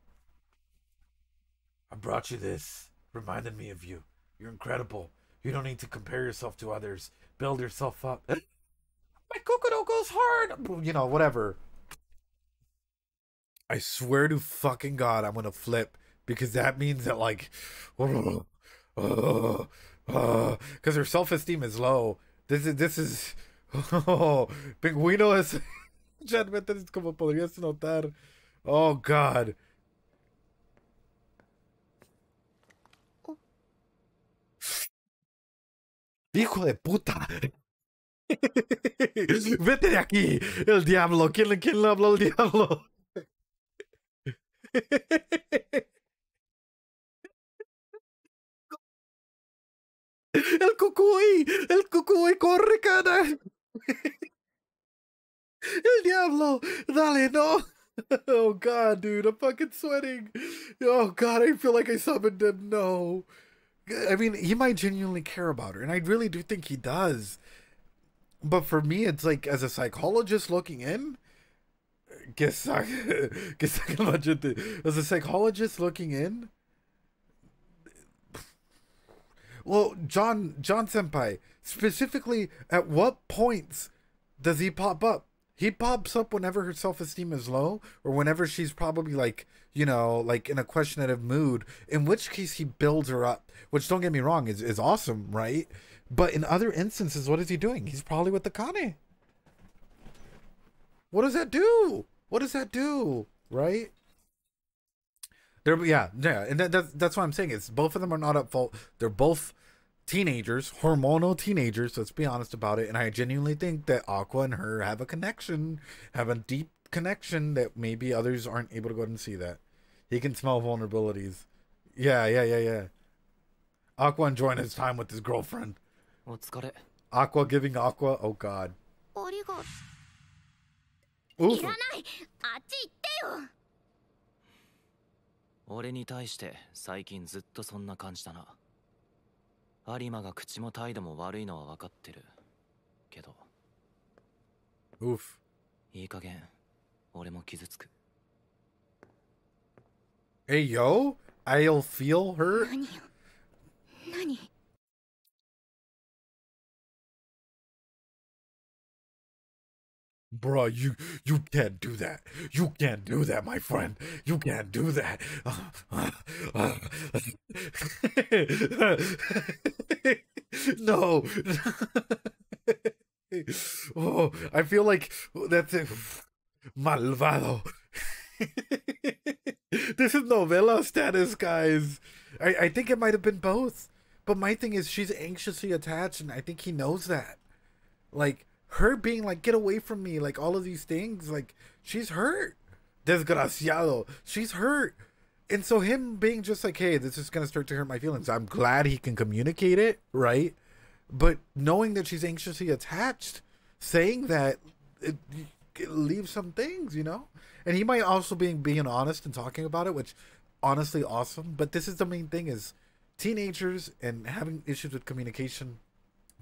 Speaker 1: I brought you this, reminded me of you. You're incredible. You don't need to compare yourself to others. Build yourself up. My Kokoro goes hard. You know, whatever. I swear to fucking God, I'm gonna flip because that means that like, because her self-esteem is low. This is. Oh, Pingüino es. Realmente es como podrías notar. Oh God. Hijo de puta. Vete de aquí, el diablo. ¿Quién le habló al diablo? El cucuy, corre, Kana. El diablo, dale, no. Oh God, dude, I'm fucking sweating. Oh God, I feel like I summoned him. No. I mean, he might genuinely care about her, and I really do think he does. But for me, it's like, as a psychologist looking in, as a psychologist looking in, well, John Senpai, specifically, at what points does he pop up? He pops up whenever her self-esteem is low, or whenever she's probably like, you know, like in a questionative mood, in which case he builds her up, which, don't get me wrong, is awesome, right? But in other instances, what is he doing? He's probably with the Kane. What does that do? What does that do? Right? Yeah, and that's what I'm saying. It's both of them are not at fault. They're both teenagers, hormonal teenagers. Let's be honest about it. And I genuinely think that Aqua and her have a connection, have a deep connection that maybe others aren't able to go and see that. He can smell vulnerabilities. Yeah. Aqua enjoying his time with his girlfriend. Aqua giving Aqua. Oh God. Oof.
Speaker 2: 俺に対して最近ずっとそんな感じだな。有馬が口も態度も悪いのは分かってるけど。
Speaker 1: Oof.
Speaker 2: いい加減俺も傷つく。
Speaker 1: Hey yo, I'll feel hurt.
Speaker 3: 何
Speaker 1: Bro, you can't do that. You can't do that, my friend. You can't do that. No. Oh, I feel like that's it. Malvado. This is novella status, guys. I think it might have been both. But my thing is, she's anxiously attached, and I think he knows that. Like, her being like, get away from me, like all of these things, like, she's hurt. Desgraciado. She's hurt. And so him being just like, hey, this is going to start to hurt my feelings. I'm glad he can communicate it, right? But knowing that she's anxiously attached, saying that, it leaves some things, you know? And he might also being honest and talking about it, which, honestly, awesome. But this is the main thing is, teenagers and having issues with communication,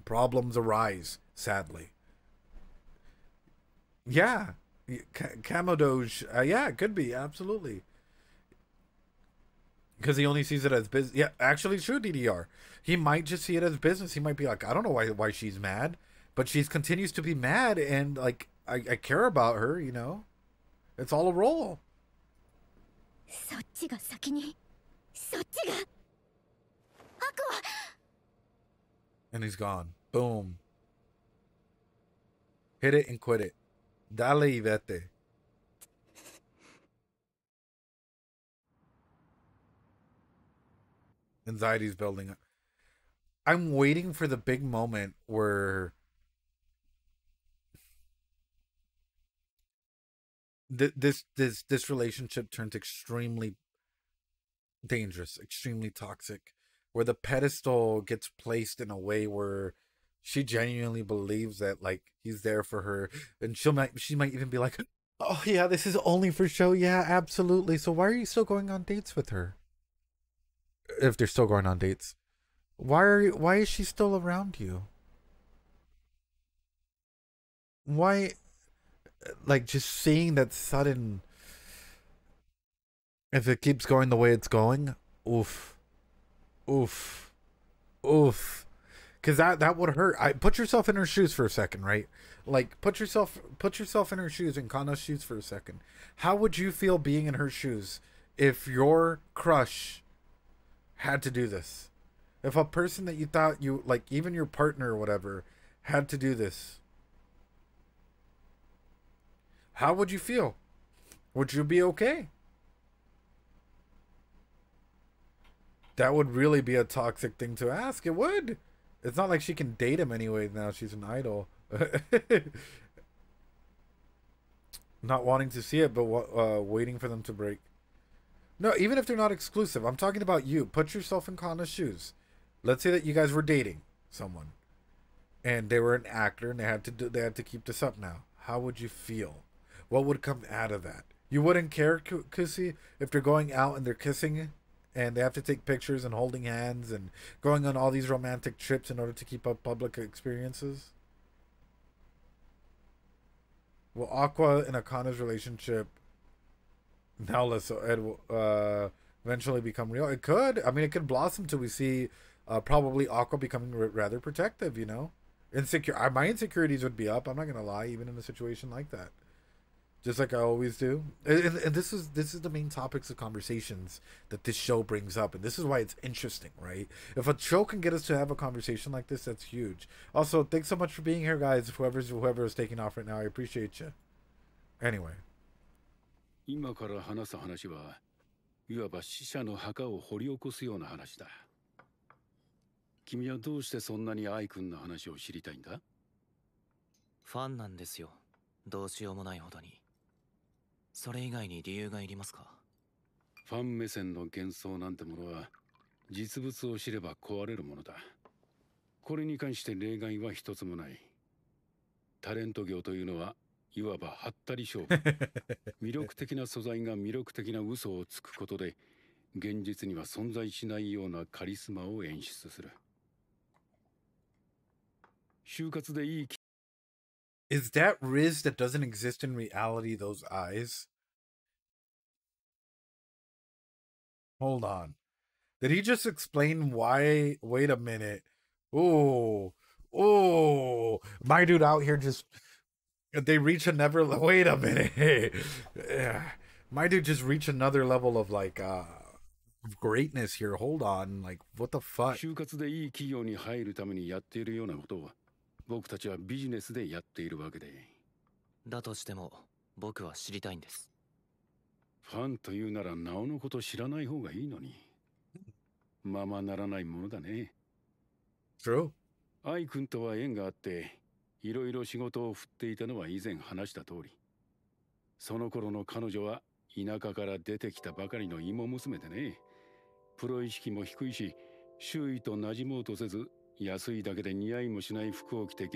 Speaker 1: problems arise, sadly. Yeah. Camodoge. Yeah, it could be. Absolutely. Because he only sees it as business. Yeah, actually true, DDR. He might just see it as business. He might be like, I don't know why she's mad. But she continues to be mad, and like, I care about her, you know? It's all a role.
Speaker 3: そっちが先にそっちがアクア
Speaker 1: And he's gone. Boom. Hit it and quit it. Dale y vete. Anxiety's building up. I'm waiting for the big moment where this relationship turns extremely dangerous, extremely toxic, where the pedestal gets placed in a way where she genuinely believes that like he's there for her, and she might even be like, oh yeah, this is only for show. Yeah, absolutely. So why are you still going on dates with her? If they're still going on dates, why is she still around you? Why, like, just seeing that sudden, if it keeps going the way it's going, oof, oof, oof. Because that would hurt. I put yourself in her shoes for a second, right? Like put yourself in her shoes, in Kana's shoes for a second. How would you feel being in her shoes if your crush had to do this? If a person that you thought you like, even your partner or whatever, had to do this, how would you feel? Would you be okay? That would really be a toxic thing to ask. It would. It's not like she can date him anyway now. She's an idol. Not wanting to see it, but waiting for them to break. No, even if they're not exclusive. I'm talking about you. Put yourself in Kana's shoes. Let's say that you guys were dating someone, and they were an actor, and they had to keep this up now. How would you feel? What would come out of that? You wouldn't care, Kusi, if they're going out and they're kissing, and they have to take pictures and holding hands and going on all these romantic trips in order to keep up public experiences? Will Aqua and Akana's relationship, now let's eventually become real? It could. I mean, it could blossom till we see probably Aqua becoming rather protective, you know? My insecurities would be up, I'm not going to lie, even in a situation like that. Just like I always do. And this is the main topics of conversations that this show brings up. And this is why it's interesting, right? If a show can get us to have a conversation like this, that's huge. Also, thanks so much for being here, guys. Whoever is taking off right now, I appreciate you. Anyway.
Speaker 5: 今から話す話はいわば死者の墓を掘り起こすような話だ。君はどうしてそんなに愛くんの話を知りたいんだ？
Speaker 2: ファンなんですよ。どうしようもないほどに。それ以外に理由がいりますか？
Speaker 5: ファン目線の幻想なんてものは実物を知れば壊れるものだ。これに関して例外は一つもない。タレント業というのはいわばはったり勝負。魅力的な素材が魅力的な嘘をつくことで現実には存在しないようなカリスマを演出する。就活でいい
Speaker 1: Is that Riz that doesn't exist in reality, those eyes? Hold on. Did he just explain why? Wait a minute. Oh, my dude out here just... They reach another... Wait a minute. My dude just reached another level of, like, greatness here. Hold on. Like, what the fuck?
Speaker 5: 就活でいい企業に入るためにやっているようなことを僕たちはビジネスでやっているわけで。
Speaker 2: だとしても僕は知りたいんです。
Speaker 5: ファンというならなおのこと知らない方がいいのに。ままならないものだね。
Speaker 1: True.
Speaker 5: 愛くんとは縁があって、いろいろ仕事を振っていたのは以前話した通り。その頃の彼女は田舎から出てきたばかりの芋娘でね。プロ意識も低いし、周囲と馴染もうとせず、安いだけで似合いもしない服を着て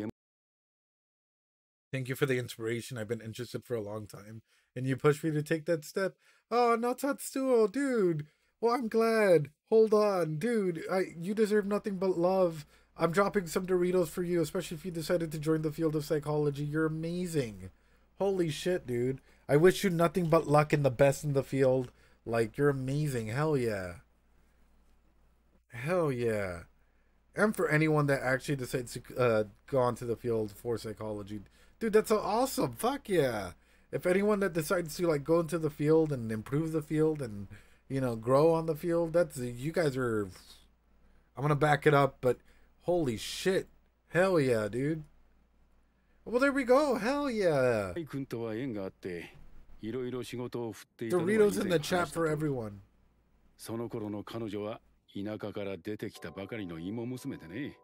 Speaker 1: Thank you for the inspiration. I've been interested for a long time. And you pushed me to take that step. Oh, no Tatsuo, dude. Well, I'm glad. Hold on, dude. You deserve nothing but love. I'm dropping some Doritos for you, especially if you decided to join the field of psychology. You're amazing. Holy shit, dude. I wish you nothing but luck and the best in the field. Like, you're amazing. Hell yeah. Hell yeah. And for anyone that actually decides to go onto the field for psychology. Dude, that's so awesome. Fuck yeah. If anyone that decides to, like, go into the field and improve the field and, you know, grow on the field, that's... You guys are... I'm gonna back it up, but holy shit. Hell yeah, dude. Well, there we go. Hell yeah. Doritos in the chat for everyone.
Speaker 5: その頃の彼女は田舎から出てきたばかりの芋娘でね。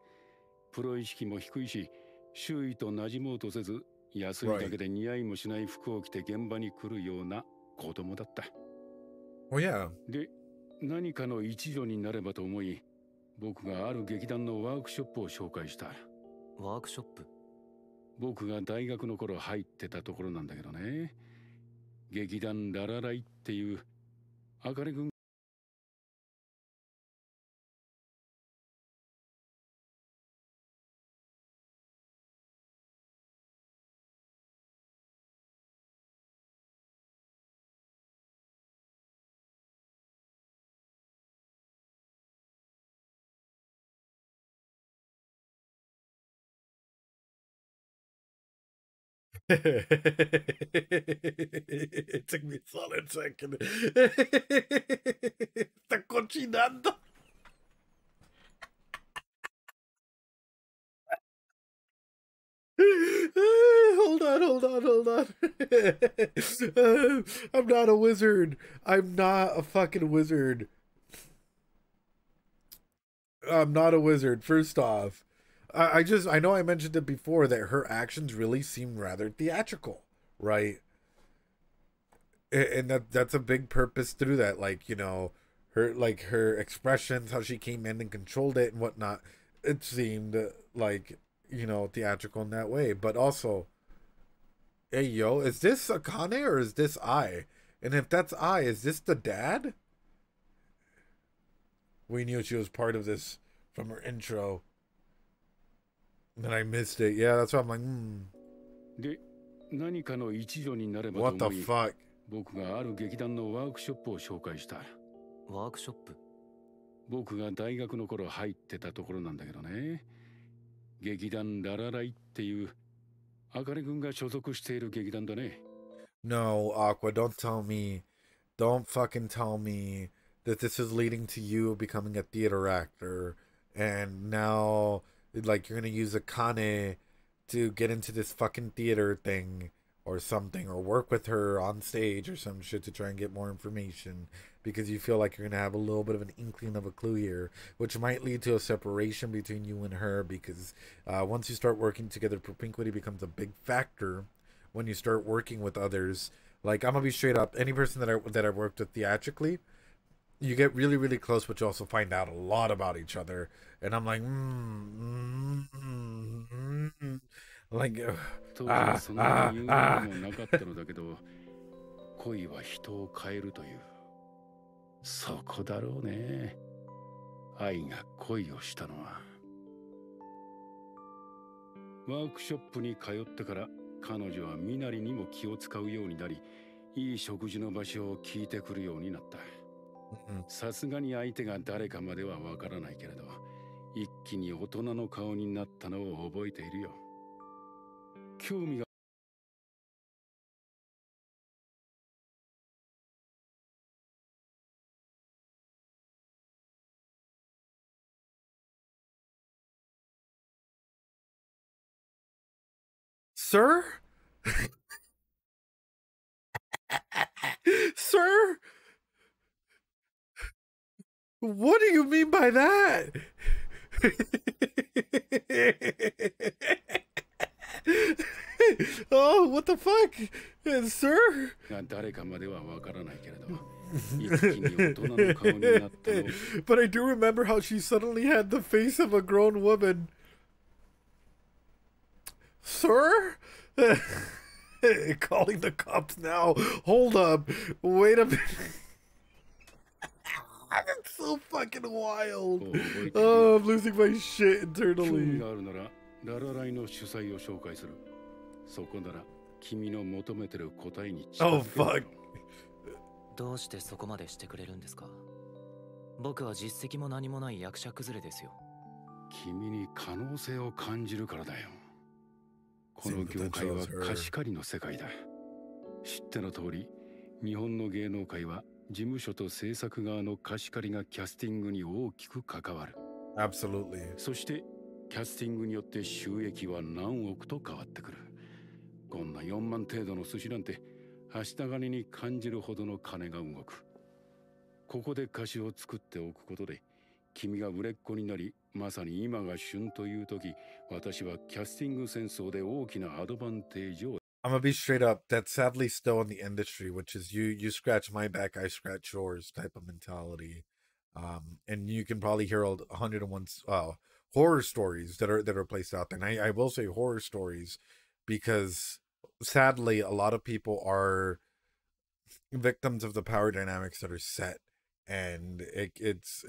Speaker 5: プロ意識も低いし、周囲と馴染もうとせず、休みだけで似合いもしない服を着て現場に来るような子供だった。
Speaker 1: Oh yeah.
Speaker 5: で、何かの一助になればと思い、僕がある劇団のワークショップを紹介した。
Speaker 2: ワークショップ？
Speaker 5: 僕が大学の頃入ってたところなんだけどね。劇団ララライっていうあかね君。
Speaker 1: It took me a solid second. Está cochinando. Hold on, hold on, hold on. I'm not a wizard. I'm not a fucking wizard. I'm not a wizard. First off, I know I mentioned it before that her actions really seem rather theatrical, right? And that's a big purpose through that, like, you know, her expressions, how she came in and controlled it and whatnot. It seemed like, you know, theatrical in that way. But also, hey yo, is this Akane or is this Ai? And if that's Ai, is this the dad? We knew she was part of this from her intro. And I missed it. Yeah, that's why I'm like, What the fuck?
Speaker 5: 僕がある劇団のワークショップを紹介した。
Speaker 2: ワークショップ？
Speaker 5: 僕が大学の頃入ってたところなんだけどね。劇団ララライっていうあかね君が所属している劇団だね。
Speaker 1: No, Aqua, don't fucking tell me that this is leading to you becoming a theater actor, and now, like, you're gonna use Akane to get into this fucking theater thing or something, or work with her on stage or some shit to try and get more information because you feel like you're gonna have a little bit of an inkling of a clue here, which might lead to a separation between you and her because once you start working together, propinquity becomes a big factor when you start working with others. Like, I'm gonna be straight up, any person that I worked with theatrically, you get really, really close, but you also find out a lot about each other. And I'm like, like,
Speaker 5: 当時はそんなに有名でもなかったのだけど、恋は人を変えるという。そこだろうね。愛が恋をしたのは。ワークショップに通ってから彼女は身なりにも気を使うようになり、いい食事の場所を聞いてくるようになった。さすがに相手が誰かまではわからないけれど、一気に大人の顔になったのを覚えているよ。興味が
Speaker 1: Sir? Sir? What do you mean by that? Oh, what the fuck? Sir? But I do remember how she suddenly had the face of a grown woman. Sir? Calling the cops now. Hold up. Wait a minute. That's so fucking wild. Oh, I'm losing my shit internally. Oh, fuck.
Speaker 2: どうしてそこまでしてくれるんですか？僕は実績も何もない役者崩れですよ。
Speaker 5: 君に可能性を感じるからだよ。この業界は貸し借りの世界だ。知っての通り、日本の芸能界は事務所と制作側の貸し借りがキャスティングに大きく関わる。
Speaker 1: Absolutely.
Speaker 5: そしてキャスティングによって収益は何億と変わってくる。こんな4万程度の寿司なんてはした金に感じるほどの金が動く。ここで貸しを作っておくことで、君が売れっ子になりまさに今が旬という時、私はキャスティング戦争で大きなアドバンテージを。
Speaker 1: I'm gonna be straight up. That's sadly still in the industry, which is you scratch my back, I scratch yours type of mentality. And you can probably hear 101 horror stories that are placed out there. And I will say horror stories because sadly a lot of people are victims of the power dynamics that are set, and it's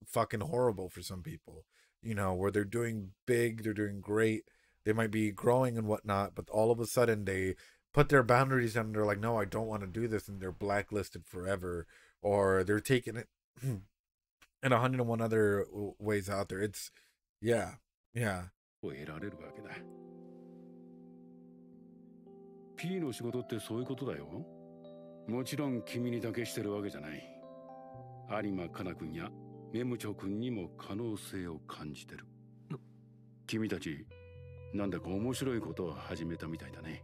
Speaker 1: fucking horrible for some people, you know, where they're doing big, they're doing great, they might be growing and whatnot, but all of a sudden they put their boundaries down and they're like, no, I don't want to do this, and they're blacklisted forever, or they're taking it in 101 other ways out there. It's yeah.
Speaker 5: 得られるわけだ。P の仕事ってそういうことだよ。もちろん君にだけしてるわけじゃない。有馬かな君やメムチョ君にも可能性を感じてる。君たちなんだか面白いことを始めたみたいだね。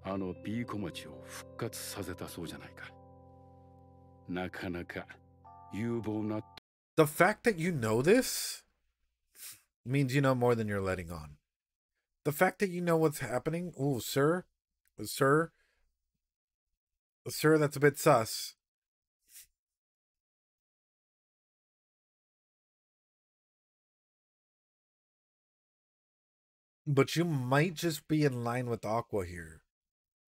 Speaker 5: あの P 小町を復活させたそうじゃないか。なかなか有望な。
Speaker 1: The fact that you know this means you know more than you're letting on. The fact that you know what's happening, oh, sir, that's a bit sus. But you might just be in line with Aqua here.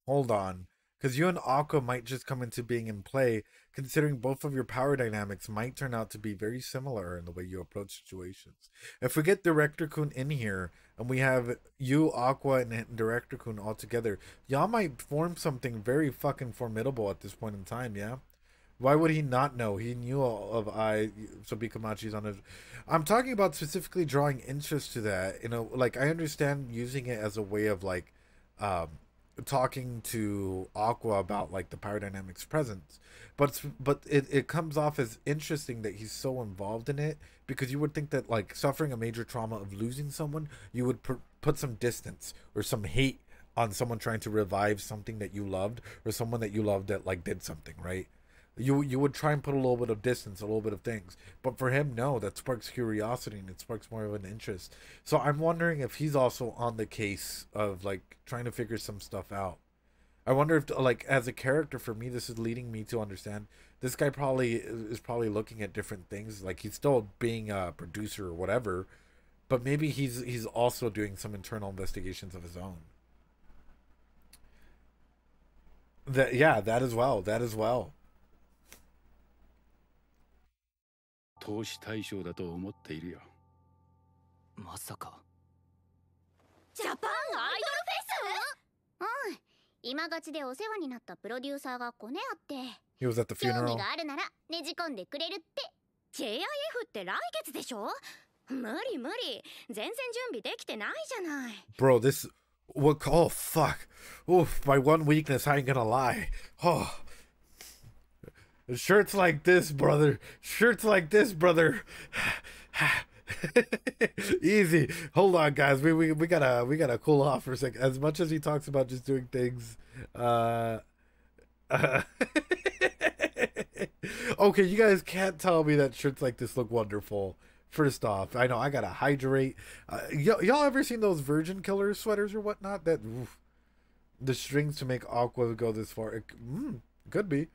Speaker 1: Hold on. Because you and Aqua might just come into being in play, considering both of your power dynamics might turn out to be very similar in the way you approach situations. If we get Director Kun in here, and we have you, Aqua, and Director Kun all together, y'all might form something very fucking formidable at this point in time, yeah? Why would he not know? He knew of Ai, so Bikamachi's on his... I'm talking about specifically drawing interest to that. You know, like, I understand using it as a way of, like, talking to Aqua about like the power dynamics presence, but it comes off as interesting that he's so involved in it, because you would think that like suffering a major trauma of losing someone, you would put some distance or some hate on someone trying to revive something that you loved, or someone that you loved that like did something, right? You would try and put a little bit of distance, a little bit of things. But for him, no, that sparks curiosity and it sparks more of an interest. So I'm wondering if he's also on the case of like trying to figure some stuff out. I wonder if like as a character, for me, this is leading me to understand this guy is probably looking at different things. Like he's still being a producer or whatever, but maybe he's also doing some internal investigations of his own. That as well.
Speaker 5: 投資対象だと思っているよ。
Speaker 2: まさか。
Speaker 3: ジャパンアイドルフェス？うん。今勝ちでお世話になったプロデューサーがコネあって。
Speaker 1: He was at the funeral.
Speaker 3: 興味があるならねじ込んでくれるって。JIF って来月でしょ？無理。全然準備できてないじゃない。
Speaker 1: Bro, this... What? Oh, fuck. Oof, my one weakness, I ain't gonna lie. Oh... Shirts like this, brother. Easy. Hold on, guys. We gotta cool off for a second. As much as he talks about just doing things, okay, you guys can't tell me that shirts like this look wonderful. First off, I know I gotta hydrate. Y'all ever seen those Virgin Killer sweaters or whatnot? That the strings to make Aqua go this far. Could be.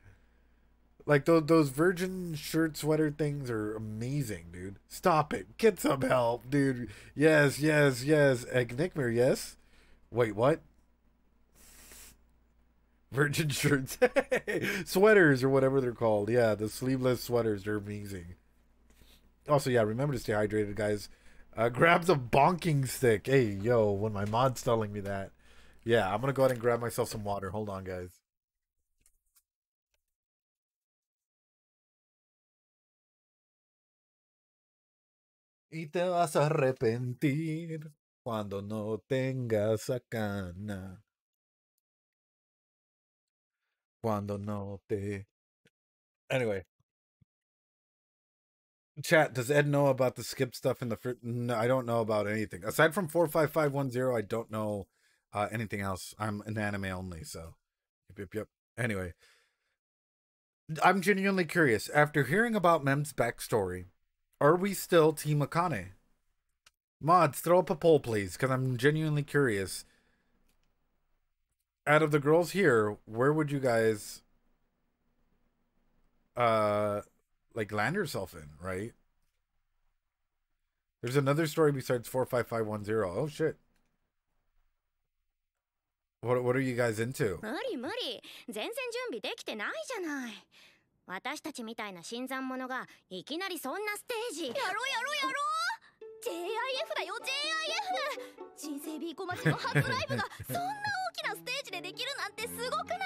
Speaker 1: Like those Virgin shirt sweater things are amazing, dude. Stop it. Get some help, dude. Yes. Nickmer, yes. Wait, what? Virgin shirts. Sweaters or whatever they're called. Yeah, the sleeveless sweaters are amazing. Also, yeah, remember to stay hydrated, guys. Grab the bonking stick. Hey, yo, when my mod's telling me that. Yeah, I'm gonna go ahead and grab myself some water. Hold on, guys. Y te vas a arrepentir cuando no tengas a Kana. Cuando no te... Anyway. Chat, does Ed know about the skip stuff in the first... No, I don't know about anything. Aside from 45510, I don't know anything else. I'm an anime only, so... Yep. Anyway. I'm genuinely curious. After hearing about Mem's backstory, Are we still Team Akane? Mods, throw up a poll, please, because I'm genuinely curious. Out of the girls here, where would you guys like land yourself in, right? There's another story besides 45510. Oh shit. What are you guys into?
Speaker 3: 無理無理、全然準備できてないじゃない。私たちみたいな新参者がいきなりそんなステージ。やろうやろうやろう。JIF だよ JIF。新生 B 小町の初ライブがそんな大きなステージでできるなんてすごくない？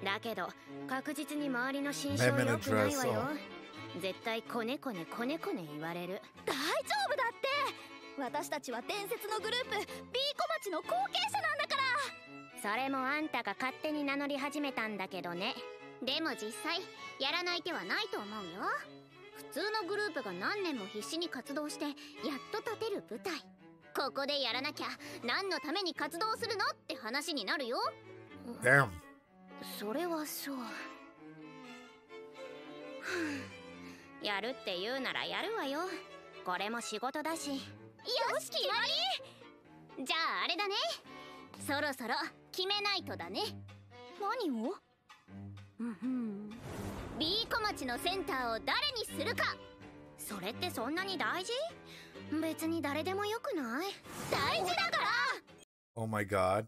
Speaker 3: だけど確実に周りの心象良くないわよ。絶対コネコネコネコネ言われる。大丈夫だって。私たちは伝説のグループ B 小町の後継者なんだから。それもあんたが勝手に名乗り始めたんだけどね。でも実際やらない手はないと思うよ。普通のグループが何年も必死に活動してやっと立てる舞台。ここでやらなきゃ何のために活動するのって話になるよ。
Speaker 1: Damn.
Speaker 3: それはそう。やるって言うならやるわよ。これも仕事だし。よし決まり。じゃああれだね。そろそろ決めないとだね。何を？B 小町のセンターを誰にするか。それってそんなに大事？別に誰でもよくない？大事だから。
Speaker 1: Oh my god.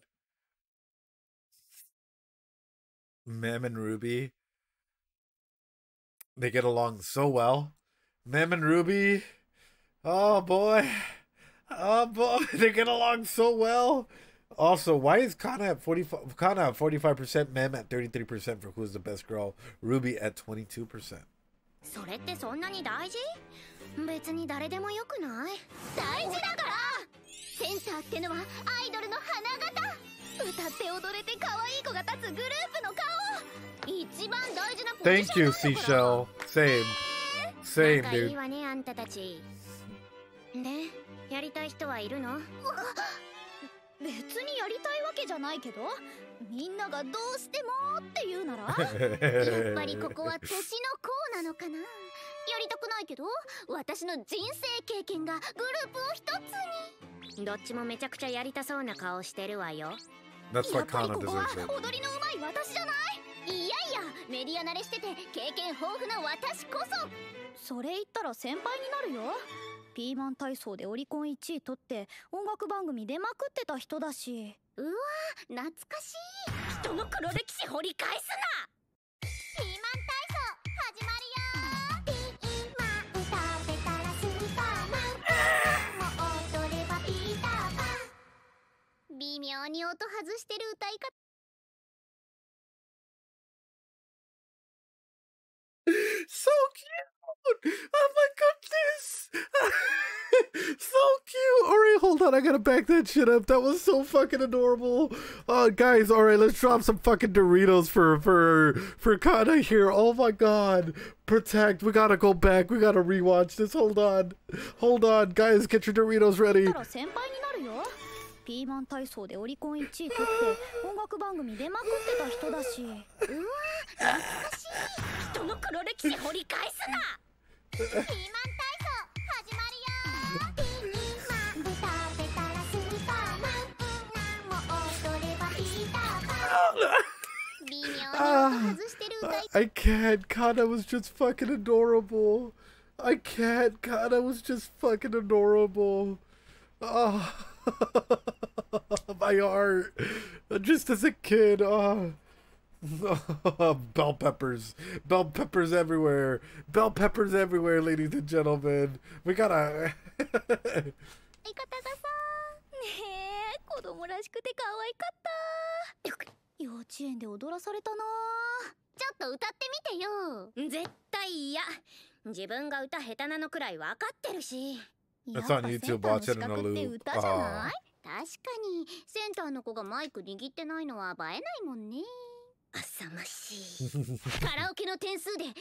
Speaker 1: Mem and Ruby. They get along so well. Mem and Ruby. Oh boy. Oh boy. They get along so well. Also, why is Kana at 45%, Mem at 33% for who's the best girl, Ruby at 22%?
Speaker 3: それってそんなに大事？別に誰でもよくない？大事だから。センターってのはアイドルの花形。歌って踊れて可愛い子が立つグループの顔。一番大事なポジシ
Speaker 1: Thank
Speaker 3: ョ
Speaker 1: you,
Speaker 3: ンなんだから。
Speaker 1: Seashell. Same. Same,
Speaker 3: 仲い
Speaker 1: dude.
Speaker 3: いわねあんたたち。で、やりたい人はいるの？別にやりたいわけじゃないけど、みんながどうしてもって言うならやっぱりここは年の功なのかな。やりたくないけど私の人生経験がグループを一つに。どっちもめちゃくちゃやりたそうな顔してるわよ。
Speaker 1: That's
Speaker 3: や
Speaker 1: why
Speaker 3: っぱり
Speaker 1: Kana
Speaker 3: ここは
Speaker 1: deserves it.
Speaker 3: 踊りの上手い私じゃない。いやいやメディア慣れしてて経験豊富な私こそ。それ言ったら先輩になるよ。ピーマン体操でオリコン1位取って音楽番組出まくってた人だし。うわ懐かしい。人の黒歴史掘り返すな。ピーマン体操始まるよ。ピーマン食べたらスーパーマン。もう踊ればピーターパン。微妙に音外してる歌い方。
Speaker 1: So cute! Oh my goodness! So cute! Alright, hold on, I gotta back that shit up. That was so fucking adorable. Guys, alright, let's drop some fucking Doritos for Kana here. Oh my god. Protect. We gotta go back. We gotta rewatch this. Hold on. Hold on. Guys, get your Doritos ready.
Speaker 3: ピーマン体操でオリコン1位取って音楽番組出まくってた人だし。うわ懐かしい。人の黒歴史掘り返すな。ピーマン体操始まるよ。ピーマン食べたらスーパーマン。もう踊ればピーターパン。微妙に音外してる歌い。
Speaker 1: I can't. Kana was just fucking adorable. I can't. Kana was just fucking adorable. Oh. My heart. Just as a kid. Oh. Bell peppers. Bell peppers everywhere. Bell peppers everywhere, ladies and gentlemen. We gotta. 相方がさ、ねえ、子供らしくて可愛かった。幼稚園で踊らされたな。ちょっと歌ってみてよ。絶対嫌。自分が歌下手なのくらい分かってるし。That's on YouTube. Watch it in a loop.
Speaker 3: 確かにセンターの子がマイク握ってないのは映えないもんね。浅ましい。カラオケの点数で高い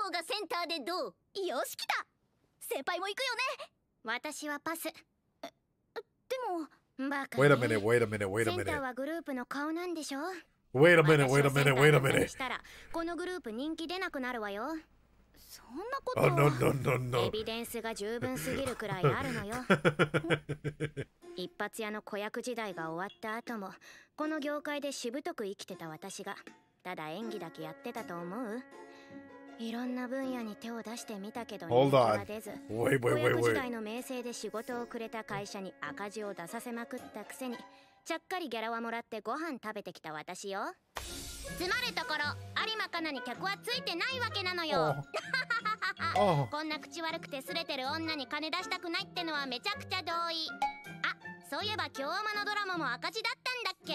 Speaker 3: 方がセンターでどう？よし来た。先輩も行くよね。私はパス。でもバカね。
Speaker 1: Wait a minute, wait a minute, wait a
Speaker 3: センター
Speaker 1: minute.
Speaker 3: はグループの顔なんでしょ？
Speaker 1: Wait a minute, wait a minute, wait a
Speaker 3: 私をセンターだったり
Speaker 1: minute.
Speaker 3: したらこのグループ人気出なくなるわよ。そんなこ
Speaker 1: Oh,
Speaker 3: と
Speaker 1: no, no, no,
Speaker 3: エ
Speaker 1: no.
Speaker 3: ビデンスが十分すぎるくらいあるのよ。一発屋の子役時代が終わった後もこの業界でしぶとく生きてた私がただ演技だけやってたと思う？いろんな分野に手を出してみたけど
Speaker 1: Hold
Speaker 3: 人気
Speaker 1: on.
Speaker 3: は出ず、
Speaker 1: Wait,
Speaker 3: 子
Speaker 1: wait,
Speaker 3: 役
Speaker 1: wait,
Speaker 3: 時
Speaker 1: wait.
Speaker 3: 代の名声で仕事をくれた会社に赤字を出させまくったくせにちゃっかりギャラはもらってご飯食べてきた私よ。つまるところ有馬かなに客はついてないわけなのよ。
Speaker 1: Oh.
Speaker 3: こんな口悪くてすれてる女に金出したくないってのはめちゃくちゃ同意。あ、そういえば今日アマのドラマも赤字だったんだっけ？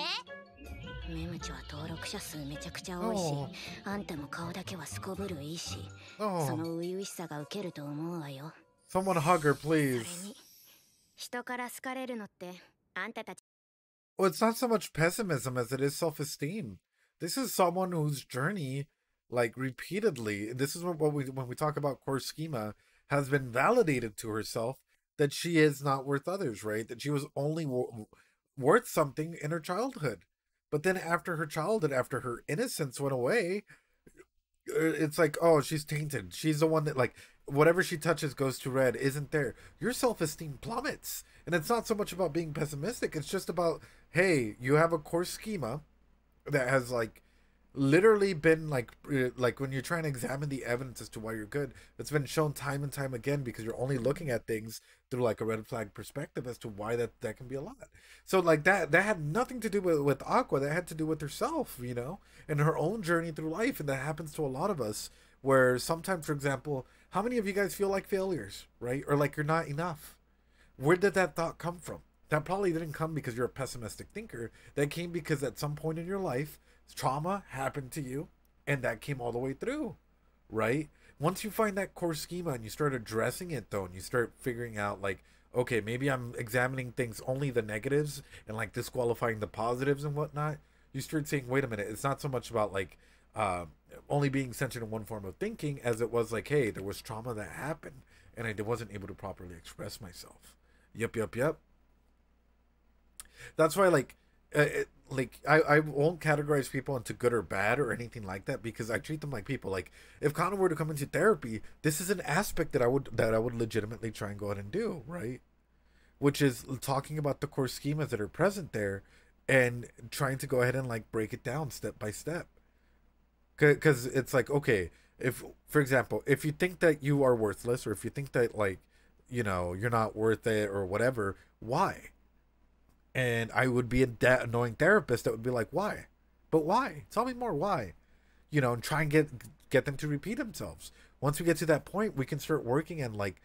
Speaker 3: メムチョは登録者数めちゃくちゃ多いし、あんたも顔だけはすこぶるいいし、そ
Speaker 1: Oh.
Speaker 3: の初々しさがウケると思うわよ。
Speaker 1: Someone hug her,
Speaker 3: それ
Speaker 1: please.
Speaker 3: に人から好かれるのってあんたたち
Speaker 1: Well, it's not so much pessimism as it is self-esteem. This is someone whose journey, like repeatedly, this is what when we talk about core schema, has been validated to herself that she is not worth others, right? That she was only worth something in her childhood. But then after her childhood, after her innocence went away, it's like, oh, she's tainted. She's the one that, like, whatever she touches goes to red, isn't there. Your self-esteem plummets. And it's not so much about being pessimistic. It's just about, hey, you have a core schema that has, like, literally been, like when you're trying to examine the evidence as to why you're good, it's been shown time and time again because you're only looking at things through, like, a red flag perspective as to why that can be a lot. So, like, that had nothing to do with Aqua. That had to do with herself, you know, and her own journey through life. And that happens to a lot of us, where sometimes, for example, how many of you guys feel like failures, right? Or like you're not enough? Where did that thought come from? That probably didn't come because you're a pessimistic thinker. That came because at some point in your life, trauma happened to you, and that came all the way through, right? Once you find that core schema and you start addressing it, though, and you start figuring out, like, okay, maybe I'm examining things, only the negatives, and, like, disqualifying the positives and whatnot, you start saying, wait a minute, it's not so much about, like, only being centered in one form of thinking as it was like, hey, there was trauma that happened, and I wasn't able to properly express myself. Yep. That's why, like, I won't categorize people into good or bad or anything like that, because I treat them like people. Like, if Kana were to come into therapy, this is an aspect that I would legitimately try and go ahead and do, right? Which is talking about the core schemas that are present there and trying to go ahead and, like, break it down step by step. Because it's like, okay, if, for example, if you think that you are worthless, or if you think that, like, you know, you're not worth it or whatever, why? And I would be that annoying therapist that would be like, why? But why? Tell me more, why? You know, and try and get them to repeat themselves. Once we get to that point, we can start working and, like,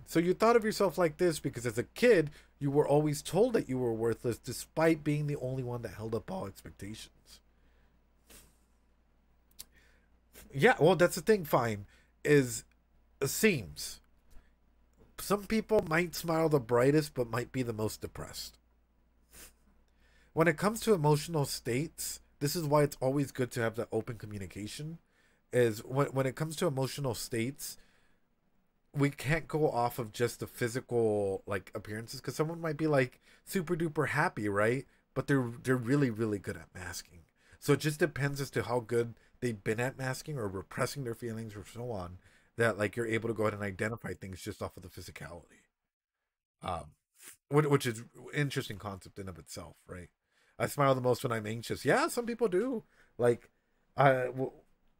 Speaker 1: so you thought of yourself like this because as a kid, you were always told that you were worthless despite being the only one that held up all expectations. Yeah, well, that's the thing, fine, is seems. Some people might smile the brightest, but might be the most depressed. When it comes to emotional states, this is why it's always good to have that open communication, is when it comes to emotional states, we can't go off of just the physical, like, appearances, because someone might be, like, super duper happy, right? But they're really, really good at masking. So it just depends as to how good they've been at masking or repressing their feelings or so on, that, like, you're able to go ahead and identify things just off of the physicality. Which is an interesting concept in of itself, right? I smile the most when I'm anxious. Yeah, some people do. Like,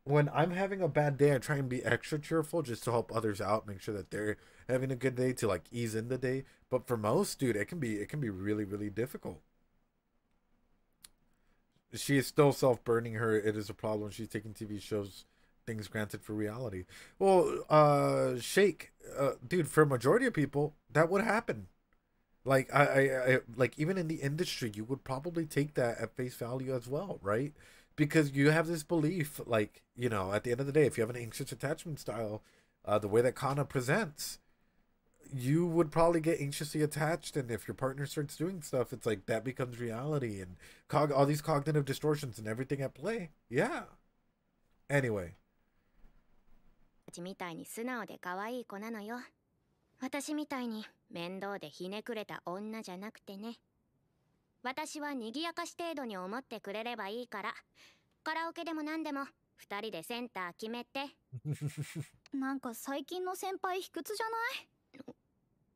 Speaker 1: when I'm having a bad day, I try and be extra cheerful just to help others out, make sure that they're having a good day, to, like, ease in the day. But for most, dude, it can be really, really difficult. She is still self-burning her. It is a problem. She's taking TV shows, things granted for reality. Well, Shake, dude, for a majority of people, that would happen. Like, I like, even in the industry, you would probably take that at face value as well, right? Because you have this belief, like, you know, at the end of the day, if you have an anxious attachment style, the way that Kana presents, you would probably get anxiously attached, and if your partner starts doing stuff, it's like that becomes reality, and all these cognitive distortions and everything at play. Yeah. Anyway.
Speaker 3: みたいに素直で可愛い子なのよ。私みたいに面倒でひねくれた女じゃなくてね。私は賑やかし程度に思ってくれればいいから、カラオケでも何でも二人でセンター決めて。
Speaker 6: なんか最近の先輩卑屈じゃない？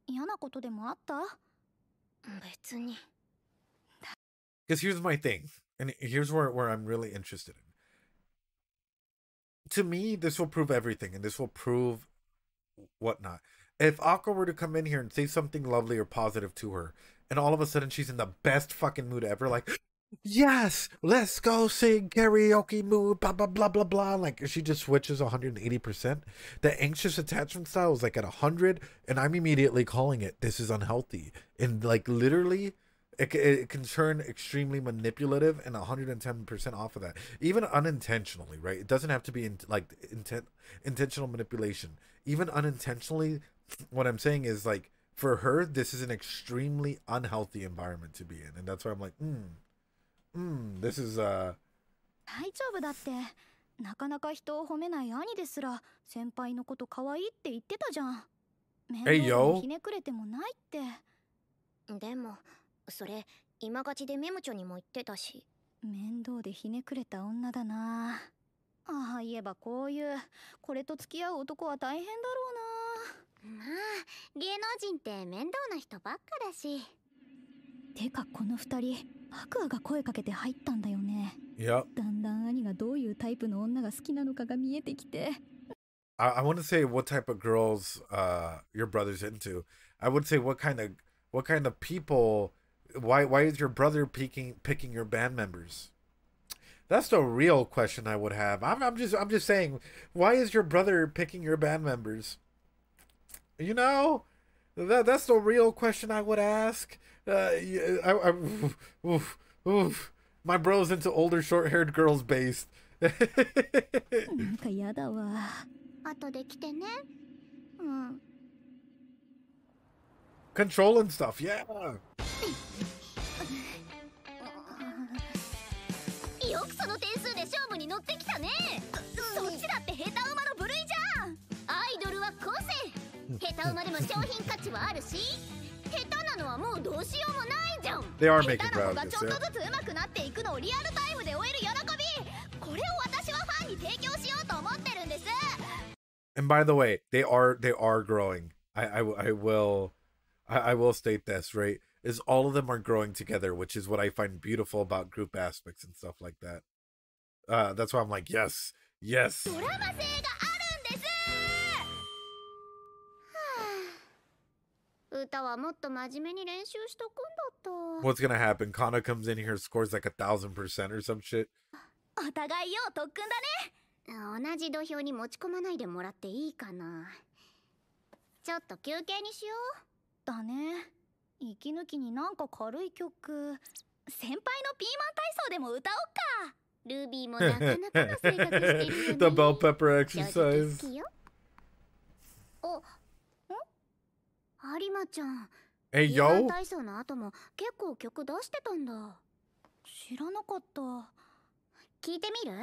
Speaker 6: 嫌なことでもあった？
Speaker 3: 別に。
Speaker 1: Because here's my thing, and here's where I'm really interested in. To me, this will prove everything, and this will prove whatnot. If Aqua were to come in here and say something lovely or positive to her, and all of a sudden she's in the best fucking mood ever, like, yes, let's go sing karaoke mood, blah, blah, blah, blah, blah. Like, she just switches 180%. The anxious attachment style is like at 100, and I'm immediately calling it, this is unhealthy. And like, literally, it can turn extremely manipulative and 110% off of that. Even unintentionally, right? It doesn't have to be intentional manipulation. Even unintentionally, what I'm saying is like, for her, this is an extremely unhealthy environment to be in. And that's why I'm like, this is
Speaker 6: 大丈夫だって。なかなか人を褒めない兄ですら先輩のこと可愛いって言ってたじゃん。面倒にひねくれてもないって。
Speaker 3: でもそれ今勝ちでメムチョにも言ってたし。
Speaker 6: 面倒でひねくれた女だな。ああ言えばこれと付き合う男は大変だろ
Speaker 3: うな。まあ芸能人って面倒な人ばっかだし。
Speaker 6: てかこの二人アクアが声かけて入ったんだよね。
Speaker 1: Yep.
Speaker 6: だんだん兄がどういうタイプの女が好きなのかが見えてきて。
Speaker 1: I want to say what type of girls your brother's into. I would say what kind of people. Why is your brother picking your band members? That's the real question I would have. I'm just saying, why is your brother picking your band members? You know, that's the real question I would ask. My bro's into older short-haired girls based.
Speaker 6: なんかやだわ。
Speaker 3: 後で来てね。
Speaker 1: Control and stuff, yeah.
Speaker 3: よくその点数で勝負に乗ってきたね。そっちだって下手馬の部類じゃん。アイドルは個性。下手馬でも商品価値はあるし、下手なのはもうどうしようもないじゃん。下手な子がちょっとずつ上手くなっていくのをリアルタイムで追える喜び、これを私はファンに提供しようと思ってるんです。
Speaker 1: And by the way, they are growing. I will state this, right? Is all of them are growing together, which is what I find beautiful about group aspects and stuff like that. That's why I'm like, yes. What's gonna happen? Kana comes in here, scores like 1,000% or some shit.
Speaker 6: お互いよ特訓だ
Speaker 3: ね。同じ土俵に持ち込まないでもらっていいかな。ちょっと休憩にしよう。
Speaker 6: だね。息抜きになんか軽い曲。先輩のピーマン体操でも歌おうか。
Speaker 3: ルビーもなかなかの性格してるよね。
Speaker 1: The bell pepper exercise.
Speaker 3: 有馬ちゃん。
Speaker 1: Hey, yo.
Speaker 3: ピーマン体操の後も結構曲出してたんだ。
Speaker 6: 知らなかった。
Speaker 3: 聞いてみる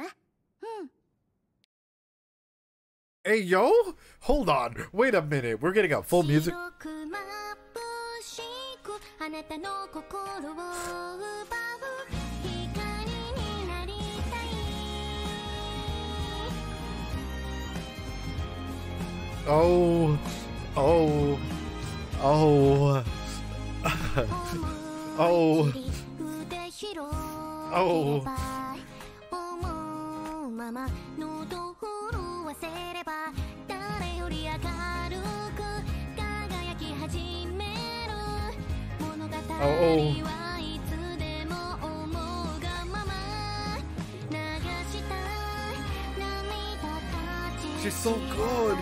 Speaker 3: ？Hey,
Speaker 1: yo. Hold on. Wait a minute. We're getting a full music. Oh. Oh. She's so good.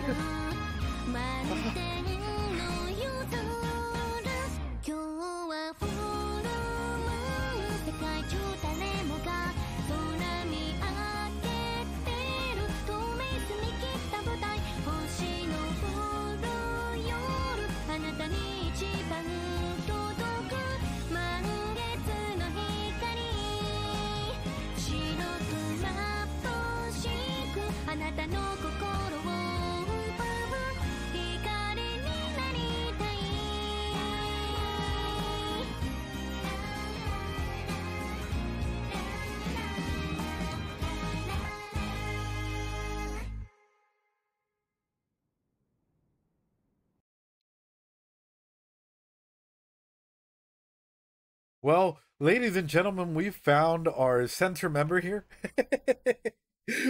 Speaker 1: Well, ladies and gentlemen, we found our center member here.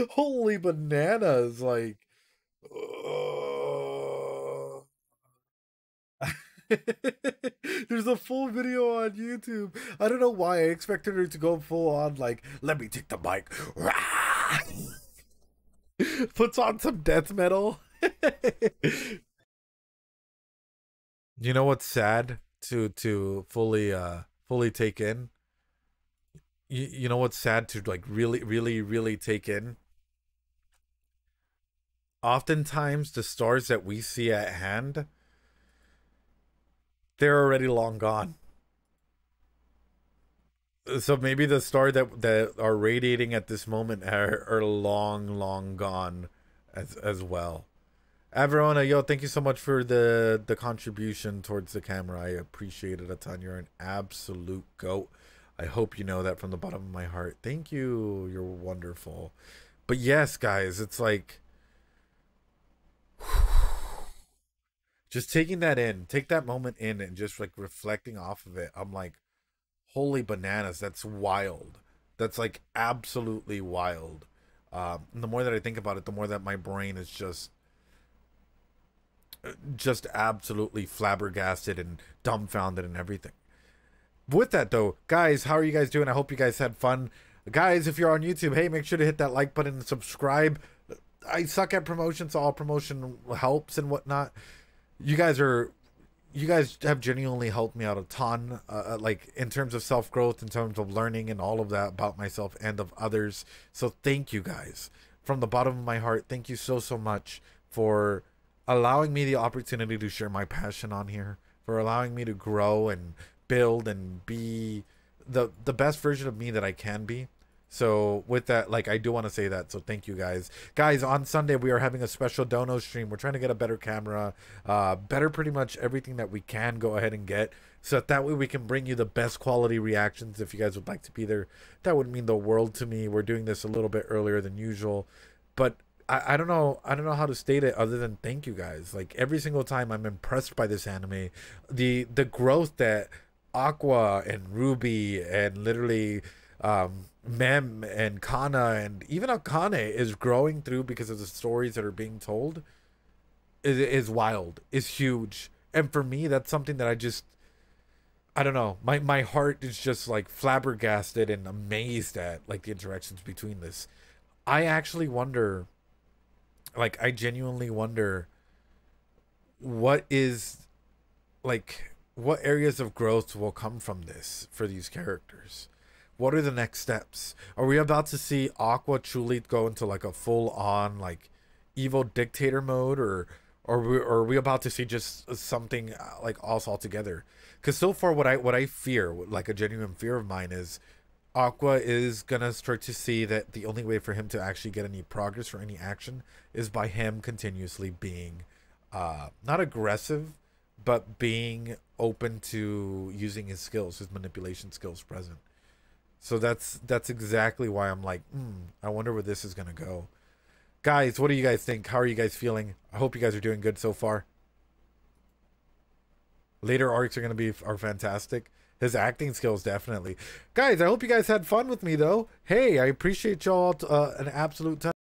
Speaker 1: Holy bananas, like there's a full video on YouTube. I don't know why I expected her to go full on like, let me take the mic. Puts on some death metal. You know what's sad to fully take in? You know what's sad to like really take in? Oftentimes the stars that we see at hand, they're already long gone. So maybe the star that are radiating at this moment are long gone as well. Averona, yo, thank you so much for the contribution towards the camera. I appreciate it a ton. You're an absolute goat. I hope you know that from the bottom of my heart. Thank you. You're wonderful. But yes, guys, it's like just taking that in, take that moment in and just like reflecting off of it. I'm like, holy bananas, that's wild. That's like absolutely wild. And the more that I think about it, the more that my brain is just absolutely flabbergasted and dumbfounded and everything. With that though, guys, how are you guys doing? I hope you guys had fun. Guys, if you're on YouTube, hey, make sure to hit that like button and subscribe. I suck at promotion, so all promotion helps and whatnot. You guys have genuinely helped me out a ton, like in terms of self-growth, in terms of learning and all of that about myself and of others. So thank you guys from the bottom of my heart. Thank you so much for allowing me the opportunity to share my passion on here, for allowing me to grow and build and be the best version of me that I can be. So with that, like, I do want to say that. So thank you guys. Guys, on Sunday, we are having a special dono stream. We're trying to get a better camera, better pretty much everything that we can go ahead and get. So that way we can bring you the best quality reactions. If you guys would like to be there, that would mean the world to me. We're doing this a little bit earlier than usual. But I don't know how to state it other than thank you guys. Like, every single time I'm impressed by this anime. The growth that Aqua and Ruby and literally Mem and Kana and even Akane is growing through because of the stories that are being told is wild, is huge. And for me, that's something that I don't know, my heart is just like flabbergasted and amazed at, like, the interactions between this. I actually wonder, like, I genuinely wonder what areas of growth will come from this for these characters. What are the next steps? Are we about to see Aqua truly go into like a full-on like evil dictator mode, or are we about to see just something like else altogether? Because so far, what I fear, like a genuine fear of mine, is Aqua is gonna start to see that the only way for him to actually get any progress or any action is by him continuously being not aggressive, but being open to using his skills, his manipulation skills present. So that's exactly why I'm like, I wonder where this is gonna go. Guys, what do you guys think? How are you guys feeling? I hope you guys are doing good so far. Later arcs are fantastic. His acting skills, definitely. Guys, I hope you guys had fun with me, though. Hey, I appreciate y'all an absolute ton.